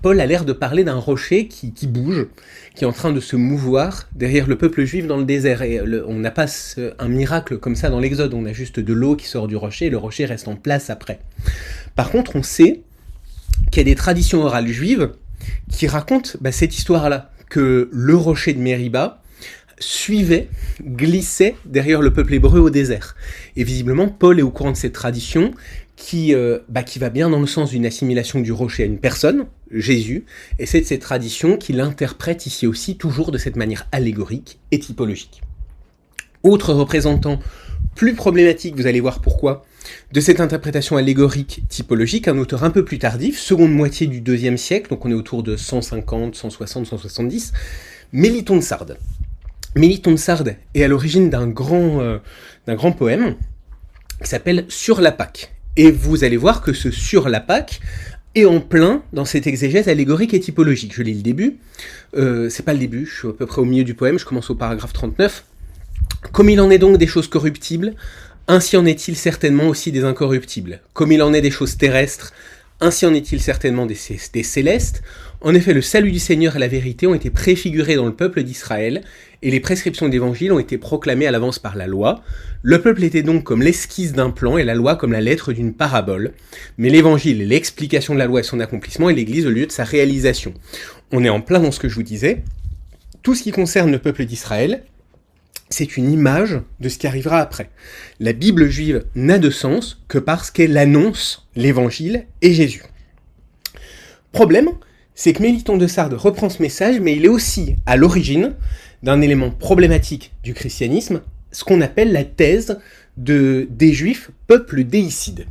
Paul a l'air de parler d'un rocher qui bouge, qui est en train de se mouvoir derrière le peuple juif dans le désert. Et on n'a pas un miracle comme ça dans l'Exode, on a juste de l'eau qui sort du rocher, et le rocher reste en place après. Par contre, on sait qu'il y a des traditions orales juives qui racontent cette histoire-là, que le rocher de Mériba glissait derrière le peuple hébreu au désert. Et visiblement, Paul est au courant de cette tradition qui va bien dans le sens d'une assimilation du rocher à une personne, Jésus, et c'est de cette tradition qu'il interprète ici aussi toujours de cette manière allégorique et typologique. Autre représentant plus problématique, vous allez voir pourquoi, de cette interprétation allégorique typologique, un auteur un peu plus tardif, seconde moitié du IIe siècle, donc on est autour de 150, 160, 170, Méliton de Sardes. Méliton de Sardes est à l'origine d'un grand poème qui s'appelle « Sur la Pâque ». Et vous allez voir que ce « Sur la Pâque » est en plein dans cette exégèse allégorique et typologique. Je lis le début, c'est pas le début, je suis à peu près au milieu du poème, je commence au paragraphe 39. « Comme il en est donc des choses corruptibles, ainsi en est-il certainement aussi des incorruptibles. Comme il en est des choses terrestres, ainsi en est-il certainement des célestes. En effet, le salut du Seigneur et la vérité ont été préfigurés dans le peuple d'Israël, et les prescriptions d'évangile ont été proclamées à l'avance par la loi. Le peuple était donc comme l'esquisse d'un plan, et la loi comme la lettre d'une parabole. Mais l'évangile est l'explication de la loi et son accomplissement, et l'Église au lieu de sa réalisation. » On est en plein dans ce que je vous disais. Tout ce qui concerne le peuple d'Israël, c'est une image de ce qui arrivera après. La Bible juive n'a de sens que parce qu'elle annonce l'Évangile et Jésus. Problème, c'est que Méliton de Sardes reprend ce message, mais il est aussi à l'origine d'un élément problématique du christianisme, ce qu'on appelle la thèse des Juifs peuple déicide.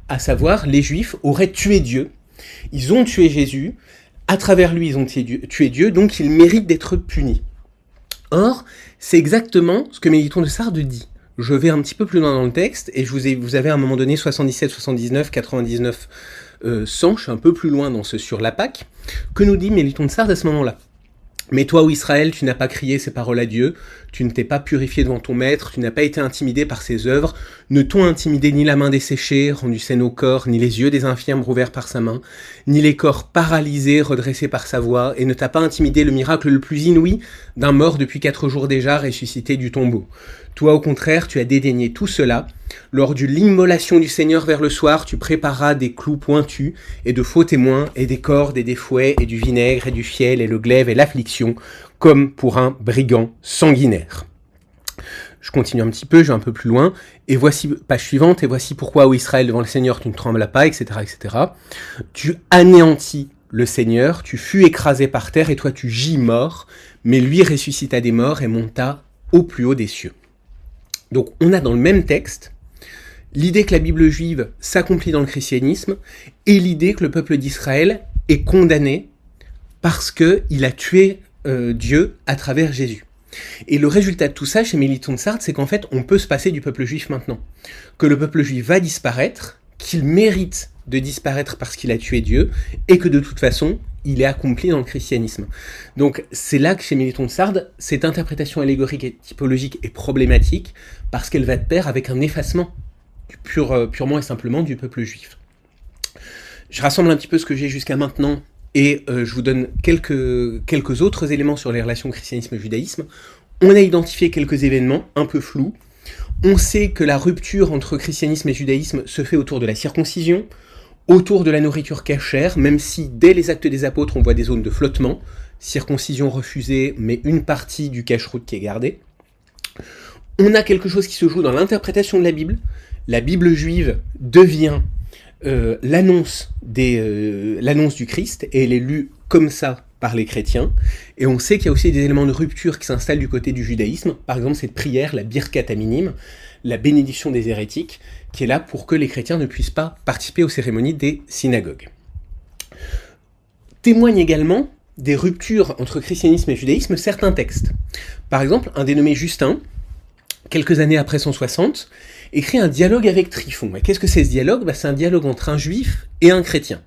À savoir, les Juifs auraient tué Dieu, ils ont tué Jésus, à travers lui ils ont tué Dieu, donc ils méritent d'être punis. Or, c'est exactement ce que Méliton de Sardes dit. Je vais un petit peu plus loin dans le texte, et vous avez à un moment donné 77, 79, 99, 100, je suis un peu plus loin dans ce sur la Pâque, que nous dit Méliton de Sardes à ce moment-là. Mais toi, ô Israël, tu n'as pas crié ces paroles à Dieu, tu ne t'es pas purifié devant ton maître, tu n'as pas été intimidé par ses œuvres, ne t'ont intimidé ni la main desséchée, rendu saine au corps, ni les yeux des infirmes rouverts par sa main, ni les corps paralysés redressés par sa voix, et ne t'a pas intimidé le miracle le plus inouï d'un mort depuis 4 jours déjà ressuscité du tombeau. Toi, au contraire, tu as dédaigné tout cela. Lors de l'immolation du Seigneur vers le soir, tu préparas des clous pointus et de faux témoins, et des cordes et des fouets, et du vinaigre et du fiel, et le glaive et l'affliction, comme pour un brigand sanguinaire. Je continue un petit peu, je vais un peu plus loin, et voici, page suivante, et voici pourquoi, ô Israël, devant le Seigneur, tu ne trembles pas, etc., etc. Tu anéantis le Seigneur, tu fus écrasé par terre, et toi tu gis mort, mais lui ressuscita des morts et monta au plus haut des cieux. Donc on a dans le même texte l'idée que la Bible juive s'accomplit dans le christianisme et l'idée que le peuple d'Israël est condamné parce qu'il a tué Dieu à travers Jésus. Et le résultat de tout ça chez Méliton de Sardes, c'est qu'en fait on peut se passer du peuple juif maintenant. Que le peuple juif va disparaître, qu'il mérite de disparaître parce qu'il a tué Dieu et que de toute façon il est accompli dans le christianisme. Donc c'est là que chez Méliton de Sardes, cette interprétation allégorique et typologique est problématique parce qu'elle va de pair avec un effacement purement et simplement du peuple juif. Je rassemble un petit peu ce que j'ai jusqu'à maintenant et je vous donne quelques autres éléments sur les relations christianisme-judaïsme. On a identifié quelques événements un peu flous. On sait que la rupture entre christianisme et judaïsme se fait autour de la circoncision, autour de la nourriture cachère, même si dès les actes des apôtres on voit des zones de flottement, circoncision refusée, mais une partie du cache-route qui est gardée. On a quelque chose qui se joue dans l'interprétation de la Bible juive devient l'annonce du Christ, et elle est lue comme ça par les chrétiens, et on sait qu'il y a aussi des éléments de rupture qui s'installent du côté du judaïsme, par exemple cette prière, la birkat aminim, la bénédiction des hérétiques, qui est là pour que les chrétiens ne puissent pas participer aux cérémonies des synagogues. Témoignent également des ruptures entre christianisme et judaïsme certains textes. Par exemple, un dénommé Justin, quelques années après 160, écrit un dialogue avec Tryphon. Et qu'est-ce que c'est ce dialogue ? C'est un dialogue entre un juif et un chrétien.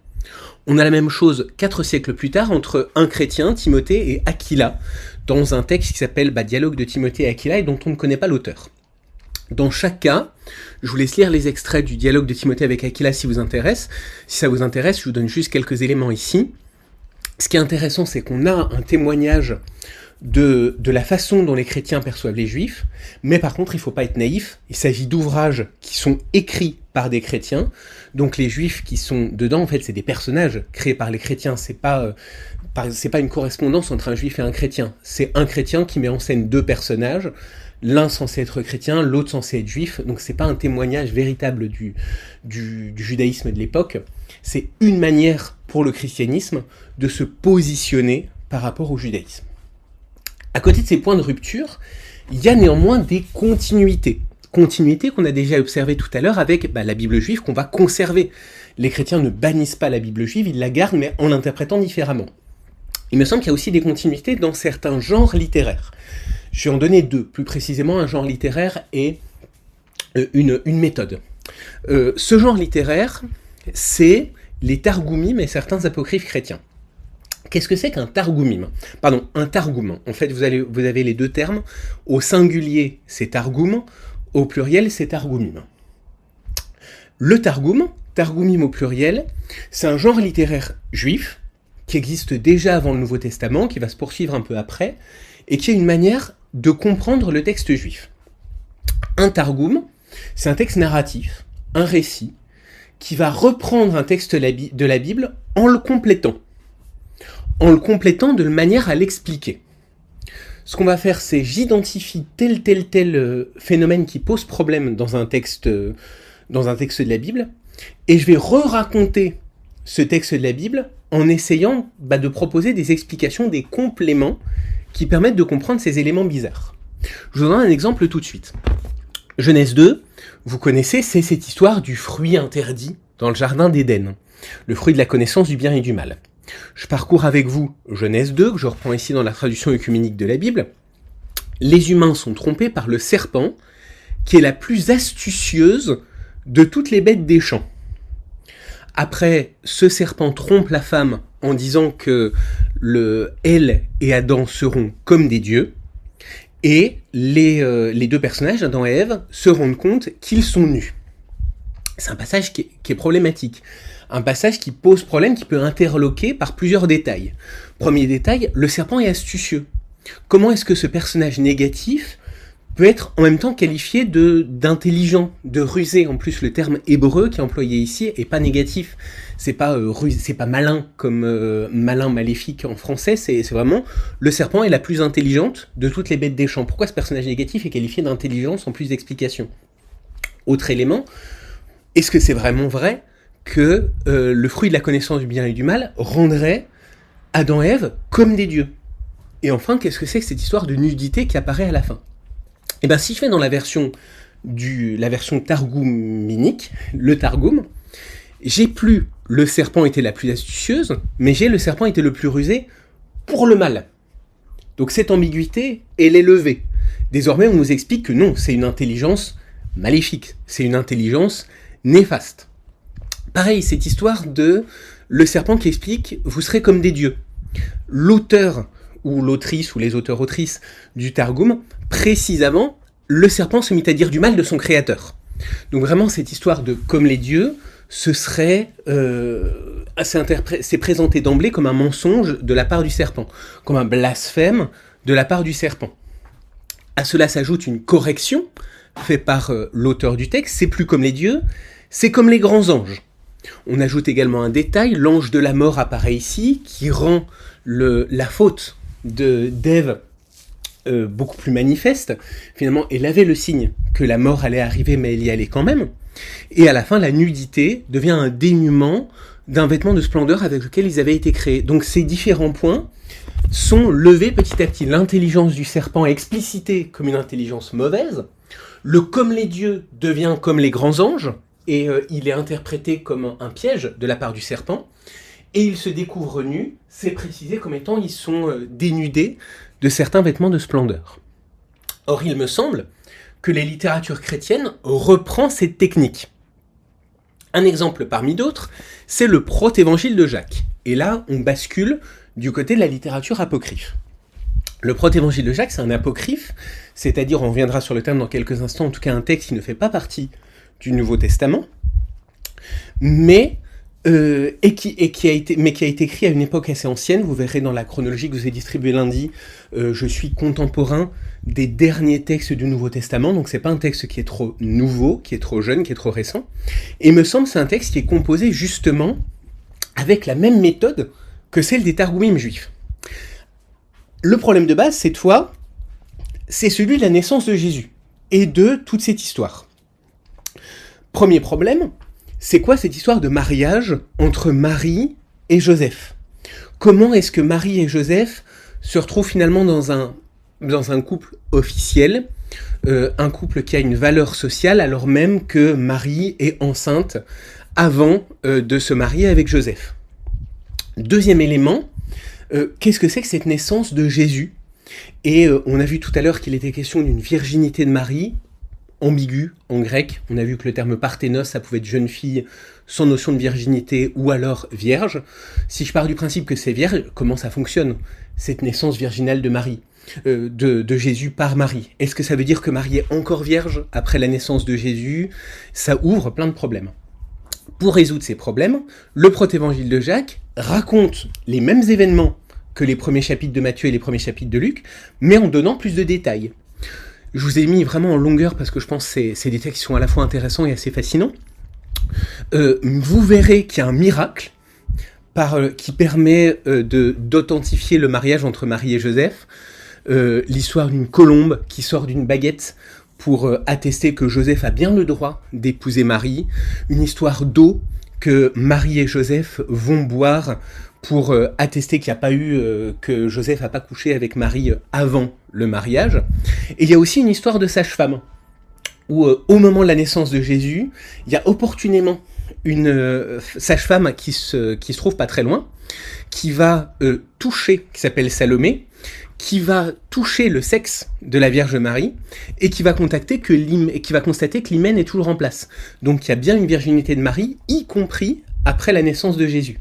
On a la même chose 4 siècles plus tard entre un chrétien, Timothée, et Aquila, dans un texte qui s'appelle Dialogue de Timothée et Aquila, et dont on ne connaît pas l'auteur. Dans chaque cas, je vous laisse lire les extraits du dialogue de Timothée avec Aquila si ça vous intéresse, je vous donne juste quelques éléments ici. Ce qui est intéressant, c'est qu'on a un témoignage de la façon dont les chrétiens perçoivent les juifs, mais par contre, il ne faut pas être naïf, il s'agit d'ouvrages qui sont écrits par des chrétiens, donc les juifs qui sont dedans, en fait, c'est des personnages créés par les chrétiens, c'est pas une correspondance entre un juif et un chrétien, c'est un chrétien qui met en scène 2 personnages, l'un censé être chrétien, l'autre censé être juif, donc c'est pas un témoignage véritable du judaïsme de l'époque, c'est une manière pour le christianisme de se positionner par rapport au judaïsme. À côté de ces points de rupture, il y a néanmoins des continuités. Continuités qu'on a déjà observées tout à l'heure avec la Bible juive qu'on va conserver. Les chrétiens ne bannissent pas la Bible juive, ils la gardent, mais en l'interprétant différemment. Il me semble qu'il y a aussi des continuités dans certains genres littéraires. Je vais en donner 2, plus précisément un genre littéraire et une méthode. Ce genre littéraire, c'est les targumim et certains apocryphes chrétiens. Qu'est-ce que c'est qu'un targumim ? Pardon, un targum. En fait, vous avez les 2 termes. Au singulier, c'est targum. Au pluriel, c'est targumim. Le targumim au pluriel, c'est un genre littéraire juif qui existe déjà avant le Nouveau Testament, qui va se poursuivre un peu après, et qui est une manière de comprendre le texte juif. Un targum, c'est un texte narratif, un récit, qui va reprendre un texte de la Bible en le complétant de manière à l'expliquer. Ce qu'on va faire, c'est j'identifie tel phénomène qui pose problème dans un texte de la Bible, et je vais re-raconter ce texte de la Bible en essayant de proposer des explications, des compléments qui permettent de comprendre ces éléments bizarres. Je vous donne un exemple tout de suite. Genèse 2, vous connaissez, c'est cette histoire du fruit interdit dans le jardin d'Éden, le fruit de la connaissance du bien et du mal. Je parcours avec vous Genèse 2, que je reprends ici dans la traduction œcuménique de la Bible. Les humains sont trompés par le serpent, qui est la plus astucieuse de toutes les bêtes des champs. Après, ce serpent trompe la femme en disant que elle et Adam seront comme des dieux, et les deux personnages, Adam et Ève, se rendent compte qu'ils sont nus. C'est un passage qui est problématique. Un passage qui pose problème, qui peut interloquer par plusieurs détails. Premier détail, le serpent est astucieux. Comment est-ce que ce personnage négatif peut être en même temps qualifié d'intelligent, de rusé? En plus, le terme hébreu qui est employé ici est pas négatif. C'est pas malin comme malin maléfique en français. C'est vraiment le serpent est la plus intelligente de toutes les bêtes des champs. Pourquoi ce personnage négatif est qualifié d'intelligence en plus d'explication? Autre élément, est-ce que c'est vraiment vrai que le fruit de la connaissance du bien et du mal rendrait Adam et Ève comme des dieux? Et enfin, qu'est-ce que c'est que cette histoire de nudité qui apparaît à la fin? Et bien, si je fais dans la version targuminique, le Targum, j'ai plus le serpent était la plus astucieuse, mais j'ai le serpent était le plus rusé pour le mal. Donc cette ambiguïté, elle est levée. Désormais, on nous explique que non, c'est une intelligence maléfique, c'est une intelligence néfaste. Pareil, cette histoire de le serpent qui explique « vous serez comme des dieux ». L'auteur ou l'autrice ou les auteurs-autrices du Targum, précisément, le serpent se mit à dire du mal de son créateur. Donc vraiment, cette histoire de « comme les dieux », c'est présenté d'emblée comme un mensonge de la part du serpent, comme un blasphème de la part du serpent. À cela s'ajoute une correction faite par l'auteur du texte, c'est plus comme les dieux, c'est comme les grands anges. On ajoute également un détail, l'ange de la mort apparaît ici, qui rend la faute d'Ève beaucoup plus manifeste. Finalement, elle avait le signe que la mort allait arriver, mais elle y allait quand même. Et à la fin, la nudité devient un dénuement d'un vêtement de splendeur avec lequel ils avaient été créés. Donc ces différents points sont levés petit à petit. L'intelligence du serpent est explicitée comme une intelligence mauvaise. Le comme les dieux devient comme les grands anges, et il est interprété comme un piège de la part du serpent. Et ils se découvrent nus, c'est précisé comme étant ils sont dénudés de certains vêtements de splendeur. Or, il me semble que la littérature chrétienne reprend cette technique. Un exemple parmi d'autres, c'est le protévangile de Jacques. Et là, on bascule du côté de la littérature apocryphe. Le protévangile de Jacques, c'est un apocryphe, c'est-à-dire, on reviendra sur le terme dans quelques instants, en tout cas un texte qui ne fait pas partie du Nouveau Testament, mais qui a été écrit à une époque assez ancienne. Vous verrez dans la chronologie que je vous ai distribuée lundi, je suis contemporain des derniers textes du Nouveau Testament, donc c'est pas un texte qui est trop nouveau, qui est trop jeune, qui est trop récent, et il me semble que c'est un texte qui est composé justement avec la même méthode que celle des Targumim juifs. Le problème de base, cette fois, c'est celui de la naissance de Jésus, et de toute cette histoire. Premier problème, c'est quoi cette histoire de mariage entre Marie et Joseph? Comment est-ce que Marie et Joseph se retrouvent finalement dans un couple officiel, un couple qui a une valeur sociale, alors même que Marie est enceinte avant de se marier avec Joseph? Deuxième élément, qu'est-ce que c'est que cette naissance de Jésus? Et on a vu tout à l'heure qu'il était question d'une virginité de Marie, ambigu en grec. On a vu que le terme parthénos, ça pouvait être jeune fille sans notion de virginité ou alors vierge. Si je pars du principe que c'est vierge, comment ça fonctionne, cette naissance virginale de Marie, de Jésus par Marie? Est-ce que ça veut dire que Marie est encore vierge après la naissance de Jésus? Ça ouvre plein de problèmes. Pour résoudre ces problèmes, le protévangile de Jacques raconte les mêmes événements que les premiers chapitres de Matthieu et les premiers chapitres de Luc, mais en donnant plus de détails. Je vous ai mis vraiment en longueur parce que je pense que c'est des textes qui sont à la fois intéressants et assez fascinants. Vous verrez qu'il y a un miracle qui permet d'authentifier le mariage entre Marie et Joseph. L'histoire d'une colombe qui sort d'une baguette pour attester que Joseph a bien le droit d'épouser Marie. Une histoire d'eau que Marie et Joseph vont boire pour attester qu'il n'y a pas eu, que Joseph n'a pas couché avec Marie avant le mariage. Et il y a aussi une histoire de sage-femme, où au moment de la naissance de Jésus, il y a opportunément une sage-femme qui se trouve pas très loin, qui va toucher, qui s'appelle Salomé, qui va toucher le sexe de la Vierge Marie, et qui va constater que l'hymen est toujours en place. Donc il y a bien une virginité de Marie, y compris après la naissance de Jésus.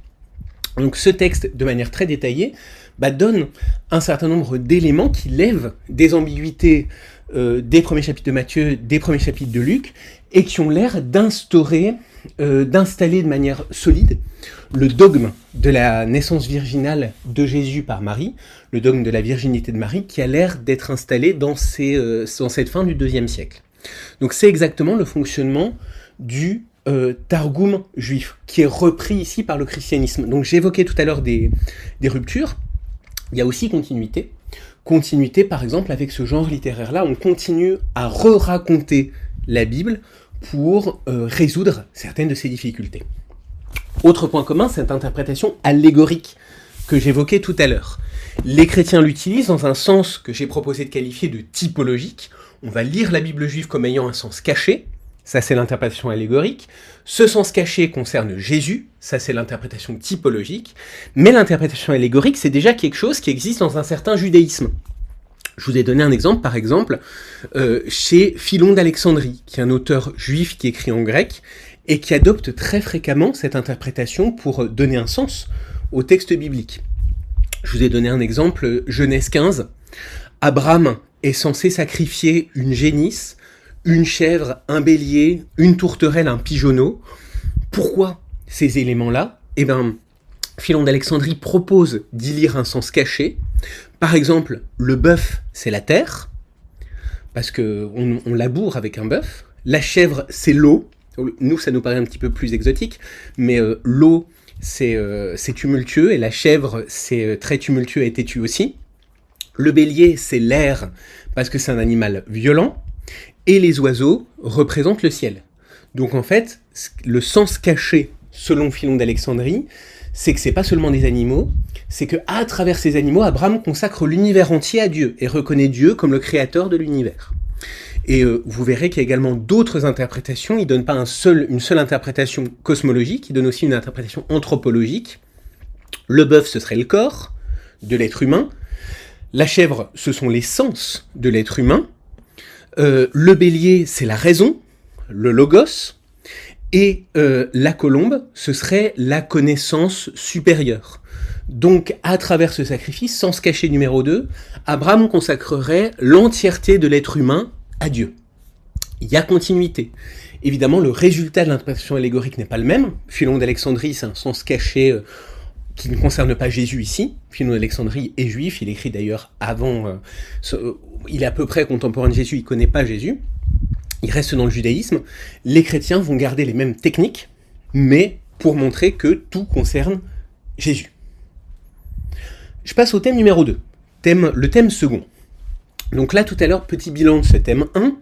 Donc ce texte, de manière très détaillée, donne un certain nombre d'éléments qui lèvent des ambiguïtés des premiers chapitres de Matthieu, des premiers chapitres de Luc, et qui ont l'air d'installer de manière solide le dogme de la naissance virginale de Jésus par Marie, le dogme de la virginité de Marie, qui a l'air d'être installé dans cette fin du IIe siècle. Donc c'est exactement le fonctionnement du Targum juif, qui est repris ici par le christianisme. Donc j'évoquais tout à l'heure des ruptures, il y a aussi continuité. Continuité par exemple avec ce genre littéraire-là, on continue à re-raconter la Bible pour résoudre certaines de ces difficultés. Autre point commun, cette interprétation allégorique que j'évoquais tout à l'heure. Les chrétiens l'utilisent dans un sens que j'ai proposé de qualifier de typologique. On va lire la Bible juive comme ayant un sens caché, ça c'est l'interprétation allégorique. Ce sens caché concerne Jésus, ça c'est l'interprétation typologique. Mais l'interprétation allégorique, c'est déjà quelque chose qui existe dans un certain judaïsme. Je vous ai donné un exemple, par exemple, chez Philon d'Alexandrie, qui est un auteur juif qui écrit en grec, et qui adopte très fréquemment cette interprétation pour donner un sens au texte biblique. Je vous ai donné un exemple, Genèse 15. Abraham est censé sacrifier une génisse, une chèvre, un bélier, une tourterelle, un pigeonneau. Pourquoi ces éléments-là ? Eh bien, Philon d'Alexandrie propose d'y lire un sens caché. Par exemple, le bœuf, c'est la terre, parce qu'on laboure avec un bœuf. La chèvre, c'est l'eau. Nous, ça nous paraît un petit peu plus exotique, mais l'eau, c'est tumultueux, et la chèvre, c'est très tumultueux et têtu aussi. Le bélier, c'est l'air, parce que c'est un animal violent, et les oiseaux représentent le ciel. Donc en fait, le sens caché, selon Philon d'Alexandrie, c'est que c'est pas seulement des animaux, c'est que à travers ces animaux, Abraham consacre l'univers entier à Dieu, et reconnaît Dieu comme le créateur de l'univers. Et vous verrez qu'il y a également d'autres interprétations. Il ne donne pas une seule interprétation cosmologique, il donne aussi une interprétation anthropologique. Le bœuf, ce serait le corps de l'être humain. La chèvre, ce sont les sens de l'être humain. Le bélier, c'est la raison, le logos. Et la colombe, ce serait la connaissance supérieure. Donc, à travers ce sacrifice, sens caché numéro 2, Abraham consacrerait l'entièreté de l'être humain à Dieu. Il y a continuité. Évidemment, le résultat de l'interprétation allégorique n'est pas le même. Philon d'Alexandrie, c'est un sens caché qui ne concerne pas Jésus ici. Philon d'Alexandrie est juif, il écrit d'ailleurs avant... il est à peu près contemporain de Jésus, il ne connaît pas Jésus. Il reste dans le judaïsme. Les chrétiens vont garder les mêmes techniques, mais pour montrer que tout concerne Jésus. Je passe au thème numéro 2, le thème second. Donc là, tout à l'heure, petit bilan de ce thème 1.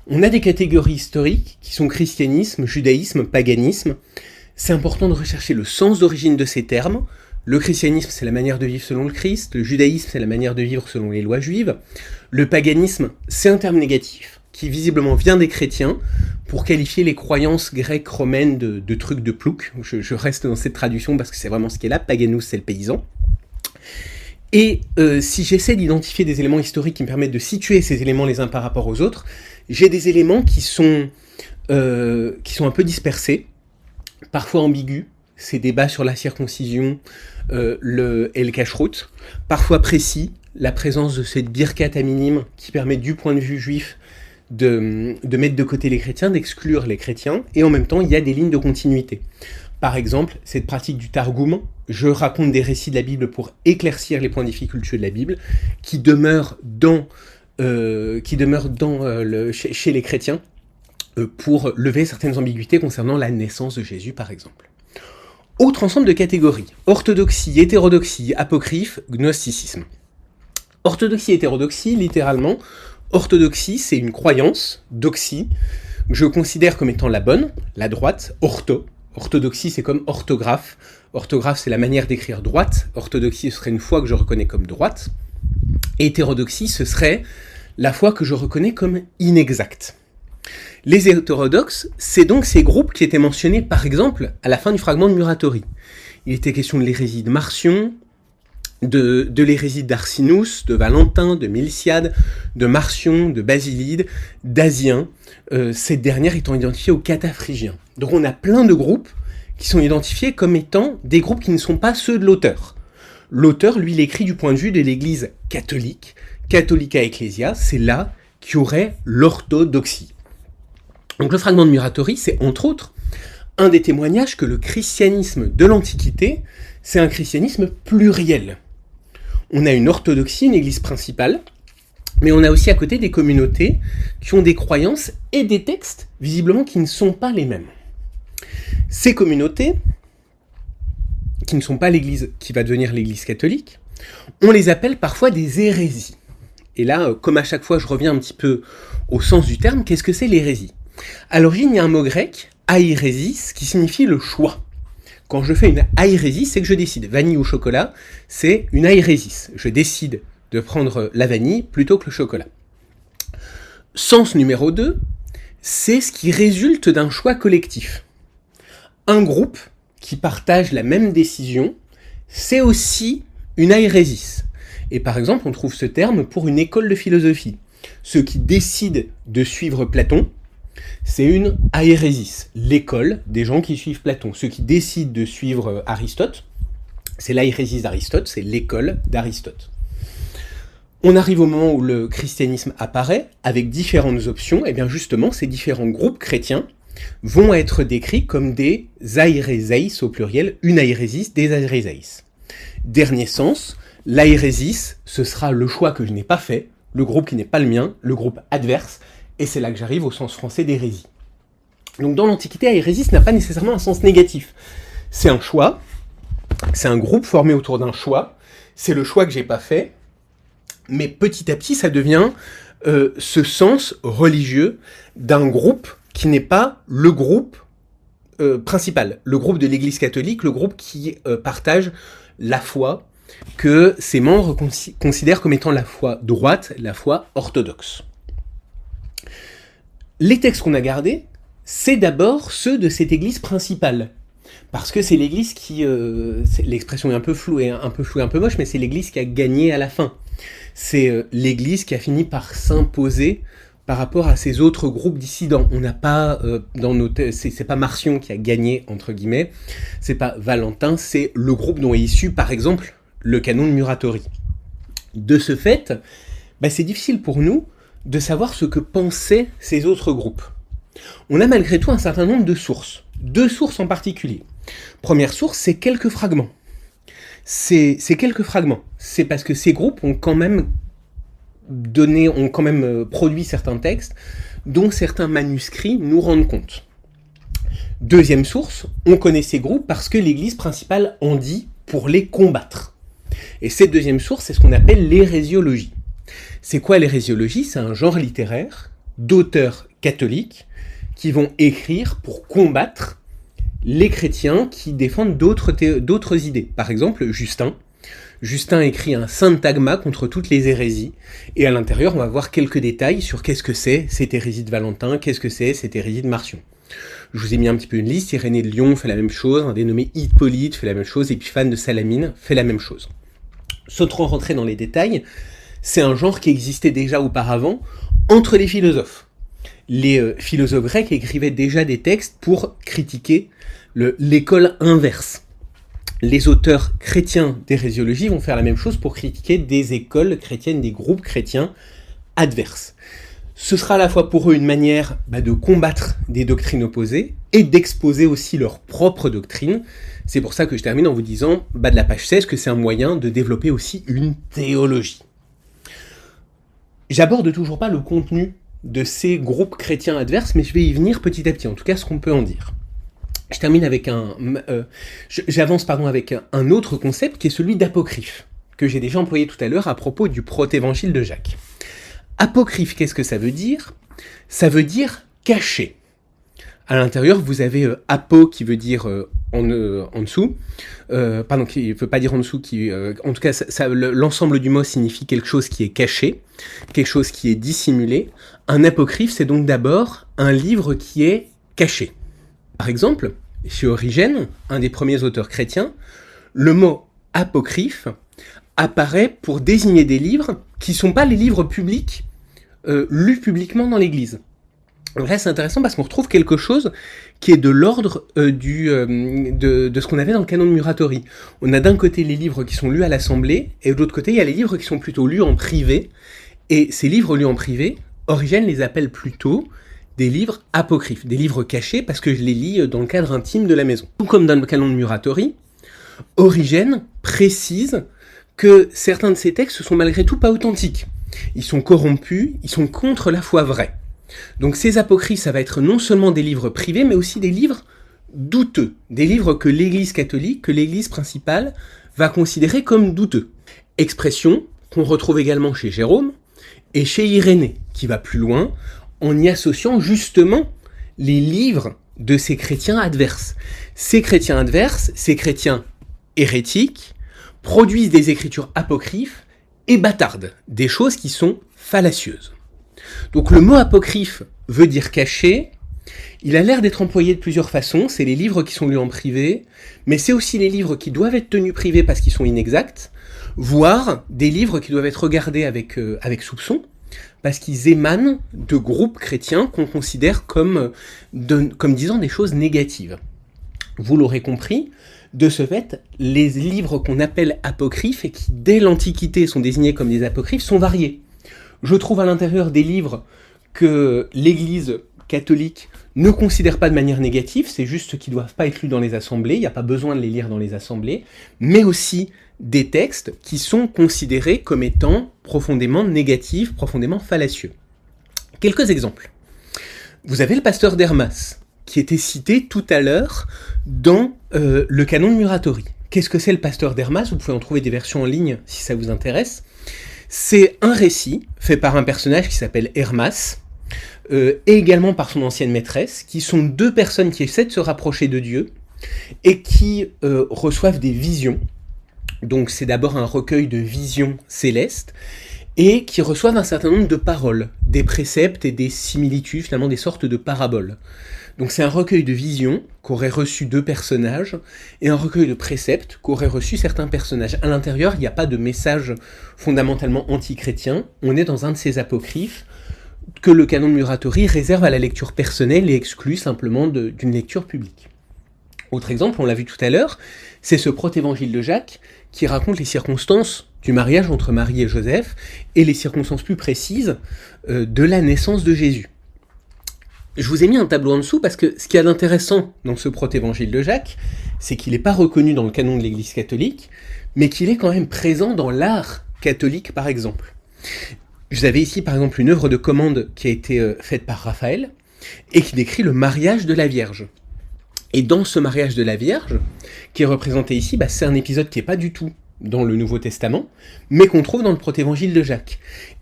On a des catégories historiques qui sont christianisme, judaïsme, paganisme. C'est important de rechercher le sens d'origine de ces termes. Le christianisme, c'est la manière de vivre selon le Christ. Le judaïsme, c'est la manière de vivre selon les lois juives. Le paganisme, c'est un terme négatif qui visiblement vient des chrétiens pour qualifier les croyances grecques, romaines de trucs de plouc. Je reste dans cette traduction parce que c'est vraiment ce qui est là. Paganus, c'est le paysan. Et si j'essaie d'identifier des éléments historiques qui me permettent de situer ces éléments les uns par rapport aux autres, j'ai des éléments qui sont un peu dispersés, parfois ambigus. Ces débats sur la circoncision et le cacheroute, parfois précis, la présence de cette birkat minime qui permet du point de vue juif de mettre de côté les chrétiens, d'exclure les chrétiens, et en même temps il y a des lignes de continuité. Par exemple, cette pratique du Targum, je raconte des récits de la Bible pour éclaircir les points difficultueux de la Bible, qui demeurent chez les chrétiens pour lever certaines ambiguïtés concernant la naissance de Jésus, par exemple. Autre ensemble de catégories, orthodoxie, hétérodoxie, apocryphe, gnosticisme. Orthodoxie, hétérodoxie, littéralement, orthodoxie, c'est une croyance, doxie, que je considère comme étant la bonne, la droite, orthodoxie, c'est comme orthographe. Orthographe, c'est la manière d'écrire droite. Orthodoxie, ce serait une foi que je reconnais comme droite. Et hétérodoxie, ce serait la foi que je reconnais comme inexacte. Les hétérodoxes, c'est donc ces groupes qui étaient mentionnés, par exemple, à la fin du fragment de Muratori. Il était question de l'hérésie de Marcion, de l'hérésie d'Arsinus, de Valentin, de Milciade, de Marcion, de Basilide, d'Asien, cette dernière étant identifiée aux Cataphrygiens. Donc on a plein de groupes qui sont identifiés comme étant des groupes qui ne sont pas ceux de l'auteur. L'auteur, lui, l'écrit du point de vue de l'Église catholique, Catholica Ecclesia, c'est là qu'il y aurait l'orthodoxie. Donc le fragment de Muratori, c'est entre autres un des témoignages que le christianisme de l'Antiquité, c'est un christianisme pluriel. On a une orthodoxie, une église principale, mais on a aussi à côté des communautés qui ont des croyances et des textes, visiblement, qui ne sont pas les mêmes. Ces communautés, qui ne sont pas l'église qui va devenir l'église catholique, on les appelle parfois des hérésies. Et là, comme à chaque fois, je reviens un petit peu au sens du terme, qu'est-ce que c'est l'hérésie ? À l'origine, il y a un mot grec, airesis, qui signifie le choix. Quand je fais une airesie, c'est que je décide. Vanille ou chocolat, c'est une airesis. Je décide de prendre la vanille plutôt que le chocolat. Sens numéro 2, c'est ce qui résulte d'un choix collectif. Un groupe qui partage la même décision, c'est aussi une airesis. Et par exemple, on trouve ce terme pour une école de philosophie. Ceux qui décident de suivre Platon, c'est une airesis, l'école des gens qui suivent Platon. Ceux qui décident de suivre Aristote, c'est l'airesis d'Aristote, c'est l'école d'Aristote. On arrive au moment où le christianisme apparaît, avec différentes options, et bien justement, ces différents groupes chrétiens vont être décrits comme des aireseis au pluriel, une airesis, des aireseis. Dernier sens, l'airesis, ce sera le choix que je n'ai pas fait, le groupe qui n'est pas le mien, le groupe adverse, et c'est là que j'arrive au sens français d'hérésie. Donc dans l'Antiquité, airesis n'a pas nécessairement un sens négatif. C'est un choix, c'est un groupe formé autour d'un choix, c'est le choix que j'ai pas fait, mais petit à petit, ça devient ce sens religieux d'un groupe qui n'est pas le groupe principal, le groupe de l'Église catholique, le groupe qui partage la foi que ses membres considèrent comme étant la foi droite, la foi orthodoxe. Les textes qu'on a gardés, c'est d'abord ceux de cette église principale. Parce que c'est l'église qui... l'expression est un peu floue, un peu moche, mais c'est l'église qui a gagné à la fin. C'est l'église qui a fini par s'imposer par rapport à ces autres groupes dissidents. On n'a pas, c'est pas Marcion qui a gagné, entre guillemets, c'est pas Valentin, c'est le groupe dont est issu, par exemple, le canon de Muratori. De ce fait, c'est difficile pour nous de savoir ce que pensaient ces autres groupes. On a malgré tout un certain nombre de sources. 2 sources en particulier. Première source, c'est quelques fragments. C'est quelques fragments. C'est parce que ces groupes ont quand même produit certains textes dont certains manuscrits nous rendent compte. Deuxième source, on connaît ces groupes parce que l'église principale en dit pour les combattre. Et cette deuxième source, c'est ce qu'on appelle l'hérésiologie. C'est quoi l'hérésiologie ? C'est un genre littéraire d'auteurs catholiques qui vont écrire pour combattre les chrétiens qui défendent d'autres idées. Par exemple, Justin écrit un syntagma contre toutes les hérésies, et à l'intérieur, on va voir quelques détails sur qu'est-ce que c'est cette hérésie de Valentin, qu'est-ce que c'est cette hérésie de Marcion. Je vous ai mis un petit peu une liste, Irénée de Lyon fait la même chose, un dénommé Hippolyte fait la même chose, Épiphane de Salamine fait la même chose. Sans trop rentrer dans les détails, c'est un genre qui existait déjà auparavant entre les philosophes. Les philosophes grecs écrivaient déjà des textes pour critiquer l'école inverse. Les auteurs chrétiens d'hérésiologie vont faire la même chose pour critiquer des écoles chrétiennes, des groupes chrétiens adverses. Ce sera à la fois pour eux une manière de combattre des doctrines opposées et d'exposer aussi leur propre doctrine. C'est pour ça que je termine en vous disant, de la page 16, que c'est un moyen de développer aussi une théologie. J'aborde toujours pas le contenu de ces groupes chrétiens adverses, mais je vais y venir petit à petit, en tout cas ce qu'on peut en dire. Je termine avec j'avance avec un autre concept qui est celui d'apocryphe, que j'ai déjà employé tout à l'heure à propos du protévangile de Jacques. Apocryphe, qu'est-ce que ça veut dire ? Ça veut dire caché. À l'intérieur, vous avez apo qui veut dire en dessous, qui ne veut pas dire en dessous, en tout cas, l'ensemble du mot signifie quelque chose qui est caché, quelque chose qui est dissimulé. Un apocryphe, c'est donc d'abord un livre qui est caché. Par exemple, chez Origène, un des premiers auteurs chrétiens, le mot apocryphe apparaît pour désigner des livres qui ne sont pas les livres publics lus publiquement dans l'Église. Là, c'est intéressant parce qu'on retrouve quelque chose qui est de l'ordre de ce qu'on avait dans le canon de Muratori. On a d'un côté les livres qui sont lus à l'Assemblée, et de l'autre côté, il y a les livres qui sont plutôt lus en privé. Et ces livres lus en privé, Origène les appelle plutôt des livres apocryphes, des livres cachés, parce que je les lis dans le cadre intime de la maison. Tout comme dans le canon de Muratori, Origène précise que certains de ces textes sont malgré tout pas authentiques. Ils sont corrompus, ils sont contre la foi vraie. Donc ces apocryphes, ça va être non seulement des livres privés, mais aussi des livres douteux, des livres que l'Église catholique, que l'Église principale, va considérer comme douteux. Expression qu'on retrouve également chez Jérôme et chez Irénée, qui va plus loin, en y associant justement les livres de ces chrétiens adverses. Ces chrétiens adverses, ces chrétiens hérétiques, produisent des écritures apocryphes et bâtardes, des choses qui sont fallacieuses. Donc le mot apocryphe veut dire caché, il a l'air d'être employé de plusieurs façons, c'est les livres qui sont lus en privé, mais c'est aussi les livres qui doivent être tenus privés parce qu'ils sont inexacts, voire des livres qui doivent être regardés avec soupçon, parce qu'ils émanent de groupes chrétiens qu'on considère comme disant des choses négatives. Vous l'aurez compris, de ce fait, les livres qu'on appelle apocryphes et qui dès l'Antiquité sont désignés comme des apocryphes sont variés. Je trouve à l'intérieur des livres que l'Église catholique ne considère pas de manière négative, c'est juste qu'ils ne doivent pas être lus dans les assemblées, il n'y a pas besoin de les lire dans les assemblées, mais aussi des textes qui sont considérés comme étant profondément négatifs, profondément fallacieux. Quelques exemples. Vous avez le pasteur d'Hermas, qui était cité tout à l'heure dans le canon de Muratori. Qu'est-ce que c'est le pasteur d'Hermas ? Vous pouvez en trouver des versions en ligne si ça vous intéresse. C'est un récit fait par un personnage qui s'appelle Hermas, et également par son ancienne maîtresse, qui sont deux personnes qui essaient de se rapprocher de Dieu et qui reçoivent des visions. Donc c'est d'abord un recueil de visions célestes et qui reçoivent un certain nombre de paroles, des préceptes et des similitudes, finalement des sortes de paraboles. Donc c'est un recueil de visions qu'auraient reçu deux personnages et un recueil de préceptes qu'auraient reçu certains personnages. À l'intérieur, il n'y a pas de message fondamentalement anti-chrétien, on est dans un de ces apocryphes que le canon de Muratori réserve à la lecture personnelle et exclut simplement d'une lecture publique. Autre exemple, on l'a vu tout à l'heure, c'est ce protévangile de Jacques qui raconte les circonstances du mariage entre Marie et Joseph et les circonstances plus précises de la naissance de Jésus. Je vous ai mis un tableau en dessous parce que ce qu'il y a d'intéressant dans ce protévangile de Jacques, c'est qu'il n'est pas reconnu dans le canon de l'Église catholique, mais qu'il est quand même présent dans l'art catholique par exemple. Vous avez ici par exemple une œuvre de commande qui a été faite par Raphaël et qui décrit le mariage de la Vierge. Et dans ce mariage de la Vierge, qui est représenté ici, c'est un épisode qui n'est pas du tout dans le Nouveau Testament, mais qu'on trouve dans le protévangile de Jacques.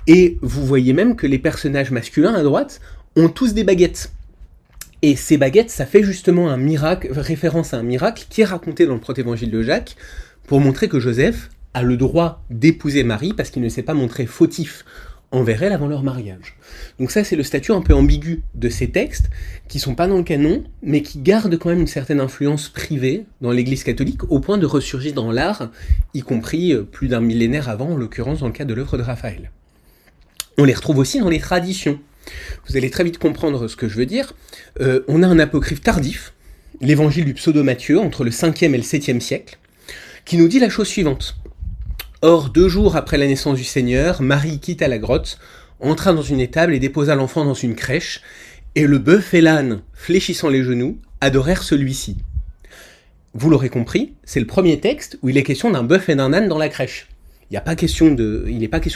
Et vous voyez même que les personnages masculins à droite ont tous des baguettes. Et ces baguettes, ça fait justement un miracle, référence à un miracle qui est raconté dans le protévangile de Jacques, pour montrer que Joseph a le droit d'épouser Marie parce qu'il ne s'est pas montré fautif envers elle avant leur mariage. Donc ça, c'est le statut un peu ambigu de ces textes, qui sont pas dans le canon, mais qui gardent quand même une certaine influence privée dans l'Église catholique, au point de ressurgir dans l'art, y compris plus d'un millénaire avant, en l'occurrence dans le cas de l'œuvre de Raphaël. On les retrouve aussi dans les traditions. Vous allez très vite comprendre ce que je veux dire. On a un apocryphe tardif, l'évangile du pseudo-Matthieu, entre le 5e et le 7e siècle, qui nous dit la chose suivante. Or, 2 jours après la naissance du Seigneur, Marie quitta la grotte, entra dans une étable et déposa l'enfant dans une crèche, et le bœuf et l'âne, fléchissant les genoux, adorèrent celui-ci. Vous l'aurez compris, c'est le premier texte où il est question d'un bœuf et d'un âne dans la crèche. Il n'est pas question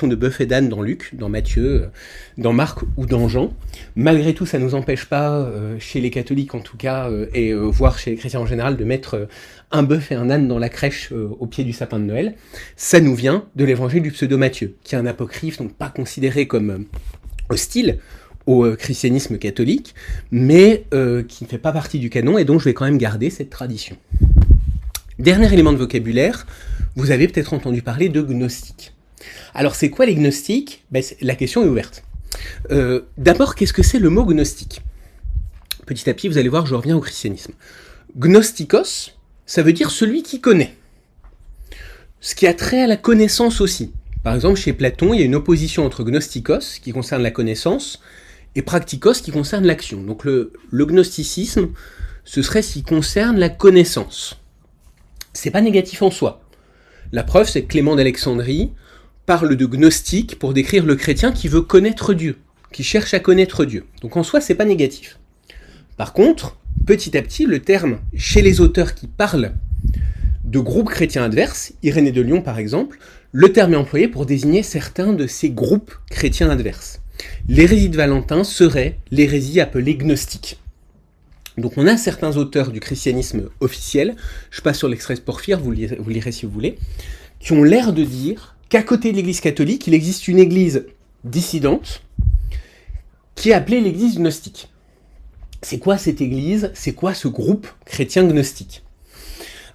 de bœuf et d'âne dans Luc, dans Matthieu, dans Marc ou dans Jean. Malgré tout, ça ne nous empêche pas, chez les catholiques en tout cas, et voire chez les chrétiens en général, de mettre un bœuf et un âne dans la crèche au pied du sapin de Noël. Ça nous vient de l'évangile du pseudo-Matthieu, qui est un apocryphe, donc pas considéré comme hostile au christianisme catholique, mais qui ne fait pas partie du canon, et donc je vais quand même garder cette tradition. Dernier élément de vocabulaire, vous avez peut-être entendu parler de gnostiques. Alors c'est quoi les gnostiques ? La question est ouverte. D'abord, qu'est-ce que c'est le mot gnostique ? Petit à petit, vous allez voir, je reviens au christianisme. Gnostikos, ça veut dire celui qui connaît. Ce qui a trait à la connaissance aussi. Par exemple, chez Platon, il y a une opposition entre gnostikos, qui concerne la connaissance, et practikos qui concerne l'action. Donc le gnosticisme, ce serait ce qui concerne la connaissance. C'est pas négatif en soi. La preuve, c'est que Clément d'Alexandrie parle de gnostique pour décrire le chrétien qui veut connaître Dieu, qui cherche à connaître Dieu. Donc en soi, c'est pas négatif. Par contre, petit à petit, le terme, chez les auteurs qui parlent de groupes chrétiens adverses, Irénée de Lyon par exemple, le terme est employé pour désigner certains de ces groupes chrétiens adverses. L'hérésie de Valentin serait l'hérésie appelée gnostique. Donc on a certains auteurs du christianisme officiel, je passe sur l'extrait Porphyre, vous lirez si vous voulez, qui ont l'air de dire qu'à côté de l'église catholique, il existe une église dissidente qui est appelée l'église gnostique. C'est quoi cette église? C'est quoi ce groupe chrétien gnostique?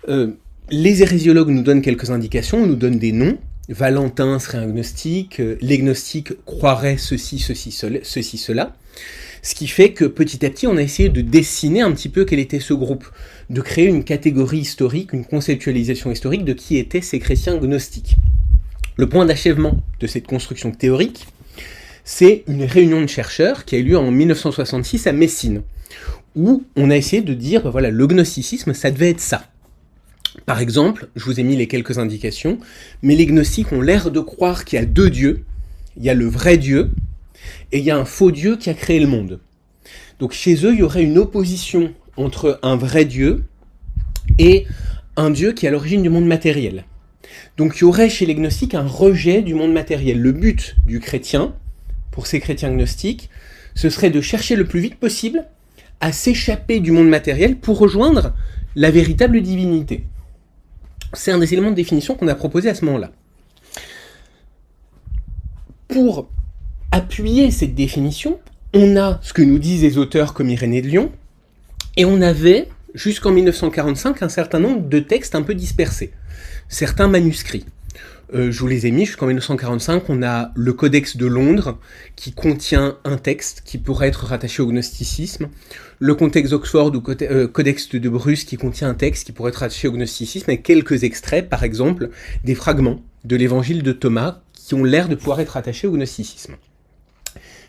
Les hérésiologues nous donnent quelques indications, nous donnent des noms. Valentin serait un gnostique, les gnostiques croiraient ceci, cela. Ce qui fait que petit à petit, on a essayé de dessiner un petit peu quel était ce groupe, de créer une catégorie historique, une conceptualisation historique de qui étaient ces chrétiens gnostiques. Le point d'achèvement de cette construction théorique, c'est une réunion de chercheurs qui a eu lieu en 1966 à Messine, où on a essayé de dire, voilà, le gnosticisme, ça devait être ça. Par exemple, je vous ai mis les quelques indications, mais les gnostiques ont l'air de croire qu'il y a deux dieux. Il y a le vrai Dieu, et il y a un faux Dieu qui a créé le monde. Donc chez eux, il y aurait une opposition entre un vrai Dieu et un Dieu qui est à l'origine du monde matériel. Donc il y aurait chez les gnostiques un rejet du monde matériel. Le but du chrétien, pour ces chrétiens gnostiques, ce serait de chercher le plus vite possible à s'échapper du monde matériel pour rejoindre la véritable divinité. C'est un des éléments de définition qu'on a proposé à ce moment-là. Pour appuyer cette définition, on a ce que nous disent les auteurs comme Irénée de Lyon, et on avait, jusqu'en 1945, un certain nombre de textes un peu dispersés, certains manuscrits. Je vous les ai mis, jusqu'en 1945, on a le Codex de Londres, qui contient un texte qui pourrait être rattaché au gnosticisme, le Codex d'Oxford ou Codex de Bruce, qui contient un texte qui pourrait être rattaché au gnosticisme, avec quelques extraits, par exemple, des fragments de l'évangile de Thomas, qui ont l'air de pouvoir être rattachés au gnosticisme.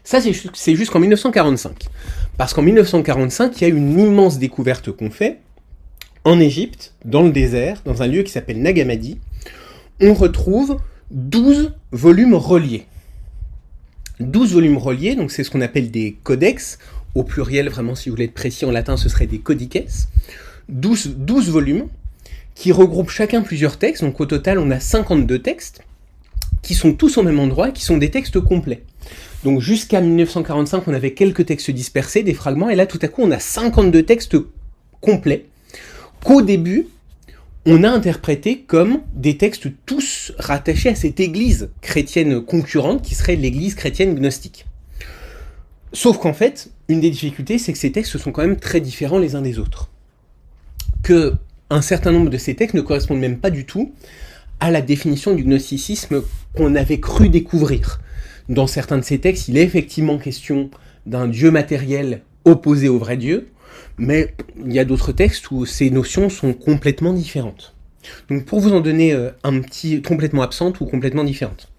Ça, c'est jusqu'en 1945. Parce qu'en 1945, il y a une immense découverte qu'on fait, en Égypte, dans le désert, dans un lieu qui s'appelle Nag Hammadi, on retrouve 12 volumes reliés. 12 volumes reliés, donc c'est ce qu'on appelle des codex, au pluriel, vraiment si vous voulez être précis en latin, ce serait des codices. 12 volumes qui regroupent chacun plusieurs textes, donc au total on a 52 textes, qui sont tous au même endroit et qui sont des textes complets. Donc jusqu'à 1945, on avait quelques textes dispersés, des fragments, et là tout à coup on a 52 textes complets, qu'au début, on a interprété comme des textes tous rattachés à cette église chrétienne concurrente qui serait l'église chrétienne gnostique. Sauf qu'en fait, une des difficultés, c'est que ces textes sont quand même très différents les uns des autres. Que un certain nombre de ces textes ne correspondent même pas du tout à la définition du gnosticisme qu'on avait cru découvrir. Dans certains de ces textes, il est effectivement question d'un Dieu matériel opposé au vrai Dieu, mais il y a d'autres textes où ces notions sont complètement différentes. Donc pour vous en donner complètement absentes ou complètement différentes.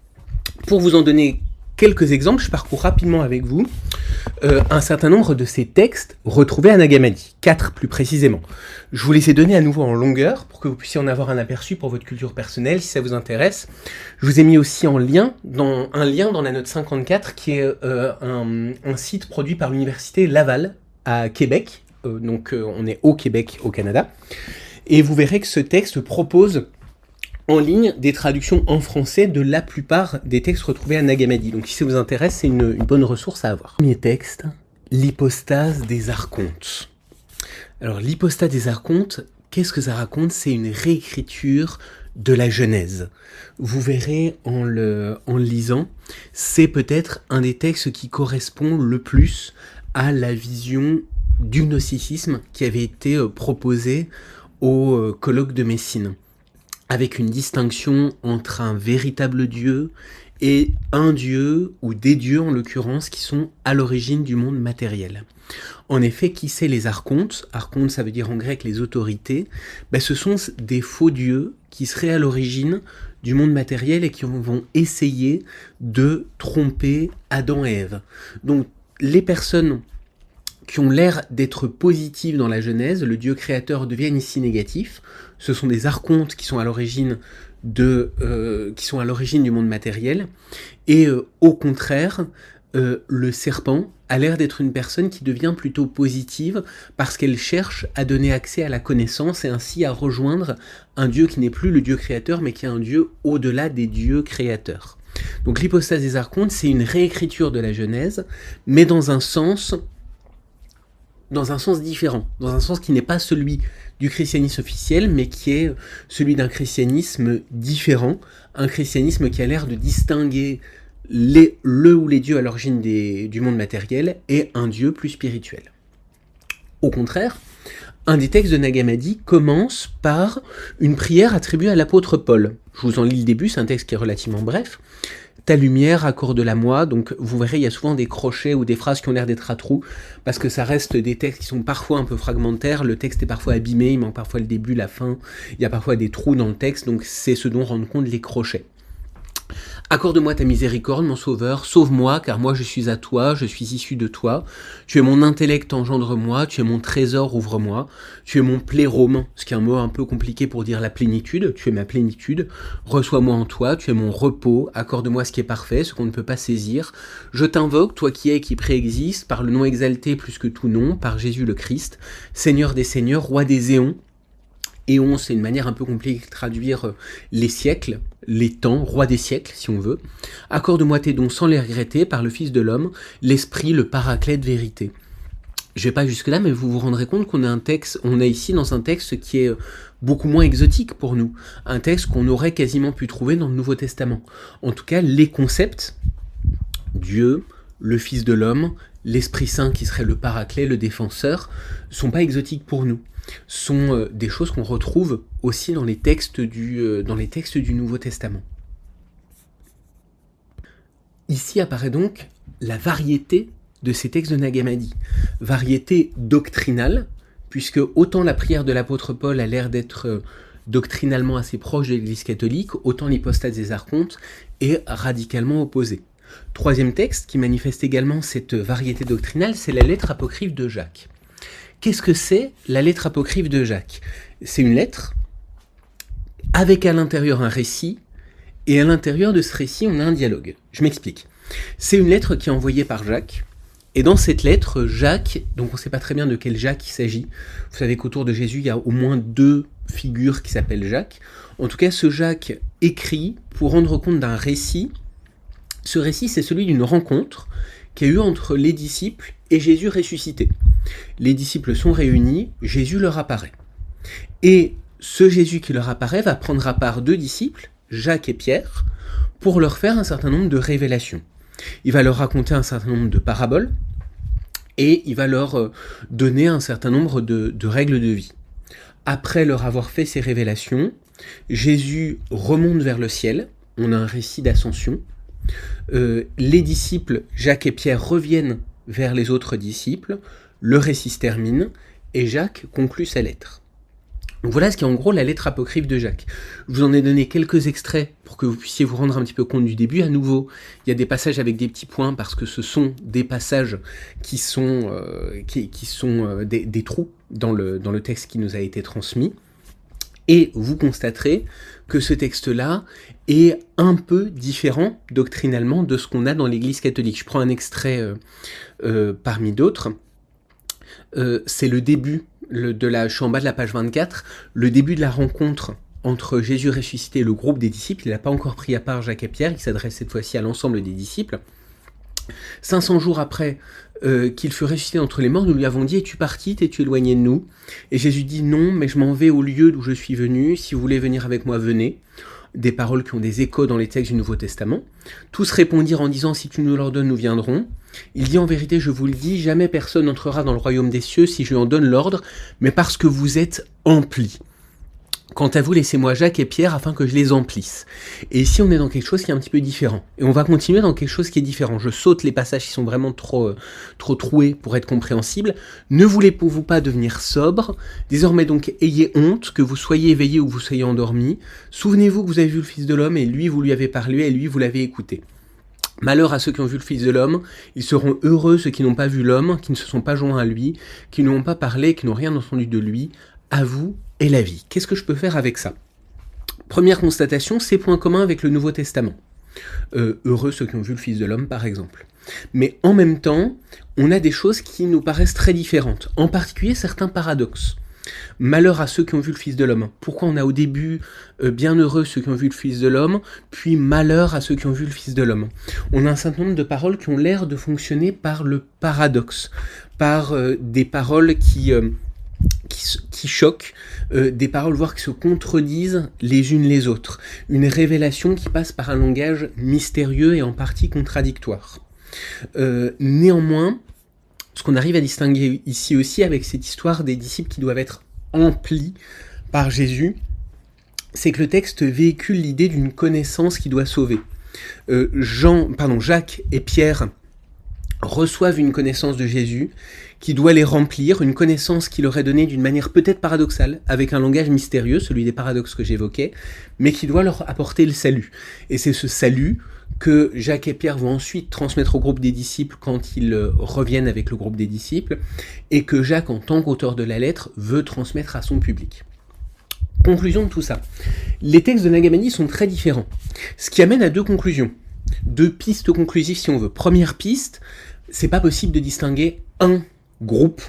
Pour vous en donner quelques exemples, je parcours rapidement avec vous un certain nombre de ces textes retrouvés à Nag Hammadi, 4 plus précisément. Je vous les ai donnés à nouveau en longueur pour que vous puissiez en avoir un aperçu pour votre culture personnelle si ça vous intéresse. Je vous ai mis aussi un lien dans la note 54 qui est un site produit par l'université Laval à Québec. Donc on est au Québec, au Canada. Et vous verrez que ce texte propose en ligne des traductions en français de la plupart des textes retrouvés à Nag Hammadi. Donc si ça vous intéresse, c'est une bonne ressource à avoir. Premier texte, l'hypostase des archontes. Alors l'hypostase des archontes, qu'est-ce que ça raconte? C'est une réécriture de la Genèse. Vous verrez en le lisant, c'est peut-être un des textes qui correspond le plus à la vision du gnosticisme qui avait été proposé au colloque de Messine, avec une distinction entre un véritable Dieu et un Dieu, ou des dieux en l'occurrence, qui sont à l'origine du monde matériel. En effet, qui c'est les archontes? Archontes, ça veut dire en grec les autorités. Ce sont des faux dieux qui seraient à l'origine du monde matériel et qui vont essayer de tromper Adam et Ève. Donc les personnes qui ont l'air d'être positives dans la Genèse, le Dieu créateur, deviennent ici négatifs. Ce sont des archontes qui sont à l'origine du monde matériel. Et au contraire, le serpent a l'air d'être une personne qui devient plutôt positive parce qu'elle cherche à donner accès à la connaissance et ainsi à rejoindre un Dieu qui n'est plus le Dieu créateur, mais qui est un Dieu au-delà des dieux créateurs. Donc l'hypostase des archontes, c'est une réécriture de la Genèse, mais dans un sens différent, dans un sens qui n'est pas celui du christianisme officiel, mais qui est celui d'un christianisme différent, un christianisme qui a l'air de distinguer le ou les dieux à l'origine du monde matériel et un Dieu plus spirituel. Au contraire, un des textes de Nag Hammadi commence par une prière attribuée à l'apôtre Paul. Je vous en lis le début, c'est un texte qui est relativement bref. Ta lumière, accorde-la moi. Donc vous verrez, il y a souvent des crochets ou des phrases qui ont l'air d'être à trous, parce que ça reste des textes qui sont parfois un peu fragmentaires, le texte est parfois abîmé, il manque parfois le début, la fin, il y a parfois des trous dans le texte, donc c'est ce dont rendent compte les crochets. Accorde-moi ta miséricorde, mon sauveur, sauve-moi, car moi je suis à toi, je suis issu de toi. Tu es mon intellect, engendre-moi, tu es mon trésor, ouvre-moi. Tu es mon plérome, ce qui est un mot un peu compliqué pour dire la plénitude, tu es ma plénitude. Reçois-moi en toi, tu es mon repos, accorde-moi ce qui est parfait, ce qu'on ne peut pas saisir. Je t'invoque, toi qui es et qui préexiste, par le nom exalté plus que tout nom, par Jésus le Christ, Seigneur des seigneurs, roi des éons. Éon, c'est une manière un peu compliquée de traduire les siècles, les temps, roi des siècles, si on veut. Accorde-moi tes dons sans les regretter, par le Fils de l'homme, l'Esprit, le Paraclet de vérité. Je vais pas jusque-là, mais vous vous rendrez compte qu'on est ici dans un texte qui est beaucoup moins exotique pour nous. Un texte qu'on aurait quasiment pu trouver dans le Nouveau Testament. En tout cas, les concepts, Dieu, le Fils de l'homme, l'Esprit Saint qui serait le Paraclet, le défenseur, sont pas exotiques pour nous. Sont des choses qu'on retrouve aussi dans les textes du Nouveau Testament. Ici apparaît donc la variété de ces textes de Nag Hammadi. Variété doctrinale, puisque autant la prière de l'apôtre Paul a l'air d'être doctrinalement assez proche de l'Église catholique, autant l'hypostase des archontes est radicalement opposée. Troisième texte qui manifeste également cette variété doctrinale, c'est la lettre apocryphe de Jacques. Qu'est-ce que c'est la lettre apocryphe de Jacques ? C'est une lettre avec à l'intérieur un récit, et à l'intérieur de ce récit, on a un dialogue. Je m'explique. C'est une lettre qui est envoyée par Jacques, et dans cette lettre, Jacques, donc on ne sait pas très bien de quel Jacques il s'agit. Vous savez qu'autour de Jésus, il y a au moins 2 figures qui s'appellent Jacques. En tout cas, ce Jacques écrit pour rendre compte d'un récit. Ce récit, c'est celui d'une rencontre qu'il y a eu entre les disciples et Jésus ressuscité. Les disciples sont réunis, Jésus leur apparaît. Et ce Jésus qui leur apparaît va prendre à part 2 disciples, Jacques et Pierre, pour leur faire un certain nombre de révélations. Il va leur raconter un certain nombre de paraboles, et il va leur donner un certain nombre de règles de vie. Après leur avoir fait ces révélations, Jésus remonte vers le ciel, on a un récit d'ascension. Les disciples, Jacques et Pierre, reviennent vers les autres disciples, le récit se termine, et Jacques conclut sa lettre. Donc voilà ce qui est en gros la lettre apocryphe de Jacques. Je vous en ai donné quelques extraits pour que vous puissiez vous rendre un petit peu compte du début. À nouveau, il y a des passages avec des petits points parce que ce sont des passages qui sont des trous dans le texte qui nous a été transmis. Et vous constaterez que ce texte-là est un peu différent doctrinalement de ce qu'on a dans l'Église catholique. Je prends un extrait parmi d'autres. C'est le début je suis en bas de la page 24, le début de la rencontre entre Jésus ressuscité et le groupe des disciples. Il n'a pas encore pris à part Jacques et Pierre, il s'adresse cette fois-ci à l'ensemble des disciples. 500 jours après qu'il fut ressuscité entre les morts, nous lui avons dit « Es-tu parti, t'es-tu éloigné de nous ?» Et Jésus dit « Non, mais je m'en vais au lieu d'où je suis venu, si vous voulez venir avec moi, venez ». Des paroles qui ont des échos dans les textes du Nouveau Testament. Tous répondirent en disant « Si tu nous l'ordonnes, nous viendrons ». Il dit « En vérité, je vous le dis, jamais personne n'entrera dans le royaume des cieux si je lui en donne l'ordre, mais parce que vous êtes emplis. Quant à vous, laissez-moi Jacques et Pierre afin que je les emplisse. » Et ici, on est dans quelque chose qui est un petit peu différent. Et on va continuer dans quelque chose qui est différent. Je saute les passages qui sont vraiment trop troués pour être compréhensibles. Ne voulez-vous pas devenir sobre ? Désormais donc, ayez honte, que vous soyez éveillés ou que vous soyez endormis. Souvenez-vous que vous avez vu le Fils de l'homme, et lui, vous lui avez parlé, et lui, vous l'avez écouté. Malheur à ceux qui ont vu le Fils de l'homme, ils seront heureux ceux qui n'ont pas vu l'homme, qui ne se sont pas joints à lui, qui n'ont pas parlé, qui n'ont rien entendu de lui. À vous et la vie. Qu'est-ce que je peux faire avec ça ? Première constatation, c'est point commun avec le Nouveau Testament. Heureux ceux qui ont vu le Fils de l'homme, par exemple. Mais en même temps, on a des choses qui nous paraissent très différentes, en particulier certains paradoxes. Malheur à ceux qui ont vu le Fils de l'homme. Pourquoi on a au début bienheureux ceux qui ont vu le Fils de l'homme, puis malheur à ceux qui ont vu le Fils de l'homme. On a un certain nombre de paroles qui ont l'air de fonctionner par le paradoxe, par des paroles qui choquent, des paroles voire qui se contredisent les unes les autres. Une révélation qui passe par un langage mystérieux et en partie contradictoire. Néanmoins, ce qu'on arrive à distinguer ici aussi avec cette histoire des disciples qui doivent être emplis par Jésus, c'est que le texte véhicule l'idée d'une connaissance qui doit sauver. Jacques et Pierre reçoivent une connaissance de Jésus qui doit les remplir, une connaissance qui leur est donnée d'une manière peut-être paradoxale, avec un langage mystérieux, celui des paradoxes que j'évoquais, mais qui doit leur apporter le salut. Et c'est ce salut que Jacques et Pierre vont ensuite transmettre au groupe des disciples quand ils reviennent avec le groupe des disciples, et que Jacques, en tant qu'auteur de la lettre, veut transmettre à son public. Conclusion de tout ça. Les textes de Nag Hammadi sont très différents, ce qui amène à deux conclusions. Deux pistes conclusives si on veut. Première piste, c'est pas possible de distinguer un groupe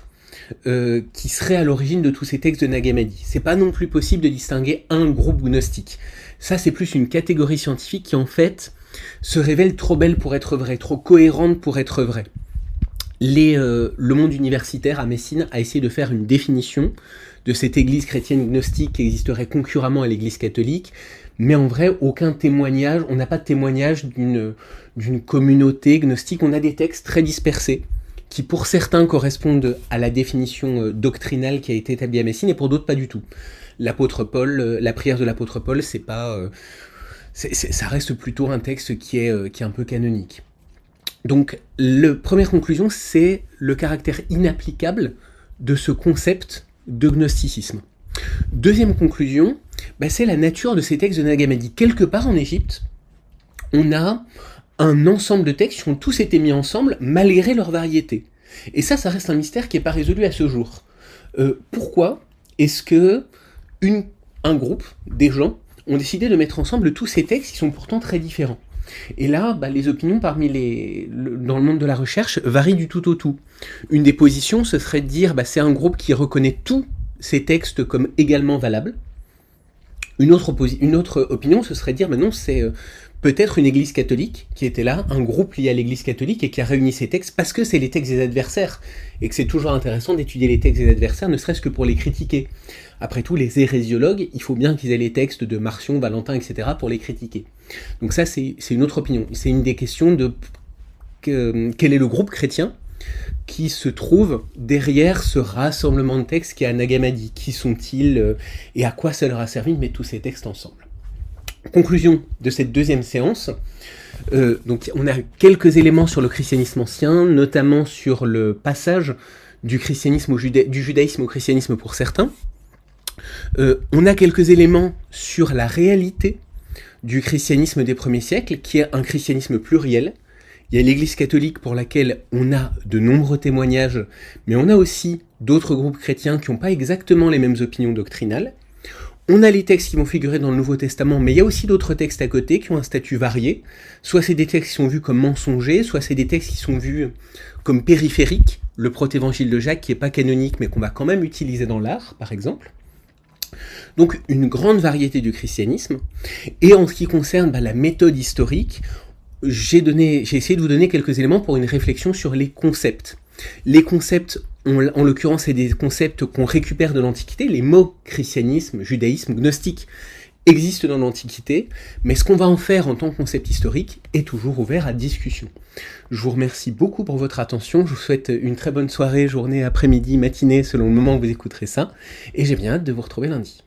qui serait à l'origine de tous ces textes de Nag Hammadi. C'est pas non plus possible de distinguer un groupe gnostique. Ça, c'est plus une catégorie scientifique qui, en fait, se révèle trop belle pour être vraie, trop cohérente pour être vraie. Le monde universitaire à Messine a essayé de faire une définition de cette église chrétienne gnostique qui existerait concurremment à l'église catholique, mais en vrai, aucun témoignage, on n'a pas de témoignage d'une communauté gnostique, on a des textes très dispersés, qui pour certains correspondent à la définition doctrinale qui a été établie à Messine, et pour d'autres pas du tout. L'apôtre Paul, la prière de l'apôtre Paul, c'est pas... ça reste plutôt un texte qui est un peu canonique. Donc, la première conclusion, c'est le caractère inapplicable de ce concept de gnosticisme. Deuxième conclusion, c'est la nature de ces textes de Nag Hammadi. Quelque part en Égypte, on a un ensemble de textes qui ont tous été mis ensemble malgré leur variété. Et ça reste un mystère qui n'est pas résolu à ce jour. Pourquoi est-ce que un groupe, des gens, ont décidé de mettre ensemble tous ces textes qui sont pourtant très différents ? Et là, les opinions dans le monde de la recherche varient du tout au tout. Une des positions, ce serait de dire c'est un groupe qui reconnaît tous ces textes comme également valables. Une autre opinion, ce serait de dire non, c'est peut-être une église catholique qui était là, un groupe lié à l'église catholique et qui a réuni ces textes parce que c'est les textes des adversaires et que c'est toujours intéressant d'étudier les textes des adversaires, ne serait-ce que pour les critiquer. Après tout, les hérésiologues, il faut bien qu'ils aient les textes de Marcion, Valentin, etc. pour les critiquer. Donc ça, c'est une autre opinion. C'est une des questions de quel est le groupe chrétien qui se trouve derrière ce rassemblement de textes qui est à Nag Hammadi. Qui sont-ils et à quoi ça leur a servi de mettre tous ces textes ensemble ? Conclusion de cette deuxième séance. Donc on a quelques éléments sur le christianisme ancien, notamment sur le passage du judaïsme au christianisme pour certains. On a quelques éléments sur la réalité du christianisme des premiers siècles, qui est un christianisme pluriel. Il y a l'Église catholique pour laquelle on a de nombreux témoignages, mais on a aussi d'autres groupes chrétiens qui n'ont pas exactement les mêmes opinions doctrinales. On a les textes qui vont figurer dans le Nouveau Testament, mais il y a aussi d'autres textes à côté qui ont un statut varié. Soit c'est des textes qui sont vus comme mensongers, soit c'est des textes qui sont vus comme périphériques. Le protévangile de Jacques qui n'est pas canonique, mais qu'on va quand même utiliser dans l'art, par exemple. Donc une grande variété du christianisme. Et en ce qui concerne la méthode historique, j'ai essayé de vous donner quelques éléments pour une réflexion sur les concepts. Les concepts, en l'occurrence, c'est des concepts qu'on récupère de l'Antiquité. Les mots christianisme, judaïsme, gnostique existent dans l'Antiquité, mais ce qu'on va en faire en tant que concept historique est toujours ouvert à discussion. Je vous remercie beaucoup pour votre attention. Je vous souhaite une très bonne soirée, journée, après-midi, matinée, selon le moment où vous écouterez ça. Et j'ai bien hâte de vous retrouver lundi.